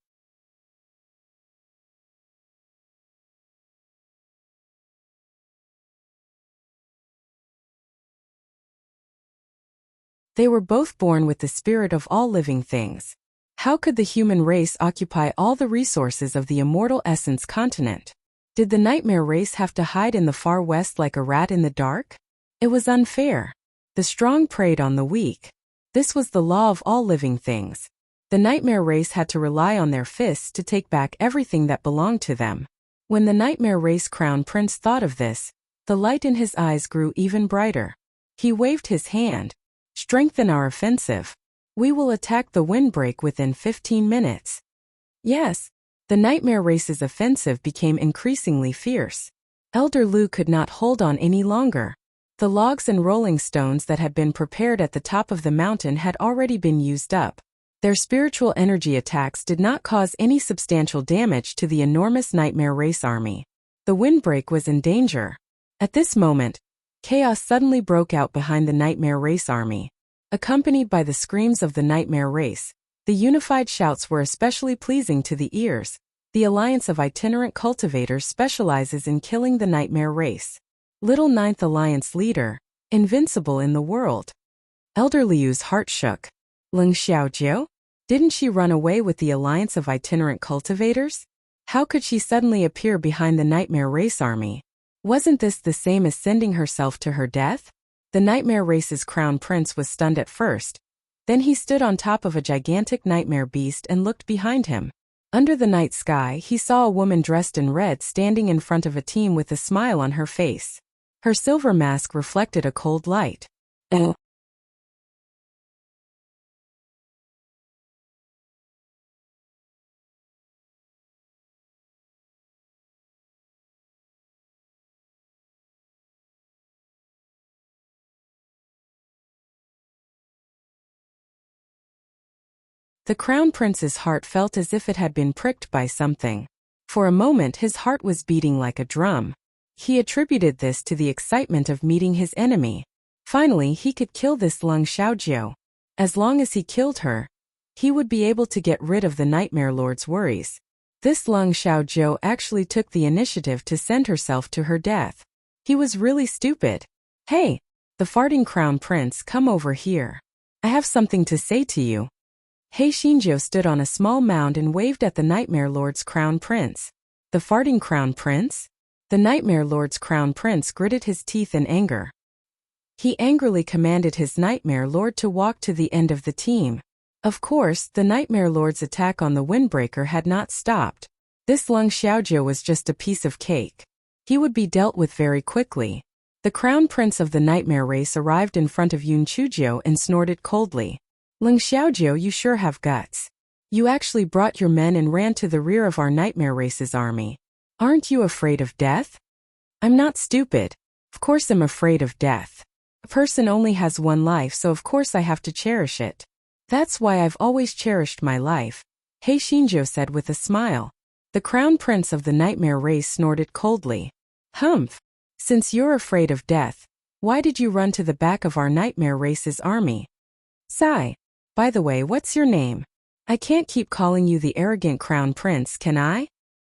They were both born with the spirit of all living things. How could the human race occupy all the resources of the immortal essence continent? Did the nightmare race have to hide in the far west like a rat in the dark? It was unfair. The strong preyed on the weak. This was the law of all living things. The nightmare race had to rely on their fists to take back everything that belonged to them. When the nightmare race crown prince thought of this, the light in his eyes grew even brighter. He waved his hand. Strengthen our offensive. We will attack the windbreak within 15 minutes. Yes, the nightmare race's offensive became increasingly fierce. Elder Lu could not hold on any longer. The logs and rolling stones that had been prepared at the top of the mountain had already been used up. Their spiritual energy attacks did not cause any substantial damage to the enormous nightmare race army. The windbreak was in danger. At this moment, chaos suddenly broke out behind the nightmare race army. Accompanied by the screams of the nightmare race, the unified shouts were especially pleasing to the ears. The Alliance of Itinerant Cultivators specializes in killing the nightmare race. Little Ninth Alliance leader, invincible in the world. Elder Liu's heart shook. Lung Xiaojiu? Didn't she run away with the Alliance of Itinerant Cultivators? How could she suddenly appear behind the nightmare race army? Wasn't this the same as sending herself to her death? The nightmare race's crown prince was stunned at first. Then he stood on top of a gigantic nightmare beast and looked behind him. Under the night sky, he saw a woman dressed in red standing in front of a team with a smile on her face. Her silver mask reflected a cold light. The crown prince's heart felt as if it had been pricked by something. For a moment his heart was beating like a drum. He attributed this to the excitement of meeting his enemy. Finally he could kill this Lung Xiaojiu. As long as he killed her, he would be able to get rid of the Nightmare Lord's worries. This Lung Xiaojiu actually took the initiative to send herself to her death. He was really stupid. Hey, the farting crown prince, come over here. I have something to say to you. He Xinjiu stood on a small mound and waved at the Nightmare Lord's crown prince. The farting crown prince? The Nightmare Lord's crown prince gritted his teeth in anger. He angrily commanded his Nightmare Lord to walk to the end of the team. Of course, the Nightmare Lord's attack on the windbreaker had not stopped. This Lung Xiaojiu was just a piece of cake. He would be dealt with very quickly. The crown prince of the nightmare race arrived in front of Yun Chujiu and snorted coldly. Lung Xiaojiu, you sure have guts. You actually brought your men and ran to the rear of our nightmare race's army. Aren't you afraid of death? I'm not stupid. Of course I'm afraid of death. A person only has one life, so of course I have to cherish it. That's why I've always cherished my life, He Xinjiu said with a smile. The crown prince of the nightmare race snorted coldly. Humph. Since you're afraid of death, why did you run to the back of our nightmare race's army? Sigh. By the way, what's your name? I can't keep calling you the arrogant crown prince, can I?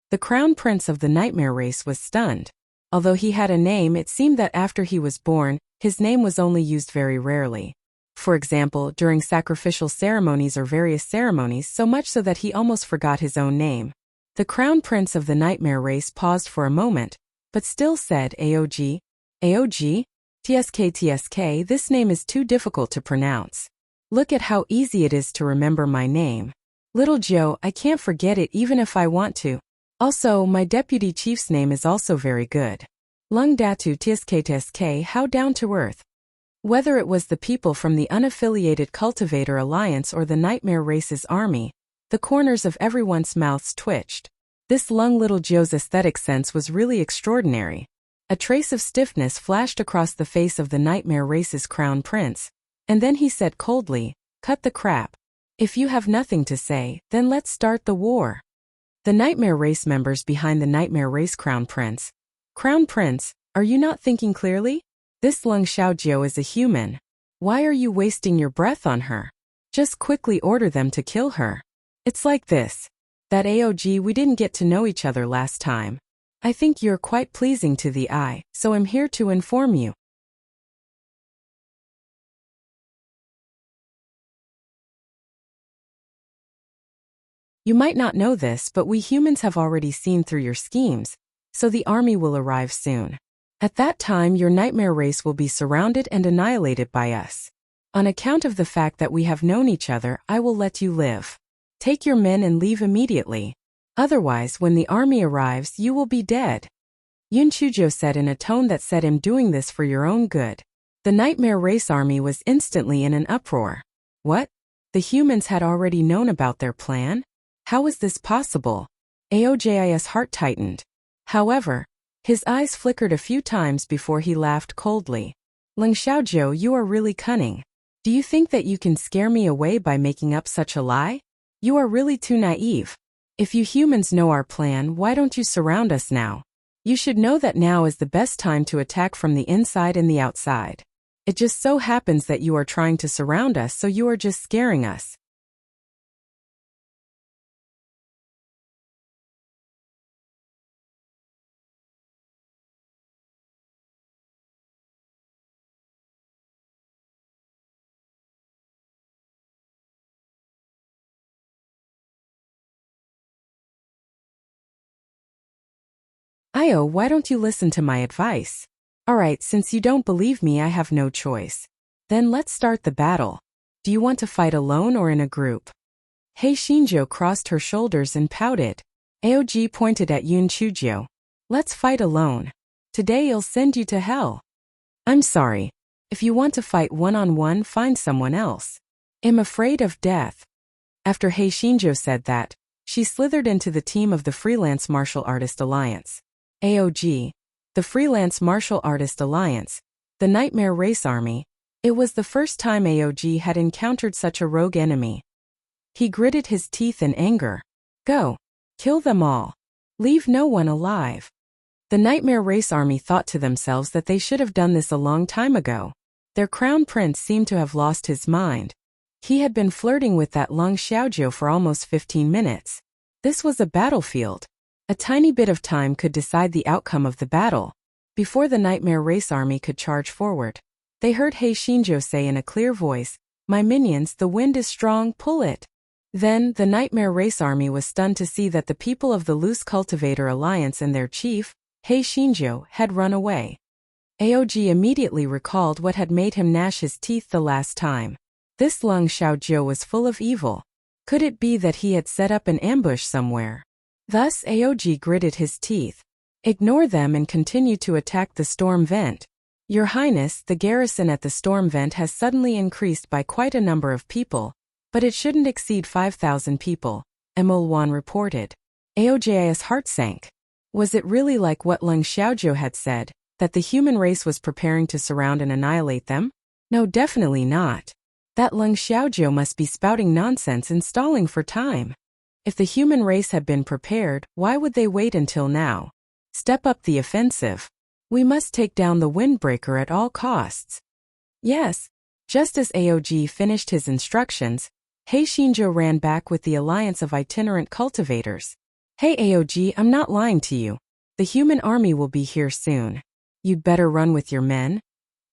The crown prince of the nightmare race was stunned. Although he had a name, it seemed that after he was born, his name was only used very rarely. For example, during sacrificial ceremonies or various ceremonies, so much so that he almost forgot his own name. The crown prince of the nightmare race paused for a moment, but still said, Aog? Aog? TSK, this name is too difficult to pronounce. Look at how easy it is to remember my name. Little Joe, I can't forget it even if I want to. Also, my deputy chief's name is also very good. Lung Datu Tsk, how down to earth. Whether it was the people from the unaffiliated Cultivator Alliance or the Nightmare Race's army, the corners of everyone's mouths twitched. This Lung Little Joe's aesthetic sense was really extraordinary. A trace of stiffness flashed across the face of the Nightmare Race's crown prince, and then he said coldly, "Cut the crap. If you have nothing to say, then let's start the war." The Nightmare Race members behind the Nightmare Race Crown Prince. Crown Prince, are you not thinking clearly? This Lung Xiaojiu is a human. Why are you wasting your breath on her? Just quickly order them to kill her. It's like this. That AOG, we didn't get to know each other last time. I think you're quite pleasing to the eye, so I'm here to inform you. You might not know this, but we humans have already seen through your schemes, so the army will arrive soon. At that time, your Nightmare Race will be surrounded and annihilated by us. On account of the fact that we have known each other, I will let you live. Take your men and leave immediately. Otherwise, when the army arrives, you will be dead. Yun Chujo said in a tone that said, "I'm doing this for your own good." The Nightmare Race army was instantly in an uproar. What? The humans had already known about their plan? How was this possible? Aojis' heart tightened. However, his eyes flickered a few times before he laughed coldly. Lung Xiaojiu, you are really cunning. Do you think that you can scare me away by making up such a lie? You are really too naive. If you humans know our plan, why don't you surround us now? You should know that now is the best time to attack from the inside and the outside. It just so happens that you are trying to surround us, so you are just scaring us. Io, why don't you listen to my advice? Alright, since you don't believe me, I have no choice. Then let's start the battle. Do you want to fight alone or in a group? Hei Shinjo crossed her shoulders and pouted. Aog pointed at Yun Chujo. Let's fight alone. Today I'll send you to hell. I'm sorry. If you want to fight one-on-one, find someone else. I'm afraid of death. After Hei Shinjo said that, she slithered into the team of the Freelance Martial Artist Alliance. AOG, the Freelance Martial Artist Alliance, the Nightmare Race Army. It was the first time AOG had encountered such a rogue enemy. He gritted his teeth in anger. Go. Kill them all. Leave no one alive. The Nightmare Race Army thought to themselves that they should have done this a long time ago. Their crown prince seemed to have lost his mind. He had been flirting with that Lung Xiaojiu for almost 15 minutes. This was a battlefield. A tiny bit of time could decide the outcome of the battle. Before the Nightmare Race Army could charge forward, they heard Hei Shinjo say in a clear voice, "My minions, the wind is strong, pull it." Then, the Nightmare Race Army was stunned to see that the people of the Loose Cultivator Alliance and their chief, Hei Shinjo, had run away. Aog immediately recalled what had made him gnash his teeth the last time. This Lung Xiaojiu was full of evil. Could it be that he had set up an ambush somewhere? Thus Aog gritted his teeth. Ignore them and continue to attack the storm vent. Your Highness, the garrison at the storm vent has suddenly increased by quite a number of people, but it shouldn't exceed 5,000 people, Emil reported. Aog's heart sank. Was it really like what Lung Xiaojiu had said, that the human race was preparing to surround and annihilate them? No, definitely not. That Lung Xiaojiu must be spouting nonsense and stalling for time. If the human race had been prepared, why would they wait until now? Step up the offensive. We must take down the windbreaker at all costs. Yes. Just as Aog finished his instructions, Hei Shinjo ran back with the alliance of itinerant cultivators. Hey Aog, I'm not lying to you. The human army will be here soon. You'd better run with your men,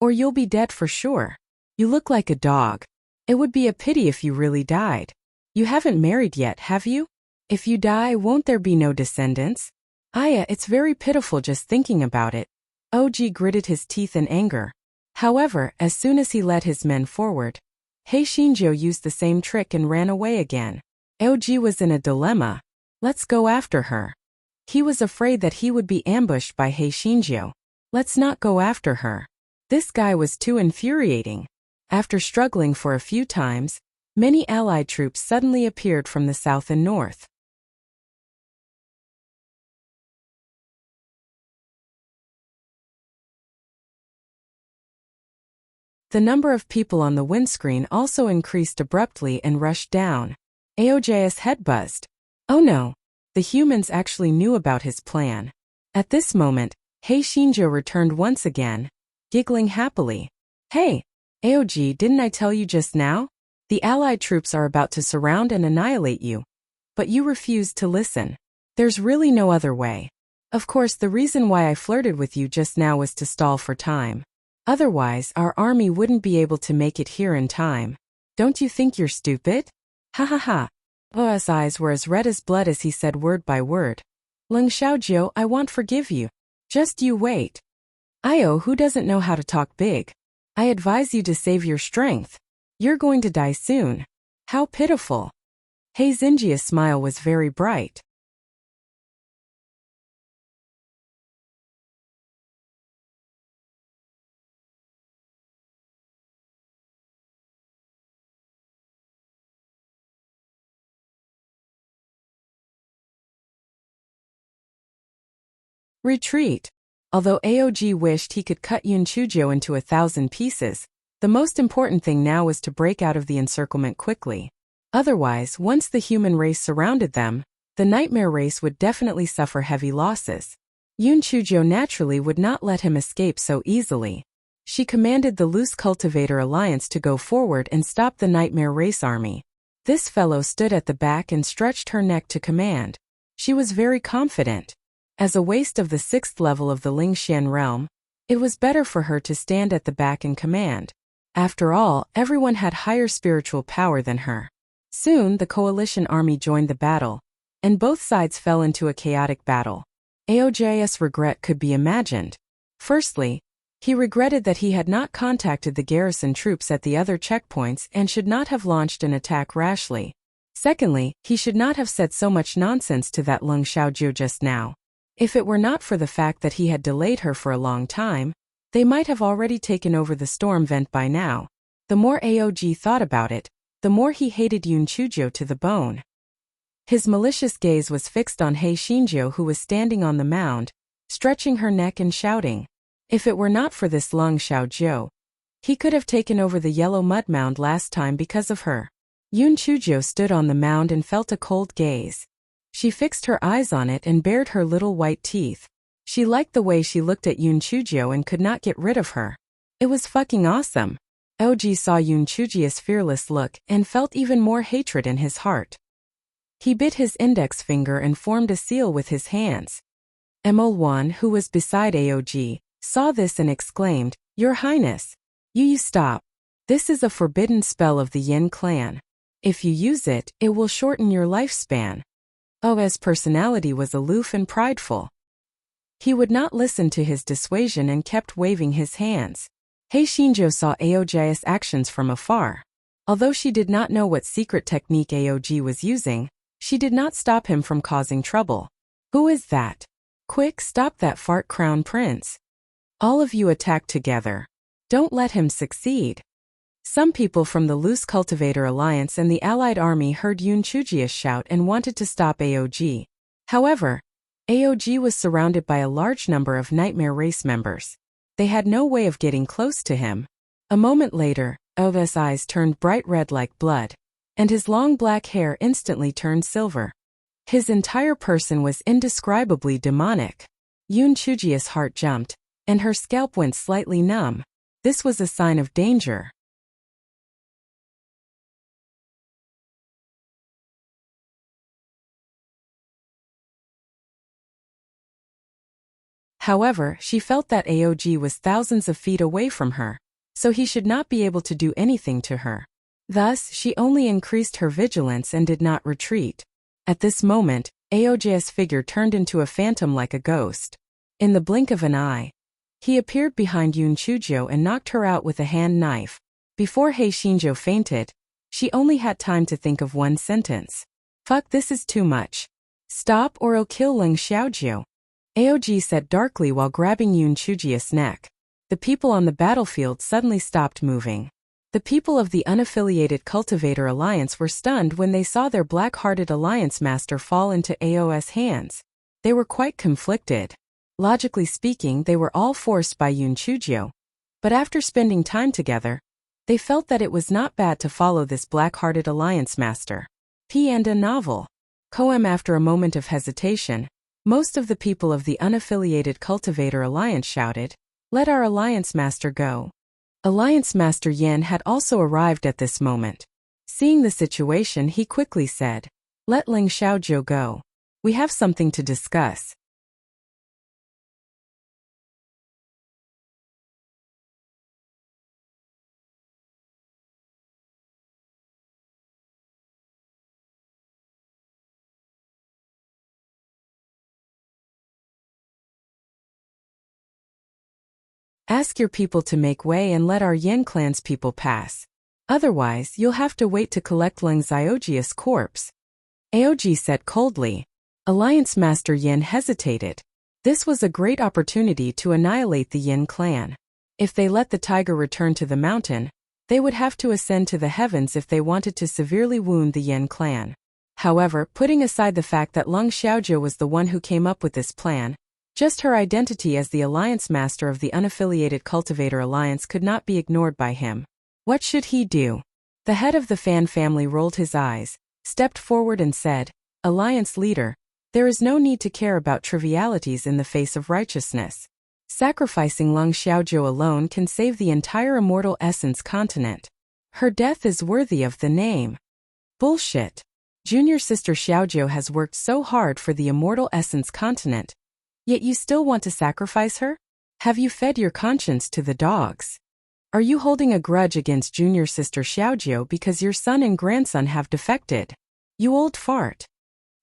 or you'll be dead for sure. You look like a dog. It would be a pity if you really died. You haven't married yet, have you? If you die, won't there be no descendants? Aya, it's very pitiful just thinking about it. Og gritted his teeth in anger. However, as soon as he led his men forward, Hei Shinjo used the same trick and ran away again. Og was in a dilemma. Let's go after her. He was afraid that he would be ambushed by Hei Shinjo. Let's not go after her. This guy was too infuriating. After struggling for a few times, many Allied troops suddenly appeared from the south and north. The number of people on the windscreen also increased abruptly and rushed down. Aoji's head buzzed. Oh no! The humans actually knew about his plan. At this moment, Hei Shinjo returned once again, giggling happily. Hey! Aoji, didn't I tell you just now? The Allied troops are about to surround and annihilate you. But you refused to listen. There's really no other way. Of course, the reason why I flirted with you just now was to stall for time. Otherwise, our army wouldn't be able to make it here in time. Don't you think you're stupid? Ha ha ha. O's eyes were as red as blood as he said word by word. Leng Xiaojiu, I won't forgive you. Just you wait. Io, who doesn't know how to talk big? I advise you to save your strength. You're going to die soon. How pitiful. Hei Xinjia's smile was very bright. Retreat. Although Aog wished he could cut Yun Chujo into 1,000 pieces, the most important thing now was to break out of the encirclement quickly. Otherwise, once the human race surrounded them, the nightmare race would definitely suffer heavy losses. Yun Chujo naturally would not let him escape so easily. She commanded the Loose Cultivator Alliance to go forward and stop the nightmare race army. This fellow stood at the back and stretched her neck to command. She was very confident. As a waste of the 6th level of the Lingxian realm, it was better for her to stand at the back and command. After all, everyone had higher spiritual power than her. Soon, the coalition army joined the battle, and both sides fell into a chaotic battle. Aoj's regret could be imagined. Firstly, he regretted that he had not contacted the garrison troops at the other checkpoints and should not have launched an attack rashly. Secondly, he should not have said so much nonsense to that Leng Xiaojiu just now. If it were not for the fact that he had delayed her for a long time, they might have already taken over the storm vent by now. The more Aog thought about it, the more he hated Yun Chujo to the bone. His malicious gaze was fixed on Hei Shinjo, who was standing on the mound, stretching her neck and shouting. If it were not for this Leng Xiaojiu, he could have taken over the yellow mud mound last time because of her. Yun Chujo stood on the mound and felt a cold gaze. She fixed her eyes on it and bared her little white teeth. She liked the way she looked at Yun Chujo and could not get rid of her. It was fucking awesome. Oji saw Yun Chujia's fearless look and felt even more hatred in his heart. He bit his index finger and formed a seal with his hands. Emolwan, who was beside Aog, saw this and exclaimed, Your Highness! You stop. This is a forbidden spell of the Yin clan. If you use it, it will shorten your lifespan. O's personality was aloof and prideful. He would not listen to his dissuasion and kept waving his hands. Hei Shinjo saw Aog's actions from afar. Although she did not know what secret technique Aog was using, she did not stop him from causing trouble. Who is that? Quick, stop that fart, Crown Prince. All of you attack together. Don't let him succeed. Some people from the Loose Cultivator Alliance and the Allied army heard Yun Chujia's shout and wanted to stop Aog. However, Aog was surrounded by a large number of Nightmare Race members. They had no way of getting close to him. A moment later, O's eyes turned bright red like blood, and his long black hair instantly turned silver. His entire person was indescribably demonic. Yun Chujia's heart jumped, and her scalp went slightly numb. This was a sign of danger. However, she felt that Aog was thousands of feet away from her, so he should not be able to do anything to her. Thus, she only increased her vigilance and did not retreat. At this moment, Aog's figure turned into a phantom like a ghost. In the blink of an eye, he appeared behind Yun Chujo and knocked her out with a hand knife. Before Hei Shinjo fainted, she only had time to think of one sentence. Fuck, this is too much. Stop or I'll kill Leng Xiaojiu, Aog said darkly while grabbing Yun Chujia's neck. The people on the battlefield suddenly stopped moving. The people of the unaffiliated Cultivator Alliance were stunned when they saw their black-hearted alliance master fall into Ao's hands. They were quite conflicted. Logically speaking, they were all forced by Yun Chujiu. But after spending time together, they felt that it was not bad to follow this black-hearted alliance master. And a novel. Koem. After a moment of hesitation, most of the people of the unaffiliated Cultivator Alliance shouted, "Let our alliance master go." Alliance Master Yin had also arrived at this moment. Seeing the situation, he quickly said, "Let Leng Xiaojiu go. We have something to discuss." Ask your people to make way and let our Yin clan's people pass. Otherwise, you'll have to wait to collect Leng Xiaojia's corpse, Aog said coldly. Alliance Master Yin hesitated. This was a great opportunity to annihilate the Yin clan. If they let the tiger return to the mountain, they would have to ascend to the heavens if they wanted to severely wound the Yin clan. However, putting aside the fact that Leng Xiaojiu was the one who came up with this plan, just her identity as the Alliance Master of the unaffiliated Cultivator Alliance could not be ignored by him. What should he do? The head of the Fan family rolled his eyes, stepped forward and said, "Alliance leader, there is no need to care about trivialities in the face of righteousness. Sacrificing Leng Xiaojiu alone can save the entire Immortal Essence continent. Her death is worthy of the name." Bullshit. Junior sister Xiaojiu has worked so hard for the Immortal Essence continent. Yet you still want to sacrifice her? Have you fed your conscience to the dogs? Are you holding a grudge against junior sister Xiaojiu because your son and grandson have defected? You old fart.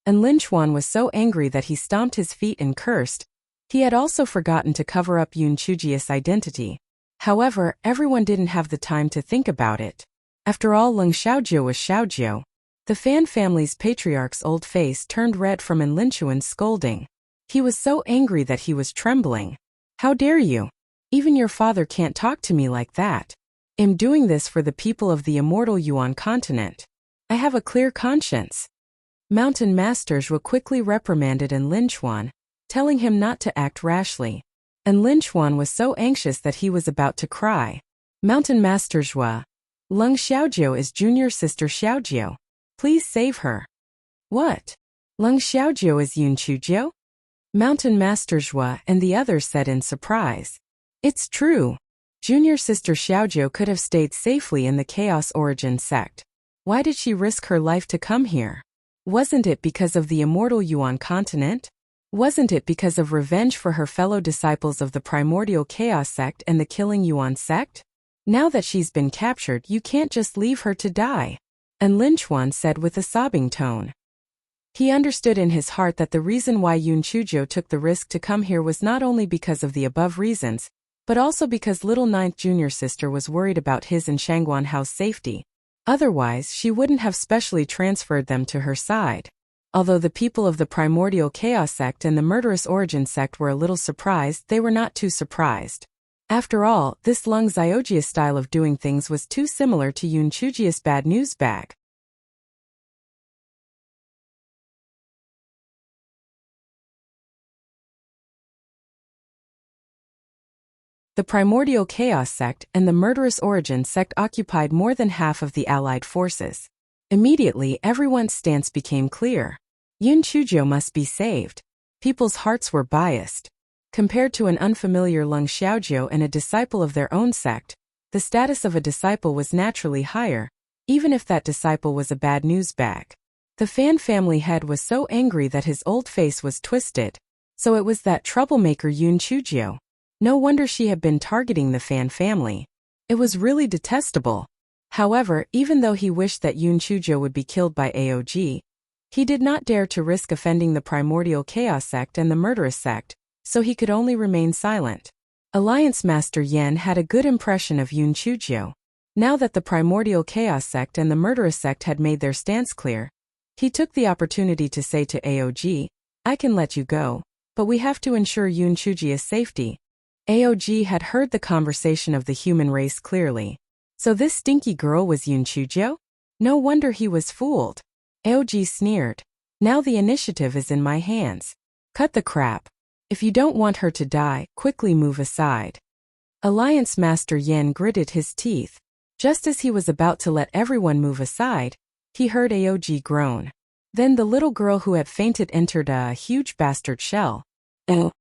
And Lin Chuan was so angry that he stomped his feet and cursed. He had also forgotten to cover up Yun Chujia's identity. However, everyone didn't have the time to think about it. After all, Leng Xiaojiu was Xiaojiu. The Fan family's patriarch's old face turned red from Lin Chuan's scolding. He was so angry that he was trembling. "How dare you? Even your father can't talk to me like that. I'm doing this for the people of the immortal Yuan continent. I have a clear conscience." Mountain Masters were quickly reprimanded Lin Chuan, telling him not to act rashly. And Lin Chuan was so anxious that he was about to cry. Mountain Master Zhua. "Leng Xiaojiu is junior sister Xiaojiu. Please save her." "What? Leng Xiaojiu is Yun Chujiu?" Mountain Master Zhua and the others said in surprise. "It's true. Junior sister Xiaojiu could have stayed safely in the Chaos Origin sect. Why did she risk her life to come here? Wasn't it because of the immortal Yuan continent? Wasn't it because of revenge for her fellow disciples of the Primordial Chaos sect and the Killing Yuan sect? Now that she's been captured, you can't just leave her to die." And Lin Chuan said with a sobbing tone. He understood in his heart that the reason why Yun Chujiu took the risk to come here was not only because of the above reasons, but also because little ninth junior sister was worried about his and Shangguan Hao's safety. Otherwise, she wouldn't have specially transferred them to her side. Although the people of the Primordial Chaos sect and the Murderous Origin sect were a little surprised, they were not too surprised. After all, this Leng Xiaojia style of doing things was too similar to Yun Chujia's bad news bag. The Primordial Chaos sect and the Murderous Origin sect occupied more than half of the Allied forces. Immediately, everyone's stance became clear. Yun Chujiu must be saved. People's hearts were biased. Compared to an unfamiliar Leng Xiaojiu and a disciple of their own sect, the status of a disciple was naturally higher, even if that disciple was a bad news bag. The Fan family head was so angry that his old face was twisted. So it was that troublemaker Yun Chujiu. No wonder she had been targeting the Fan family. It was really detestable. However, even though he wished that Yun Chujiu would be killed by Aog, he did not dare to risk offending the Primordial Chaos sect and the Murderous sect, so he could only remain silent. Alliance Master Yen had a good impression of Yun Chujiu. Now that the Primordial Chaos sect and the Murderous sect had made their stance clear, He took the opportunity to say to Aog, I can let you go, but we have to ensure Yoon Chujia's safety. Aog had heard the conversation of the human race clearly. So this stinky girl was Yoon Chujio? No wonder he was fooled. Aog sneered. Now the initiative is in my hands. Cut the crap. If you don't want her to die, quickly move aside. Alliance Master Yen gritted his teeth. Just as he was about to let everyone move aside, he heard Aog groan. Then the little girl who had fainted entered a huge bastard shell. Oh.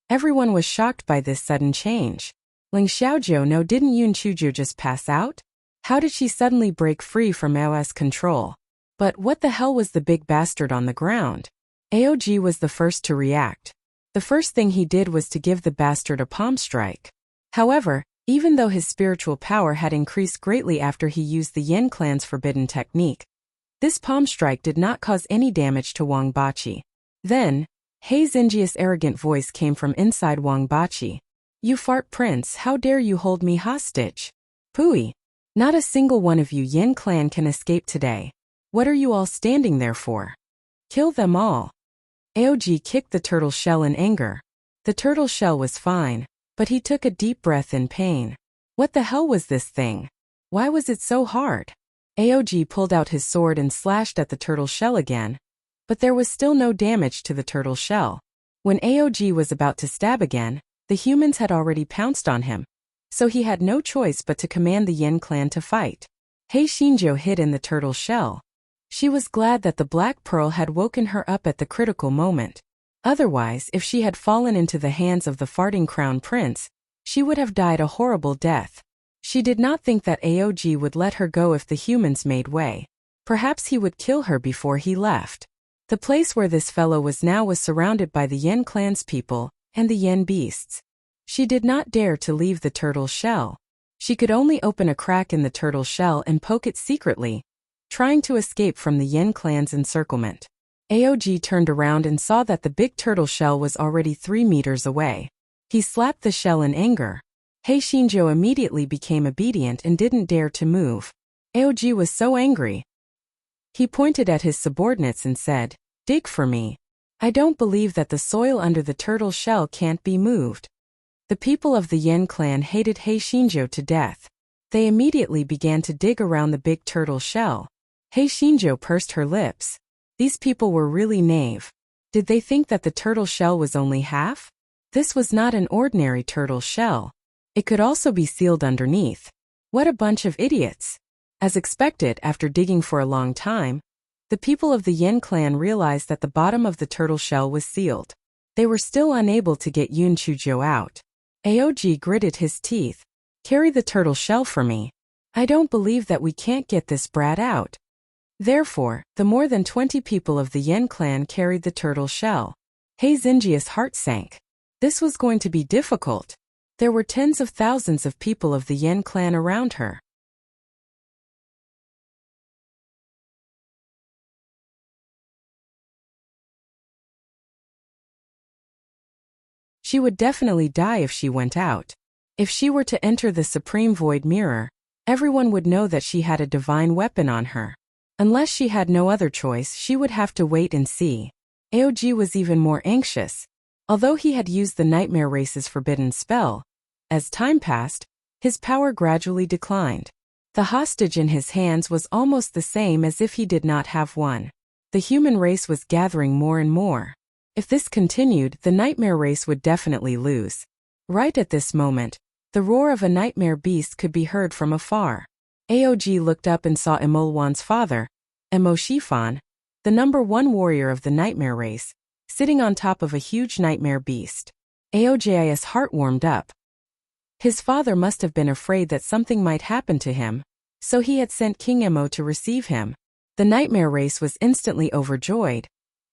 Everyone was shocked by this sudden change. Ling Xiaojiu, no, didn't Yoon Chujio just pass out? How did she suddenly break free from Ao's control? But what the hell was the big bastard on the ground? Aog was the first to react. The first thing he did was to give the bastard a palm strike. However, even though his spiritual power had increased greatly after he used the Yen clan's forbidden technique, this palm strike did not cause any damage to Wang Bachi. Then, Hei Xinjia's arrogant voice came from inside Wang Bachi. You fart prince, how dare you hold me hostage? Pooey. Not a single one of you Yen clan can escape today. What are you all standing there for? Kill them all. Aog kicked the turtle shell in anger. The turtle shell was fine, but he took a deep breath in pain. What the hell was this thing? Why was it so hard? Aog pulled out his sword and slashed at the turtle shell again, but there was still no damage to the turtle shell. When Aog was about to stab again, the humans had already pounced on him, so he had no choice but to command the Yen clan to fight. Hei Xinjiu hid in the turtle shell. She was glad that the Black Pearl had woken her up at the critical moment. Otherwise, if she had fallen into the hands of the farting crown prince, she would have died a horrible death. She did not think that Aog would let her go if the humans made way. Perhaps he would kill her before he left. The place where this fellow was now was surrounded by the Yen clan's people and the Yen beasts. She did not dare to leave the turtle shell. She could only open a crack in the turtle shell and poke it secretly, trying to escape from the Yen clan's encirclement. Aog turned around and saw that the big turtle shell was already 3 meters away. He slapped the shell in anger. Hei Xinjiu immediately became obedient and didn't dare to move. Aog was so angry. He pointed at his subordinates and said, dig for me. I don't believe that the soil under the turtle shell can't be moved. The people of the Yen clan hated Hei Xinjiu to death. They immediately began to dig around the big turtle shell. Hei Xinjiu pursed her lips. These people were really naive. Did they think that the turtle shell was only half? This was not an ordinary turtle shell. It could also be sealed underneath. What a bunch of idiots. As expected, after digging for a long time, the people of the Yen clan realized that the bottom of the turtle shell was sealed. They were still unable to get Yoon Chujio out. Aog gritted his teeth. Carry the turtle shell for me. I don't believe that we can't get this brat out. Therefore, the more than 20 people of the Yen clan carried the turtle shell. Hei Xinjia's heart sank. This was going to be difficult. There were tens of thousands of people of the Yen clan around her. She would definitely die if she went out. If she were to enter the Supreme Void Mirror, everyone would know that she had a divine weapon on her. Unless she had no other choice, she would have to wait and see. Aog was even more anxious. Although he had used the Nightmare Race's forbidden spell, as time passed, his power gradually declined. The hostage in his hands was almost the same as if he did not have one. The human race was gathering more and more. If this continued, the Nightmare Race would definitely lose. Right at this moment, the roar of a nightmare beast could be heard from afar. Aog looked up and saw Emolwan's father, Emo Shifan, the #1 warrior of the Nightmare Race, sitting on top of a huge nightmare beast. Aog's heart warmed up. His father must have been afraid that something might happen to him, so he had sent King Emo to receive him. The Nightmare Race was instantly overjoyed,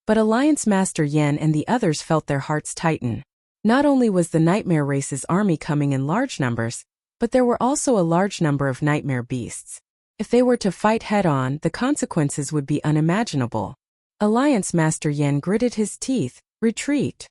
but Alliance Master Yen and the others felt their hearts tighten. Not only was the nightmare race's army coming in large numbers, but there were also a large number of nightmare beasts. If they were to fight head-on, the consequences would be unimaginable. Alliance Master Yen gritted his teeth. Retreat.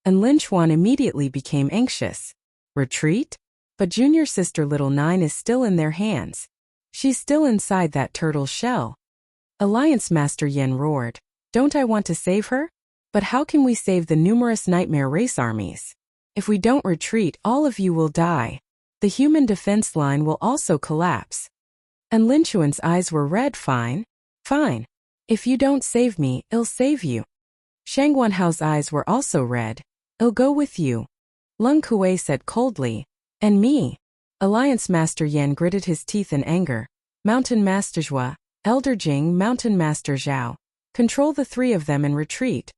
And Lin Chuan immediately became anxious. Retreat? But junior sister Little Nine is still in their hands. She's still inside that turtle shell. Alliance Master Yen roared. Don't I want to save her? But how can we save the numerous nightmare race armies? If we don't retreat, all of you will die. The human defense line will also collapse. And Lin Chuan's eyes were red. Fine. Fine. If you don't save me, I'll save you. Shang Guanhao's eyes were also red. I'll go with you. Lung Kuei said coldly. And me? Alliance Master Yen gritted his teeth in anger. Mountain Master Zhua, Elder Jing, Mountain Master Zhao. Control the three of them and retreat.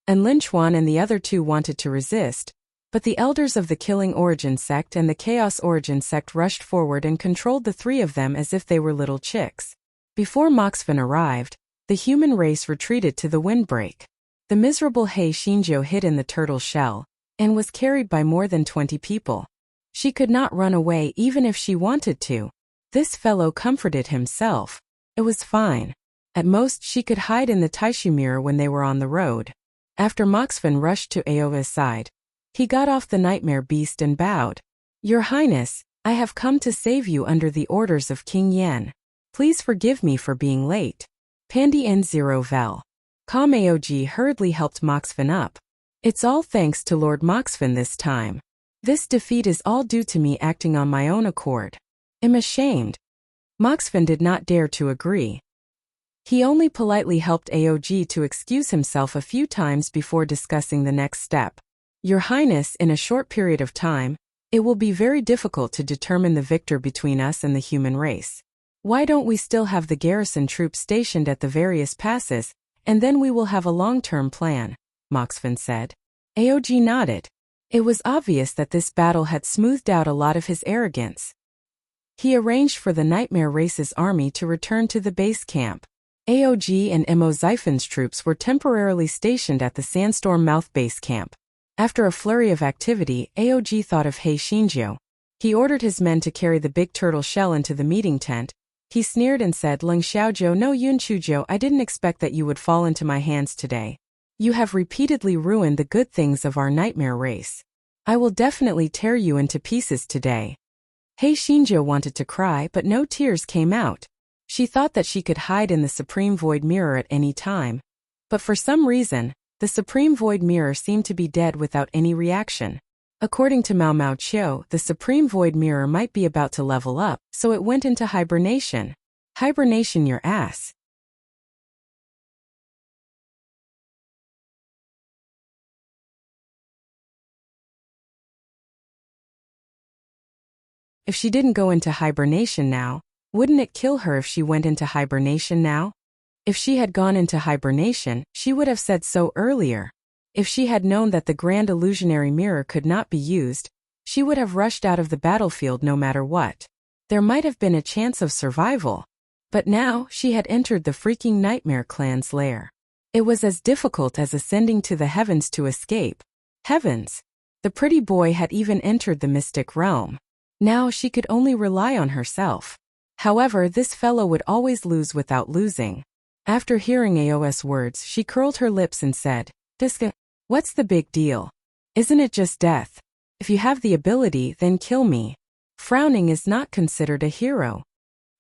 And Lin Chuan and the other two wanted to resist, but the elders of the Killing Origin sect and the Chaos Origin sect rushed forward and controlled the three of them as if they were little chicks. Before Moxfin arrived, the human race retreated to the windbreak. The miserable He Xinjiu hid in the turtle shell, and was carried by more than 20 people. She could not run away even if she wanted to. This fellow comforted himself. It was fine. At most she could hide in the Taishu mirror when they were on the road. After Moxfin rushed to Aova's side, he got off the nightmare beast and bowed. Your Highness, I have come to save you under the orders of King Yen. Please forgive me for being late. Pandy N0 Vel. Calm Aog hurriedly helped Moxfin up. It's all thanks to Lord Moxfin this time. This defeat is all due to me acting on my own accord. I'm ashamed. Moxfin did not dare to agree. He only politely helped Aog to excuse himself a few times before discussing the next step. Your Highness, in a short period of time, it will be very difficult to determine the victor between us and the human race. Why don't we still have the garrison troops stationed at the various passes, and then we will have a long-term plan, Moxfin said. Aog nodded. It was obvious that this battle had smoothed out a lot of his arrogance. He arranged for the Nightmare Race's army to return to the base camp. Aog and Mo Xifan's troops were temporarily stationed at the Sandstorm Mouth base camp. After a flurry of activity, Aog thought of He Xinjiu. He ordered his men to carry the big turtle shell into the meeting tent. He sneered and said, Leng Xiaozhou no Yun Chuzhou, I didn't expect that you would fall into my hands today. You have repeatedly ruined the good things of our nightmare race. I will definitely tear you into pieces today. He Xinjiu wanted to cry, but no tears came out. She thought that she could hide in the Supreme Void Mirror at any time. But for some reason, the Supreme Void Mirror seemed to be dead without any reaction. According to Mao Mao Qiu, the Supreme Void Mirror might be about to level up, so it went into hibernation. Hibernation your ass. If she didn't go into hibernation now, wouldn't it kill her if she went into hibernation now? If she had gone into hibernation, she would have said so earlier. If she had known that the Grand Illusionary Mirror could not be used, she would have rushed out of the battlefield no matter what. There might have been a chance of survival. But now, she had entered the freaking Nightmare Clan's lair. It was as difficult as ascending to the heavens to escape. Heavens! The pretty boy had even entered the mystic realm. Now she could only rely on herself. However, this fellow would always lose without losing. After hearing Aos words, she curled her lips and said, Diska, what's the big deal? Isn't it just death? If you have the ability, then kill me. Frowning is not considered a hero.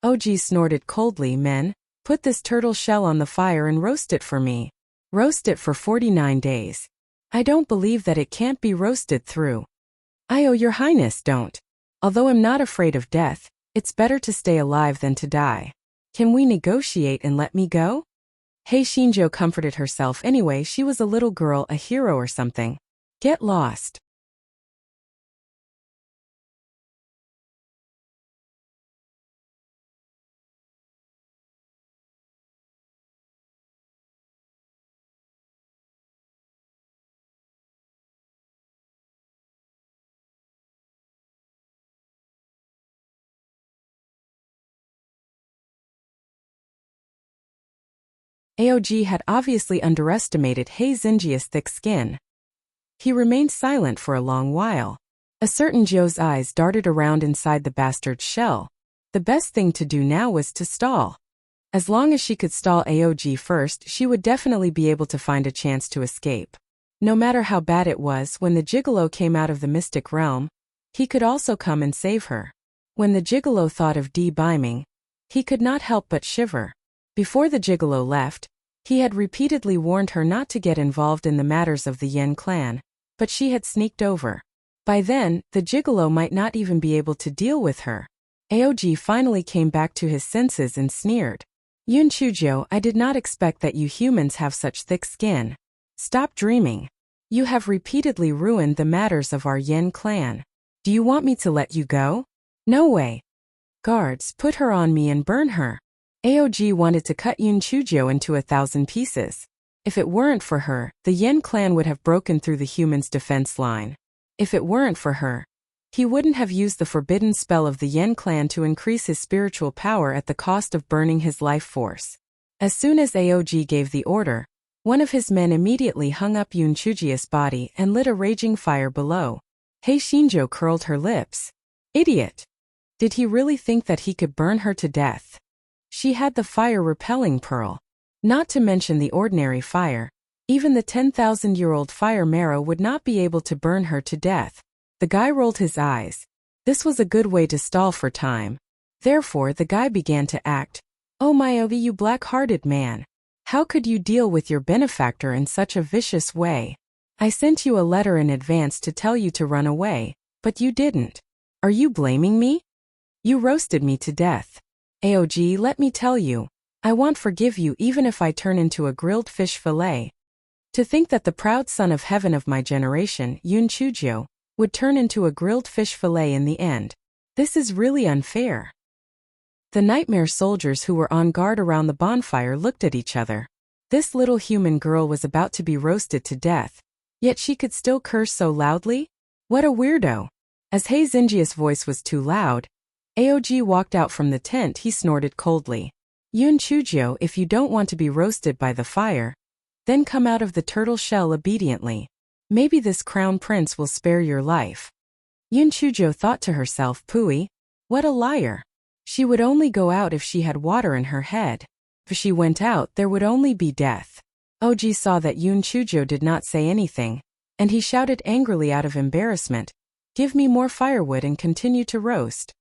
Og snorted coldly. Men, put this turtle shell on the fire and roast it for me. Roast it for 49 days. I don't believe that it can't be roasted through. Your Highness, don't. Although I'm not afraid of death, it's better to stay alive than to die. Can we negotiate and let me go? He Xinjiu comforted herself anyway. She was a little girl, a hero or something. Get lost. Aog had obviously underestimated Hei Xinjia's thick skin. He remained silent for a long while. A certain Zhou's eyes darted around inside the bastard's shell. The best thing to do now was to stall. As long as she could stall Aog first, she would definitely be able to find a chance to escape. No matter how bad it was, when the gigolo came out of the mystic realm, he could also come and save her. When the gigolo thought of de-biming, he could not help but shiver. Before the gigolo left, he had repeatedly warned her not to get involved in the matters of the Yen clan, but she had sneaked over. By then, the gigolo might not even be able to deal with her. Aog finally came back to his senses and sneered. Yun Chuzhou, I did not expect that you humans have such thick skin. Stop dreaming. You have repeatedly ruined the matters of our Yen clan. Do you want me to let you go? No way. Guards, put her on me and burn her. Aog wanted to cut Yun Chuzhou into 1,000 pieces. If it weren't for her, the Yen clan would have broken through the humans' defense line. If it weren't for her, he wouldn't have used the forbidden spell of the Yen clan to increase his spiritual power at the cost of burning his life force. As soon as Aog gave the order, one of his men immediately hung up Yun Chuzhia's body and lit a raging fire below. Hei Xinjiu curled her lips. Idiot! Did he really think that he could burn her to death? She had the fire-repelling pearl. Not to mention the ordinary fire, even the 10,000-year-old fire marrow would not be able to burn her to death. The guy rolled his eyes. This was a good way to stall for time. Therefore, the guy began to act. Oh my Ovi, you black-hearted man. How could you deal with your benefactor in such a vicious way? I sent you a letter in advance to tell you to run away, but you didn't. Are you blaming me? You roasted me to death. Aog, let me tell you, I won't forgive you even if I turn into a grilled fish fillet. To think that the proud son of heaven of my generation, Yun Chuzhou, would turn into a grilled fish fillet in the end. This is really unfair. The nightmare soldiers who were on guard around the bonfire looked at each other. This little human girl was about to be roasted to death, yet she could still curse so loudly? What a weirdo! As Hei Xinjia's voice was too loud, Aog walked out from the tent. He snorted coldly. Yun Chuzhou, if you don't want to be roasted by the fire, then come out of the turtle shell obediently. Maybe this crown prince will spare your life. Yun Chuzhou thought to herself, Pooey, what a liar. She would only go out if she had water in her head. If she went out, there would only be death. Aog saw that Yun Chuzhou did not say anything, and he shouted angrily out of embarrassment, give me more firewood and continue to roast.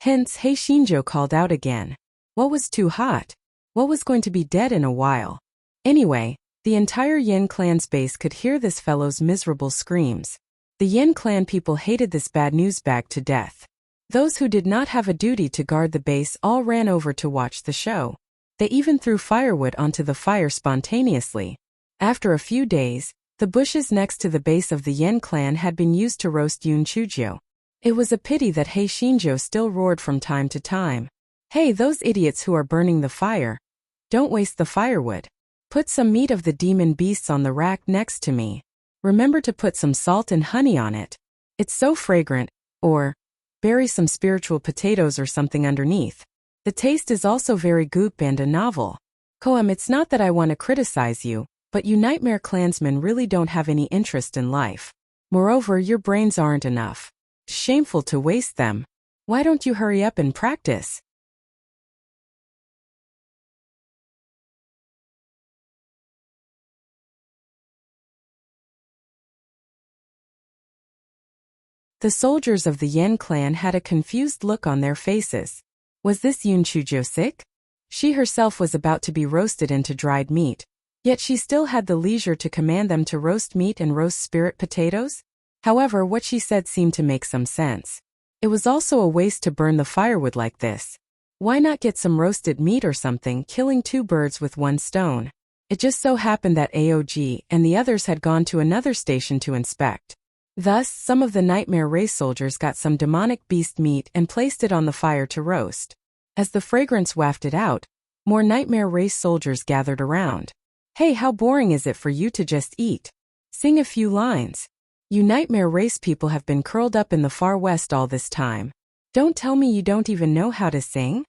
Hence, Hei Xinjiu called out again. What was too hot? What was going to be dead in a while? Anyway, the entire Yen clan's base could hear this fellow's miserable screams. The Yen clan people hated this bad news bag to death. Those who did not have a duty to guard the base all ran over to watch the show. They even threw firewood onto the fire spontaneously. After a few days, the bushes next to the base of the Yen clan had been used to roast Yun Chuzhou. It was a pity that Hei Xinjiu still roared from time to time. Hey, those idiots who are burning the fire. Don't waste the firewood. Put some meat of the demon beasts on the rack next to me. Remember to put some salt and honey on it. It's so fragrant. Or, bury some spiritual potatoes or something underneath. The taste is also very goop and a novel. Koem, it's not that I want to criticize you, but you nightmare clansmen really don't have any interest in life. Moreover, your brains aren't enough. Shameful to waste them. Why don't you hurry up and practice? The soldiers of the Yen clan had a confused look on their faces. Was this Yun Chuzhou sick? She herself was about to be roasted into dried meat, yet she still had the leisure to command them to roast meat and roast spirit potatoes? However, what she said seemed to make some sense. It was also a waste to burn the firewood like this. Why not get some roasted meat or something, killing two birds with one stone? It just so happened that Aog and the others had gone to another station to inspect. Thus, some of the nightmare race soldiers got some demonic beast meat and placed it on the fire to roast. As the fragrance wafted out, more nightmare race soldiers gathered around. Hey, how boring is it for you to just eat? Sing a few lines. You nightmare race people have been curled up in the far west all this time. Don't tell me you don't even know how to sing?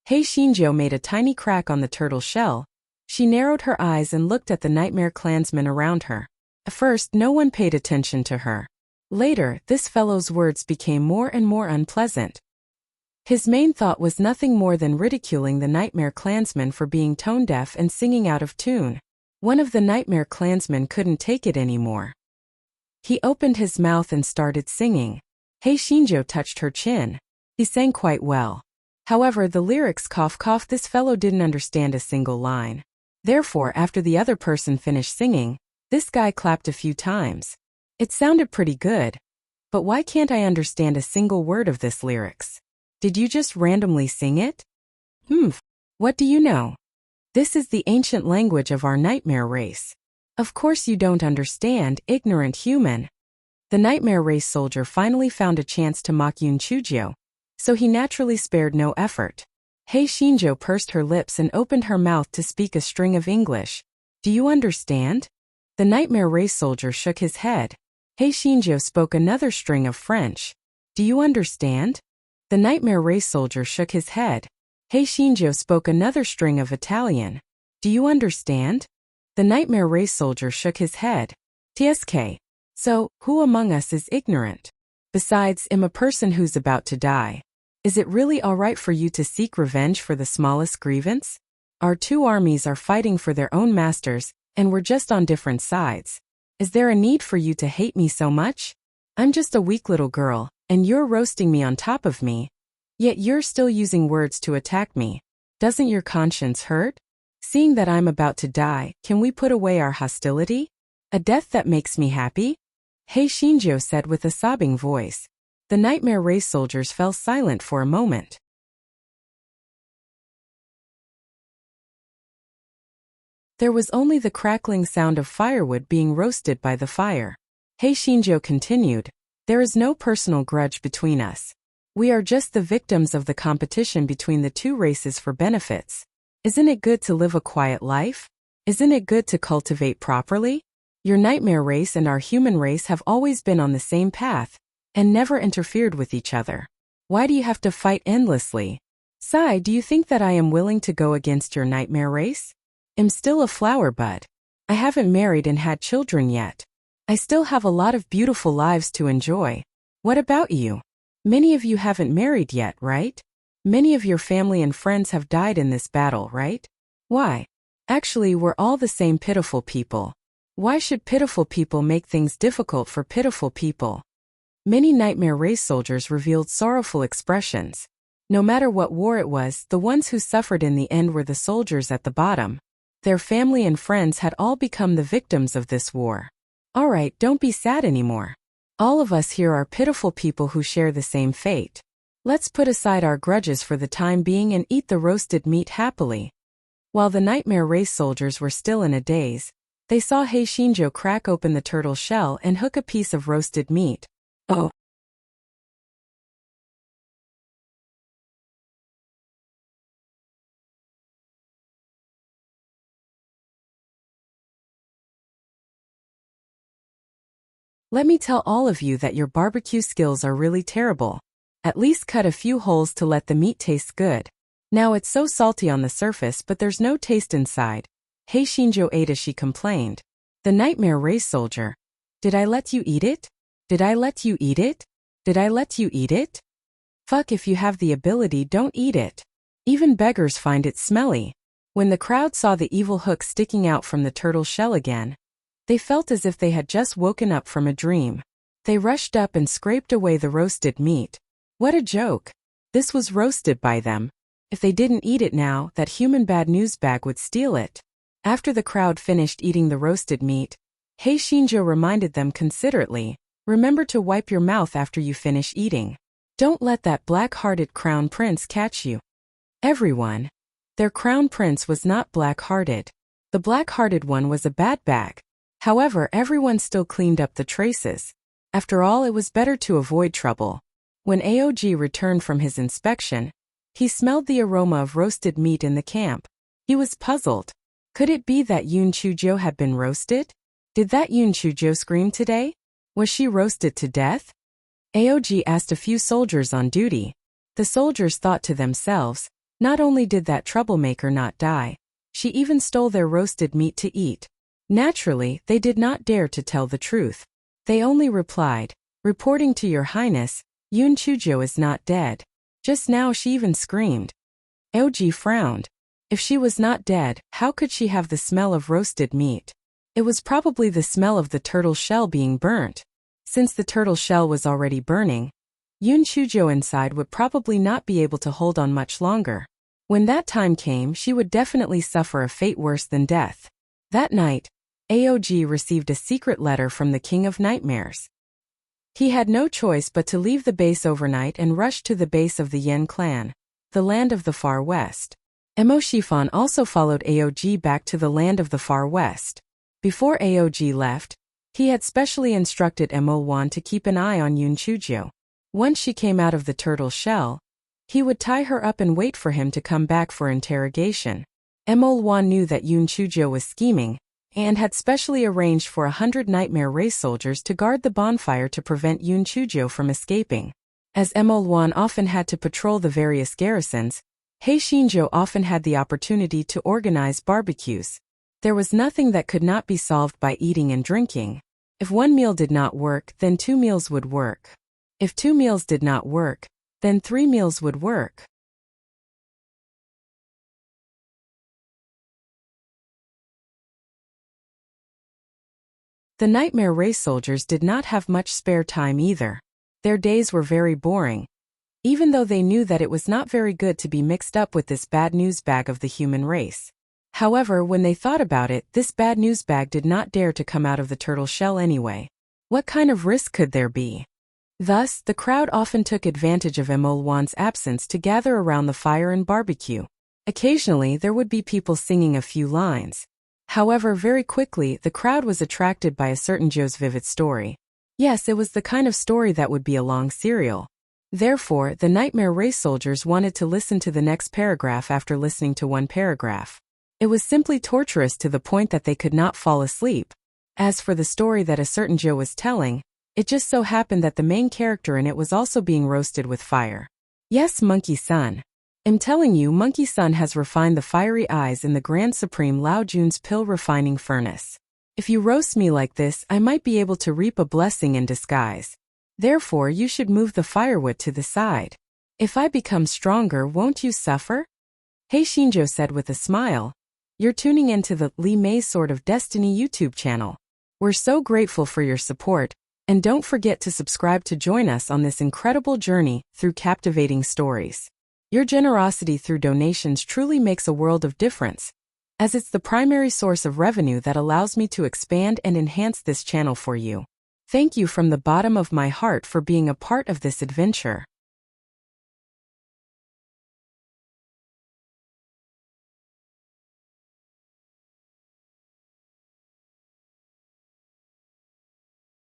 Hei Shinjo made a tiny crack on the turtle shell. She narrowed her eyes and looked at the nightmare clansmen around her. At first, no one paid attention to her. Later, this fellow's words became more and more unpleasant. His main thought was nothing more than ridiculing the nightmare clansmen for being tone-deaf and singing out of tune. One of the nightmare clansmen couldn't take it anymore. He opened his mouth and started singing. Hei Shinjo touched her chin. He sang quite well. However, the lyrics this fellow didn't understand a single line. Therefore, after the other person finished singing, this guy clapped a few times. It sounded pretty good. But why can't I understand a single word of this lyrics? Did you just randomly sing it? What do you know? This is the ancient language of our nightmare race. Of course you don't understand, ignorant human. The nightmare race soldier finally found a chance to mock Yun Chujio, so he naturally spared no effort. Hei Shinjo pursed her lips and opened her mouth to speak a string of English. Do you understand? The nightmare race soldier shook his head. Hei Shinjo spoke another string of French. Do you understand? The nightmare race soldier shook his head. Hei Shinjo spoke another string of Italian. Do you understand? The nightmare race soldier shook his head. TSK. So, who among us is ignorant? Besides, I'm a person who's about to die. Is it really alright for you to seek revenge for the smallest grievance? Our two armies are fighting for their own masters, and we're just on different sides. Is there a need for you to hate me so much? I'm just a weak little girl, and you're roasting me on top of me. Yet you're still using words to attack me. Doesn't your conscience hurt? Seeing that I'm about to die, can we put away our hostility? A death that makes me happy? Hei Shinjo said with a sobbing voice. The nightmare race soldiers fell silent for a moment. There was only the crackling sound of firewood being roasted by the fire. Hei Shinjo continued, there is no personal grudge between us. We are just the victims of the competition between the two races for benefits. Isn't it good to live a quiet life? Isn't it good to cultivate properly? Your nightmare race and our human race have always been on the same path, and never interfered with each other. Why do you have to fight endlessly? Sai, do you think that I am willing to go against your nightmare race? I'm still a flower bud. I haven't married and had children yet. I still have a lot of beautiful lives to enjoy. What about you? Many of you haven't married yet, right? Many of your family and friends have died in this battle, right? Why? Actually, we're all the same pitiful people. Why should pitiful people make things difficult for pitiful people? Many nightmare race soldiers revealed sorrowful expressions. No matter what war it was, the ones who suffered in the end were the soldiers at the bottom. Their family and friends had all become the victims of this war. Alright, don't be sad anymore. All of us here are pitiful people who share the same fate. Let's put aside our grudges for the time being and eat the roasted meat happily. While the nightmare race soldiers were still in a daze, they saw Hei Shinjo crack open the turtle shell and hook a piece of roasted meat. Oh. Let me tell all of you that your barbecue skills are really terrible. At least cut a few holes to let the meat taste good. Now it's so salty on the surface but there's no taste inside. Hei Shinjo ate as she complained. The nightmare race soldier. Did I let you eat it? Did I let you eat it? Did I let you eat it? Fuck, if you have the ability, don't eat it. Even beggars find it smelly. When the crowd saw the evil hook sticking out from the turtle shell again, they felt as if they had just woken up from a dream. They rushed up and scraped away the roasted meat. What a joke. This was roasted by them. If they didn't eat it now, that human bad news bag would steal it. After the crowd finished eating the roasted meat, Hei Shinjo reminded them considerately, remember to wipe your mouth after you finish eating. Don't let that black-hearted crown prince catch you. Everyone. Their crown prince was not black-hearted. The black-hearted one was a bad bag. However, everyone still cleaned up the traces. After all, it was better to avoid trouble. When Aog returned from his inspection, he smelled the aroma of roasted meat in the camp. He was puzzled. Could it be that Yun Chujio had been roasted? Did that Yun Chujio scream today? Was she roasted to death? Aog asked a few soldiers on duty. The soldiers thought to themselves, not only did that troublemaker not die, she even stole their roasted meat to eat. Naturally, they did not dare to tell the truth. They only replied, reporting to your highness, Yun Chujo is not dead. Just now she even screamed. Aog frowned. If she was not dead, how could she have the smell of roasted meat? It was probably the smell of the turtle shell being burnt. Since the turtle shell was already burning, Yun Chujo inside would probably not be able to hold on much longer. When that time came, she would definitely suffer a fate worse than death. That night, Aog received a secret letter from the King of Nightmares. He had no choice but to leave the base overnight and rush to the base of the Yen clan, the land of the Far West. Emo Shifan also followed Aog back to the land of the Far West. Before Aog left, he had specially instructed Emo Wan to keep an eye on Yun Chujo. Once she came out of the turtle shell, he would tie her up and wait for him to come back for interrogation. Emo Wan knew that Yun Chujo was scheming, and had specially arranged for 100 Nightmare Race soldiers to guard the bonfire to prevent Yun Chujo from escaping. As Emo Wan often had to patrol the various garrisons, Hei Shinjo often had the opportunity to organize barbecues. There was nothing that could not be solved by eating and drinking. If one meal did not work, then 2 meals would work. If 2 meals did not work, then 3 meals would work. The Nightmare Race soldiers did not have much spare time either. Their days were very boring, even though they knew that it was not very good to be mixed up with this bad news bag of the human race. However, when they thought about it, this bad news bag did not dare to come out of the turtle shell anyway. What kind of risk could there be? Thus, the crowd often took advantage of Emo Wan's absence to gather around the fire and barbecue. Occasionally, there would be people singing a few lines. However, very quickly, the crowd was attracted by a certain Joe's vivid story. Yes, it was the kind of story that would be a long serial. Therefore, the Nightmare Race soldiers wanted to listen to the next paragraph after listening to one paragraph. It was simply torturous to the point that they could not fall asleep. As for the story that a certain Joe was telling, it just so happened that the main character in it was also being roasted with fire. Yes, Monkey-san. I'm telling you, Monkey-san has refined the fiery eyes in the Grand Supreme Lao Jun's pill refining furnace. If you roast me like this, I might be able to reap a blessing in disguise. Therefore, you should move the firewood to the side. If I become stronger, won't you suffer? Hei Shinjo said with a smile. You're tuning into the Li Mei's Sword of Destiny YouTube channel. We're so grateful for your support, and don't forget to subscribe to join us on this incredible journey through captivating stories. Your generosity through donations truly makes a world of difference, as it's the primary source of revenue that allows me to expand and enhance this channel for you. Thank you from the bottom of my heart for being a part of this adventure.